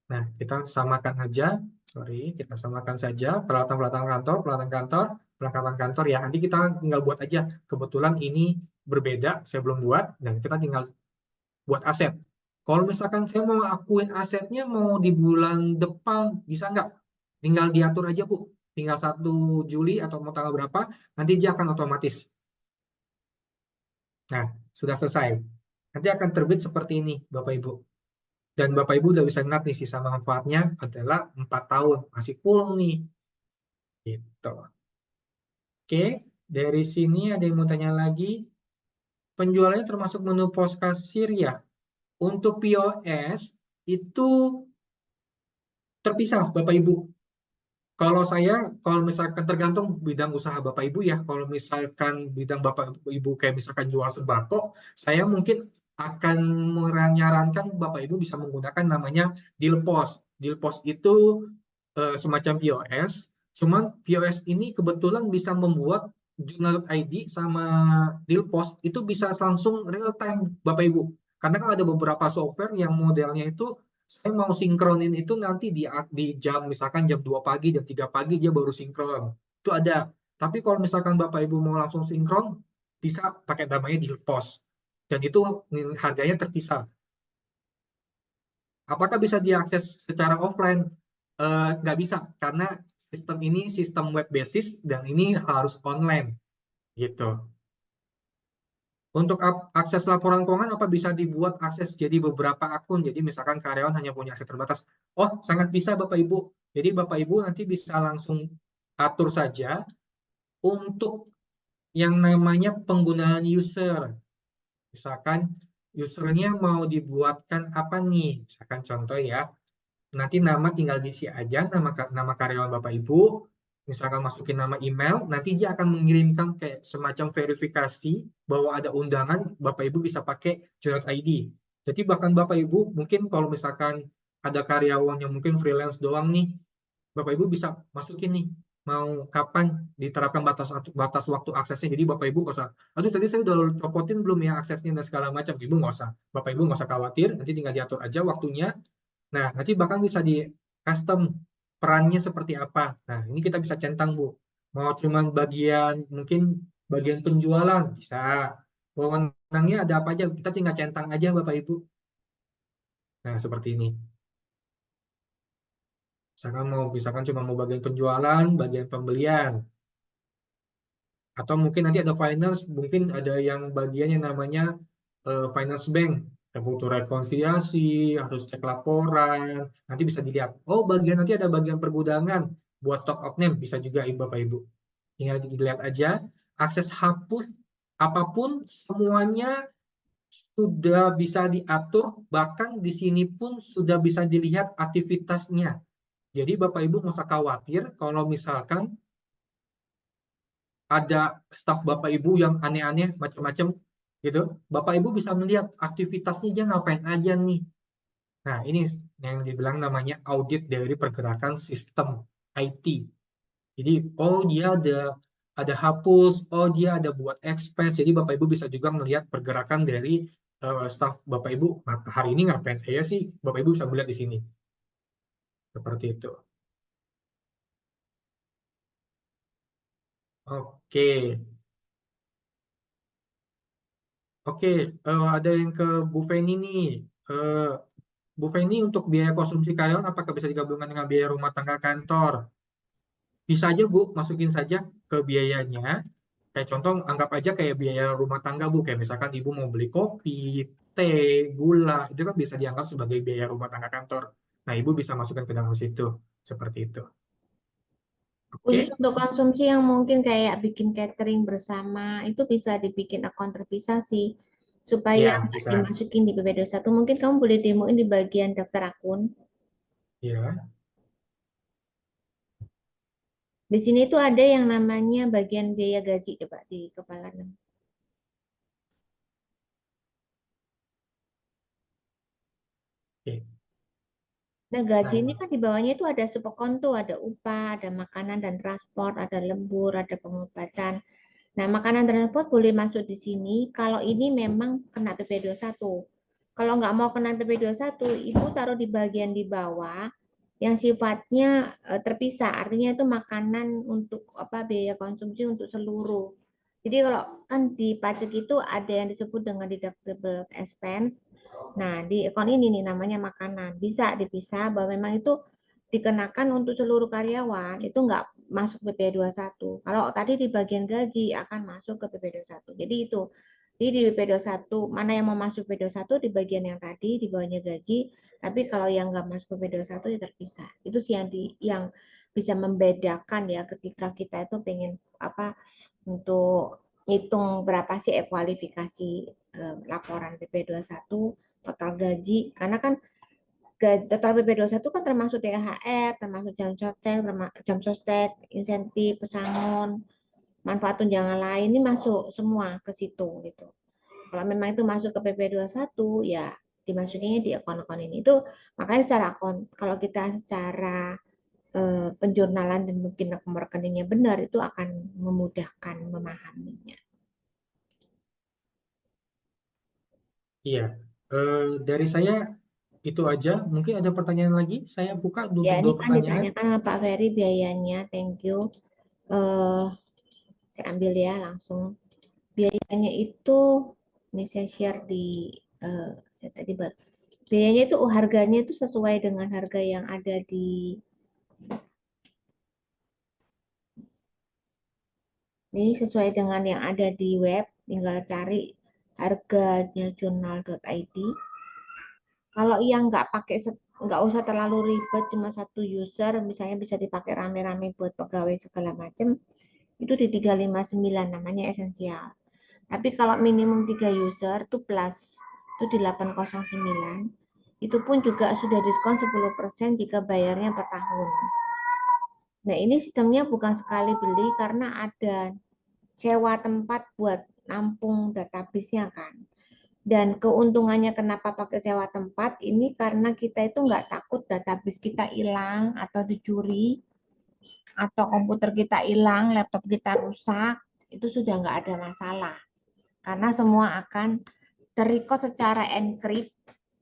Nah, kita samakan aja, sorry, kita samakan saja peralatan-peralatan kantor, perlengkapan kantor ya. Nanti kita tinggal buat aja. Kebetulan ini berbeda, saya belum buat, dan kita tinggal buat aset. Kalau misalkan saya mau akuin asetnya mau di bulan depan, bisa nggak? Tinggal diatur aja Bu. Tinggal 1 Juli atau mau tanggal berapa, nanti dia akan otomatis. Nah, sudah selesai. Nanti akan terbit seperti ini, Bapak Ibu. Dan Bapak Ibu udah bisa ingat nih, sisa manfaatnya adalah 4 tahun. Masih full nih. Gitu. Oke, dari sini ada yang mau tanya lagi. Penjualannya termasuk menu pos kasir ya. Untuk POS itu terpisah Bapak Ibu. Kalau misalkan tergantung bidang usaha Bapak Ibu ya. Kalau misalkan bidang Bapak Ibu kayak misalkan jual sembako, saya mungkin akan menyarankan Bapak Ibu bisa menggunakan namanya deal post. Deal post itu semacam POS, cuman POS ini kebetulan bisa membuat Journal.id sama deal post itu bisa langsung real time Bapak Ibu. Karena kan ada beberapa software yang modelnya itu saya mau sinkronin itu nanti di jam misalkan jam 2 pagi, jam 3 pagi dia baru sinkron. Itu ada. Tapi kalau misalkan Bapak Ibu mau langsung sinkron bisa pakai namanya deal post. Dan itu harganya terpisah. Apakah bisa diakses secara offline? Nggak bisa, karena sistem ini sistem web basis dan ini harus online, gitu. Untuk akses laporan keuangan apa bisa dibuat akses jadi beberapa akun? Jadi misalkan karyawan hanya punya akses terbatas. Oh, sangat bisa Bapak Ibu. Jadi Bapak Ibu nanti bisa langsung atur saja untuk yang namanya penggunaan user. Misalkan usernya mau dibuatkan apa nih? Misalkan contoh ya, nanti nama tinggal diisi aja nama karyawan Bapak Ibu, misalkan masukin nama email, nanti dia akan mengirimkan kayak semacam verifikasi bahwa ada undangan, Bapak Ibu bisa pakai Journal.id. Jadi bahkan Bapak Ibu mungkin kalau misalkan ada karyawan yang mungkin freelance doang nih, Bapak Ibu bisa masukin nih mau kapan diterapkan batas waktu aksesnya. Jadi Bapak Ibu nggak usah, aduh tadi saya udah copotin belum ya aksesnya dan segala macam. Ibu nggak usah, Bapak Ibu nggak usah khawatir, nanti tinggal diatur aja waktunya. Nah, nanti bahkan bisa di custom perannya seperti apa. Nah, ini kita bisa centang, Bu. Mau cuman mungkin bagian penjualan, bisa. Wewenangnya ada apa aja, kita tinggal centang aja, Bapak Ibu. Nah, seperti ini. Misalkan cuma mau bagian penjualan, bagian pembelian. Atau mungkin nanti ada finance, mungkin ada yang bagian yang namanya finance bank. Yang butuh rekonsiliasi, harus cek laporan, nanti bisa dilihat. Oh, nanti ada bagian pergudangan, buat stock of name, bisa juga Bapak Ibu. Tinggal dilihat aja, akses hapus, apapun, semuanya sudah bisa diatur, bahkan di sini pun sudah bisa dilihat aktivitasnya. Jadi Bapak Ibu nggak usah khawatir kalau misalkan ada staf Bapak Ibu yang aneh-aneh macam-macam gitu, Bapak Ibu bisa melihat aktivitasnya dia ngapain aja nih. Nah, ini yang dibilang namanya audit dari pergerakan sistem IT. Jadi, oh dia ada hapus, oh dia ada buat expense. Jadi Bapak Ibu bisa juga melihat pergerakan dari staf Bapak Ibu. Nah, hari ini ngapain aja sih? Bapak Ibu bisa melihat di sini. Seperti itu. Oke. Oke, ada yang ke Bu Feni nih. Eh, Bu Feni, untuk biaya konsumsi karyawan apakah bisa digabungkan dengan biaya rumah tangga kantor? Bisa aja Bu, masukin saja ke biayanya. Kayak contoh, anggap aja kayak biaya rumah tangga Bu. Kayak misalkan Ibu mau beli kopi, teh, gula, itu kan bisa dianggap sebagai biaya rumah tangga kantor. Nah, Ibu bisa masukkan ke dalam situ. Seperti itu. Khusus Oke? untuk konsumsi yang mungkin kayak bikin catering bersama, itu bisa dibikin akun terpisah sih. Supaya Ya, nggak bisa. dimasukin di PP21. Mungkin kamu boleh demoin di bagian daftar akun. Ya. Di sini tuh ada yang namanya bagian biaya gaji, coba di kepala. Nah, gaji ini Nah, kan di bawahnya itu ada subkonto, ada upah, ada makanan dan transport, ada lembur, ada pengobatan. Nah, makanan dan transport boleh masuk di sini kalau ini memang kena PP 21. Kalau nggak mau kena PP 21, Ibu taruh di bagian di bawah yang sifatnya terpisah. Artinya itu makanan untuk apa biaya konsumsi untuk seluruh. Jadi kalau kan di pajak itu ada yang disebut dengan deductible expense. Nah, di akun ini nih namanya makanan. Bisa dipisah bahwa memang itu dikenakan untuk seluruh karyawan, itu nggak masuk PP 21. Kalau tadi di bagian gaji akan masuk ke PP 21. Jadi itu. Jadi di PP 21, mana yang mau masuk PP 21 di bagian yang tadi, di bawahnya gaji, tapi kalau yang nggak masuk PP 21 ya terpisah. Itu sih yang bisa membedakan ya ketika kita itu pengen apa untuk hitung berapa sih kualifikasi laporan PP 21 total gaji, karena kan total PP 21 kan termasuk THR, termasuk jam sostek, insentif, pesangon, manfaat tunjangan lain ini masuk semua ke situ gitu. Kalau memang itu masuk ke PP 21 ya dimasukinnya di akun-akun ini. Itu makanya secara akun kalau kita secara penjurnalan dan mungkin nomor rekeningnya benar itu akan memudahkan memahaminya. iya. Dari saya itu aja. Mungkin ada pertanyaan lagi. Saya buka Ya, untuk ini dua kan pertanyaan. ditanyakan sama Pak Ferry biayanya. Thank you. Saya ambil ya langsung. Biayanya itu, ini saya share di, saya tadi biayanya itu harganya itu sesuai dengan harga yang ada di, ini sesuai dengan yang ada di web. Tinggal cari harganya jurnal.id. Kalau yang nggak usah terlalu ribet, cuma satu user, misalnya bisa dipakai rame-rame buat pegawai segala macam, itu di 359 namanya esensial. Tapi kalau minimum 3 user itu plus, itu di 809. Itu pun juga sudah diskon 10% jika bayarnya per tahun. Nah, ini sistemnya bukan sekali beli karena ada sewa tempat buat nampung database-nya kan. Dan keuntungannya kenapa pakai sewa tempat ini karena kita itu nggak takut database kita hilang atau dicuri atau komputer kita hilang, laptop kita rusak, itu sudah nggak ada masalah. Karena semua akan terrecord secara encrypt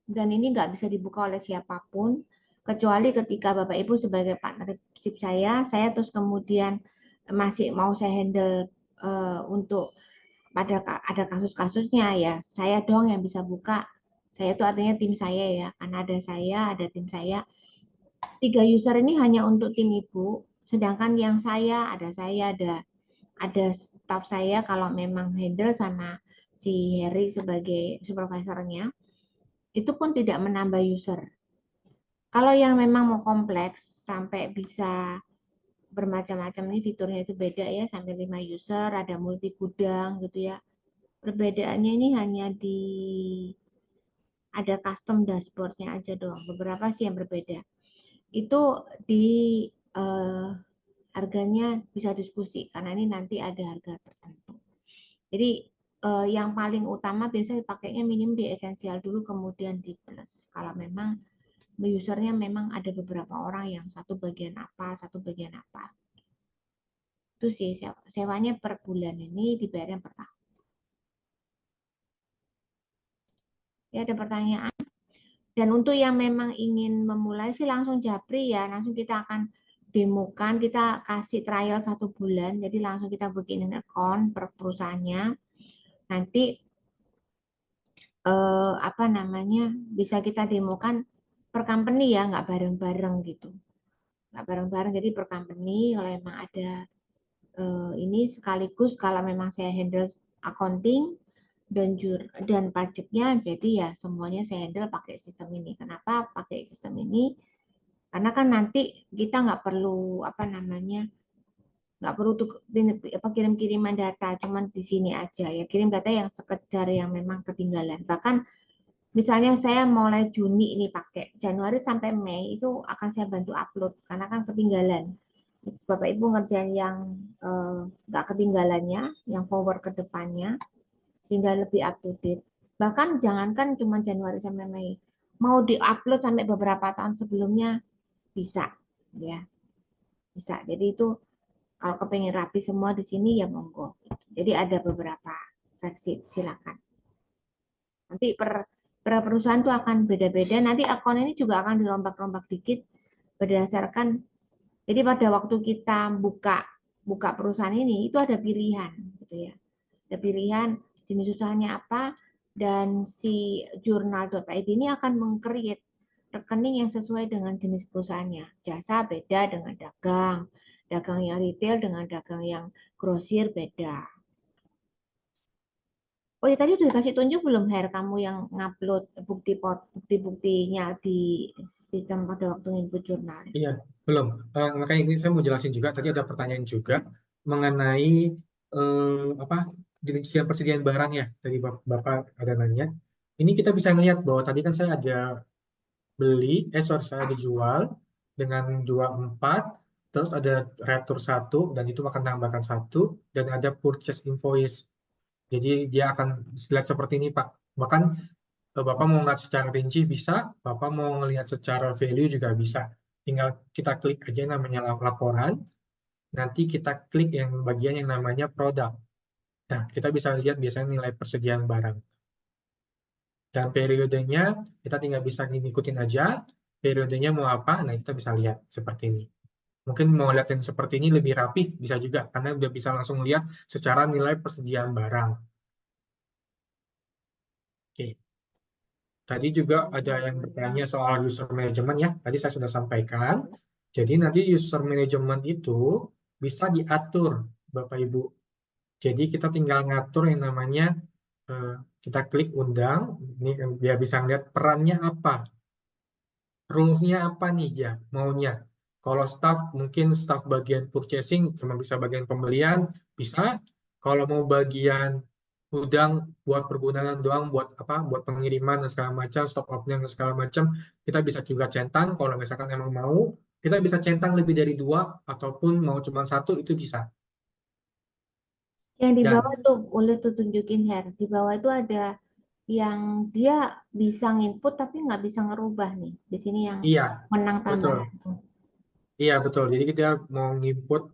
dan ini nggak bisa dibuka oleh siapapun kecuali ketika Bapak Ibu sebagai partnership saya terus kemudian masih mau saya handle untuk pada ada kasus-kasusnya ya saya doang yang bisa buka. Saya itu artinya tim saya ya, karena ada saya, ada tim saya. 3 user ini hanya untuk tim Ibu, sedangkan yang saya, ada staff saya kalau memang handle sama si Harry sebagai supervisornya, itu pun tidak menambah user. Kalau yang memang mau kompleks sampai bisa bermacam-macam nih fiturnya itu beda ya sampai 5 user, ada multi gudang gitu ya. Perbedaannya ini hanya di ada custom dashboardnya aja doang. Beberapa sih yang berbeda. Itu di eh, harganya bisa diskusi karena ini nanti ada harga tertentu. Jadi yang paling utama biasanya pakainya minim di esensial dulu kemudian di plus. Kalau memang usernya memang ada beberapa orang yang satu bagian apa, satu bagian apa. Itu sih sewanya per bulan ini dibayarnya per tahun. Ya ada pertanyaan? Dan untuk yang memang ingin memulai sih langsung japri ya, langsung kita akan demokan, kita kasih trial 1 bulan, jadi langsung kita bikinin account per perusahaannya. Nanti apa namanya bisa kita demokan per company ya, nggak bareng-bareng gitu, nggak bareng-bareng. Jadi per company kalau memang ada ini sekaligus kalau memang saya handle accounting dan pajaknya, jadi ya semuanya saya handle pakai sistem ini. Kenapa pakai sistem ini? Karena kan nanti kita nggak perlu apa namanya nggak perlu tuh kirim-kiriman data, cuman di sini aja ya kirim data yang sekedar yang memang ketinggalan. Bahkan misalnya saya mulai Juni ini pakai, Januari sampai Mei itu akan saya bantu upload karena kan ketinggalan. Bapak Ibu ngerjain yang nggak ketinggalannya, yang forward ke depannya, sehingga lebih up to date. Bahkan jangankan cuma Januari sampai Mei, mau diupload sampai beberapa tahun sebelumnya bisa, ya bisa. Jadi itu kalau kepengen rapi semua di sini ya monggo. Jadi ada beberapa versi, silakan. Nanti per perusahaan tuh akan beda-beda. Nanti akun ini juga akan dirombak-rombak dikit berdasarkan. Jadi pada waktu kita buka perusahaan ini itu ada pilihan, gitu ya. Ada pilihan jenis usahanya apa dan si jurnal.id ini akan meng-create rekening yang sesuai dengan jenis perusahaannya. Jasa beda dengan dagang, dagang yang retail dengan dagang yang grosir beda. Oh ya tadi udah dikasih tunjuk belum Her kamu yang ngupload bukti-buktinya di sistem pada waktu input jurnal? Iya, belum. Makanya ini saya mau jelasin juga. Tadi ada pertanyaan juga mengenai apa dirincian persediaan barang ya. Tadi Bapak ada nanya. Ini kita bisa melihat bahwa tadi kan saya ada saya ada jual dengan 24, terus ada retur 1, dan itu akan tambahkan 1, dan ada purchase invoice. Jadi dia akan dilihat seperti ini, Pak. Bahkan Bapak mau ngeliat secara rinci bisa, Bapak mau ngelihat secara value juga bisa. Tinggal kita klik aja namanya laporan, nanti kita klik yang bagian yang namanya produk. Nah, kita bisa lihat biasanya nilai persediaan barang. Dan periodenya, kita tinggal bisa ngikutin aja, periodenya mau apa, nah kita bisa lihat seperti ini. Mungkin mau lihat yang seperti ini lebih rapi, bisa juga, karena udah bisa langsung lihat secara nilai persediaan barang. Oke. Tadi juga ada yang bertanya soal user management ya. Tadi saya sudah sampaikan. Jadi nanti user management itu bisa diatur, Bapak Ibu. Jadi kita tinggal ngatur yang namanya kita klik undang, ini dia bisa lihat perannya apa, rules-nya apa nih ya, maunya. Kalau staff mungkin staff bagian purchasing cuma bisa bagian pembelian, bisa. Kalau mau bagian gudang buat pergunaan doang, buat apa? Buat pengiriman dan segala macam, stock opening dan segala macam, kita bisa juga centang. Kalau misalkan emang mau, kita bisa centang lebih dari 2 ataupun mau cuma 1 itu bisa. Yang di Dan bawah tuh boleh tuh tunjukin Her. Di bawah itu ada yang dia bisa nginput tapi nggak bisa ngerubah nih. Di sini yang iya, menang betul. tambahan tuh. Iya, betul. Jadi kita mau nginput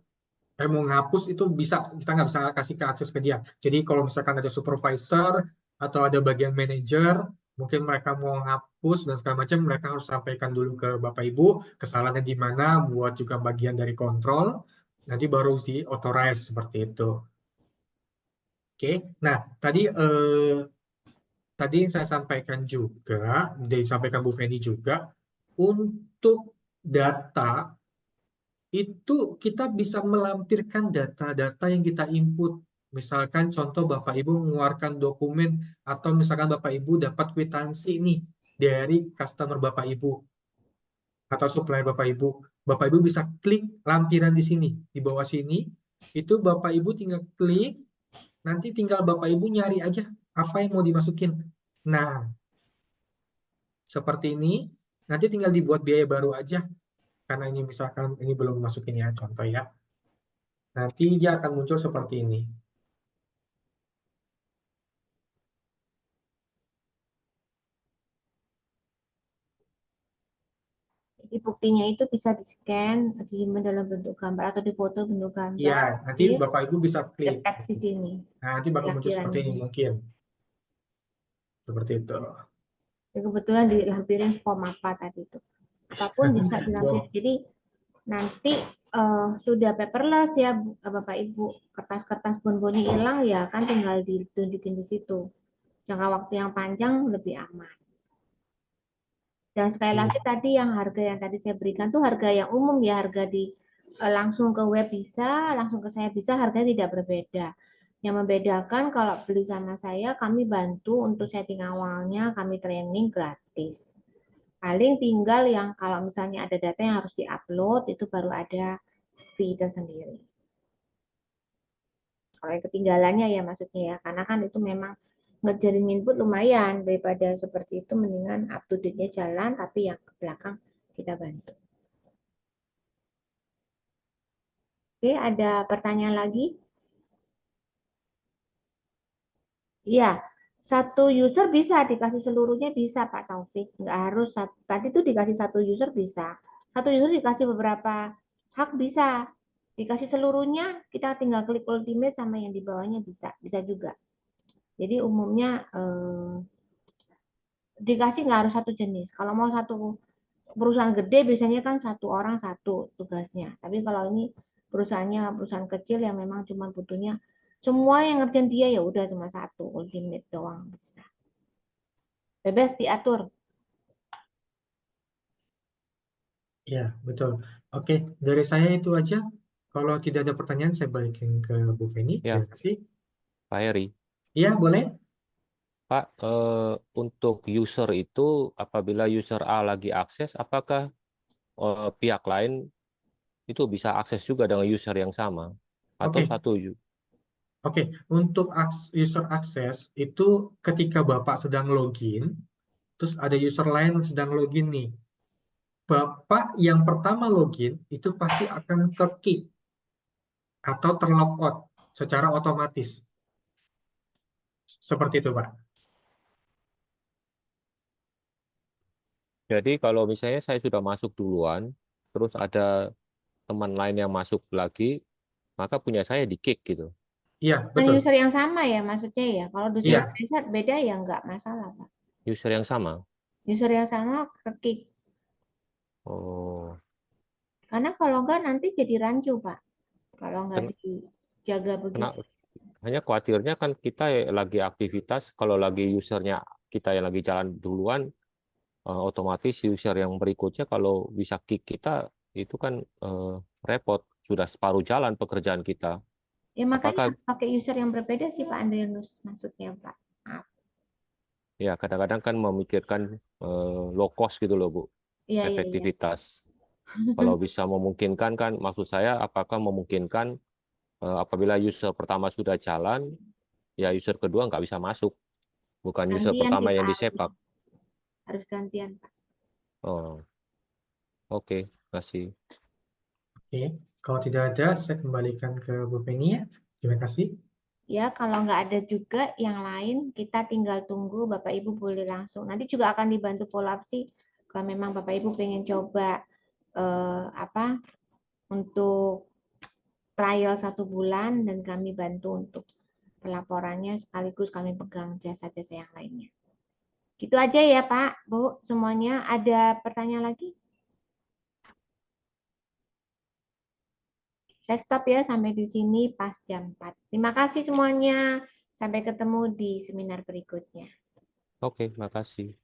mau ngapus itu bisa, kita nggak bisa kasih ke akses ke dia. Jadi kalau misalkan ada supervisor atau ada bagian manajer, mungkin mereka mau ngapus dan segala macam, mereka harus sampaikan dulu ke Bapak Ibu kesalahannya di mana, buat juga bagian dari kontrol, nanti baru di authorize seperti itu. Oke, nah tadi yang saya sampaikan juga, disampaikan Bu Feni juga, untuk data itu kita bisa melampirkan data-data yang kita input. Misalkan contoh Bapak Ibu mengeluarkan dokumen atau misalkan Bapak Ibu dapat kwitansi nih dari customer Bapak Ibu atau supplier Bapak Ibu. Bapak Ibu bisa klik lampiran di sini, di bawah sini. Itu Bapak Ibu tinggal klik, nanti tinggal Bapak Ibu nyari aja apa yang mau dimasukin. Nah, seperti ini, nanti tinggal dibuat biaya baru aja. Karena ini misalkan ini belum masukin ya, contoh ya. Nanti dia akan muncul seperti ini. Jadi buktinya itu bisa di-scan, disimpan dalam bentuk gambar atau difoto bentuk Iya, gambar, nanti di Bapak Ibu bisa klik. deteksi di sini Nah, nanti bakal muncul lampiran seperti ini ini. mungkin. Seperti itu. Dan kebetulan dilampirin form apa tadi itu. Apapun bisa dilampirin. Wow. Jadi nanti sudah paperless ya Bapak Ibu. Kertas-kertas bonbonnya hilang ya kan tinggal ditunjukin di situ. Jangka waktu yang panjang lebih aman. Dan sekali lagi tadi yang harga yang tadi saya berikan tuh harga yang umum ya, harga di langsung ke web bisa, langsung ke saya bisa, harganya tidak berbeda. Yang membedakan kalau beli sama saya, kami bantu untuk setting awalnya, kami training gratis. Paling tinggal yang kalau misalnya ada data yang harus diupload, itu baru ada fee tersendiri. Kalau yang ketinggalannya ya maksudnya ya, karena kan itu memang ngejaring input lumayan, daripada seperti itu mendingan up to date-nya jalan, tapi yang ke belakang kita bantu. Oke, ada pertanyaan lagi? Iya, Satu user bisa dikasih seluruhnya bisa Pak Taufik. Nggak harus tadi tuh dikasih satu user bisa. Satu user dikasih beberapa hak bisa. Dikasih seluruhnya kita tinggal klik ultimate sama yang di bawahnya bisa. Bisa juga. Jadi umumnya dikasih nggak harus satu jenis. Kalau mau satu perusahaan gede biasanya kan satu orang satu tugasnya. Tapi kalau ini perusahaannya perusahaan kecil yang memang cuma butuhnya semua yang ngerjain dia ya udah cuma satu ultimate doang bisa. Bebas diatur. Ya, betul. Oke, dari saya itu aja. Kalau tidak ada pertanyaan, saya balikin ke Bu Feni. Ya, Terima kasih. Pak Heri. Iya, boleh? Pak, untuk user itu apabila user A lagi akses, apakah pihak lain itu bisa akses juga dengan user yang sama atau Oke, satu oke. Untuk user akses itu ketika Bapak sedang login, terus ada user lain yang sedang login nih. Bapak yang pertama login itu pasti akan ke-kick atau terlog out secara otomatis. Seperti itu, Pak. Jadi kalau misalnya saya sudah masuk duluan, terus ada teman lain yang masuk lagi, maka punya saya di kick gitu. Iya, Kan betul. user yang sama ya maksudnya ya. Kalau user Iya, yang beda ya nggak masalah Pak. User yang sama. User yang sama ke-kick. Oh, Karena kalau nggak nanti jadi rancu Pak. Kalau nggak ken- dijaga begitu. hanya khawatirnya kan kita lagi aktivitas, kalau lagi usernya kita yang lagi jalan duluan, otomatis user yang berikutnya kalau bisa kick kita itu kan repot, sudah separuh jalan pekerjaan kita. Ya makanya Apakah pakai user yang berbeda sih Pak Andrianus maksudnya Pak. Maaf. ya kadang-kadang kan memikirkan low cost gitu loh Bu, Iya iya iya. efektivitas. Kalau bisa memungkinkan kan, maksud saya apakah memungkinkan apabila user pertama sudah jalan, ya user kedua nggak bisa masuk, bukan user Gantian pertama sih yang Pak disepak. harus gantian Pak. Oh, oke, kasih. oke. Kalau tidak ada, saya kembalikan ke Bu Feni ya. Terima kasih. Ya, kalau nggak ada juga yang lain, kita tinggal tunggu Bapak Ibu boleh langsung. Nanti juga akan dibantu follow up sih, kalau memang Bapak Ibu pengen coba apa untuk trial 1 bulan dan kami bantu untuk pelaporannya sekaligus kami pegang jasa-jasa yang lainnya. Gitu aja ya Pak, Bu, semuanya. Ada pertanyaan lagi? Saya stop ya sampai di sini pas jam 4. Terima kasih semuanya. Sampai ketemu di seminar berikutnya. Oke, makasih.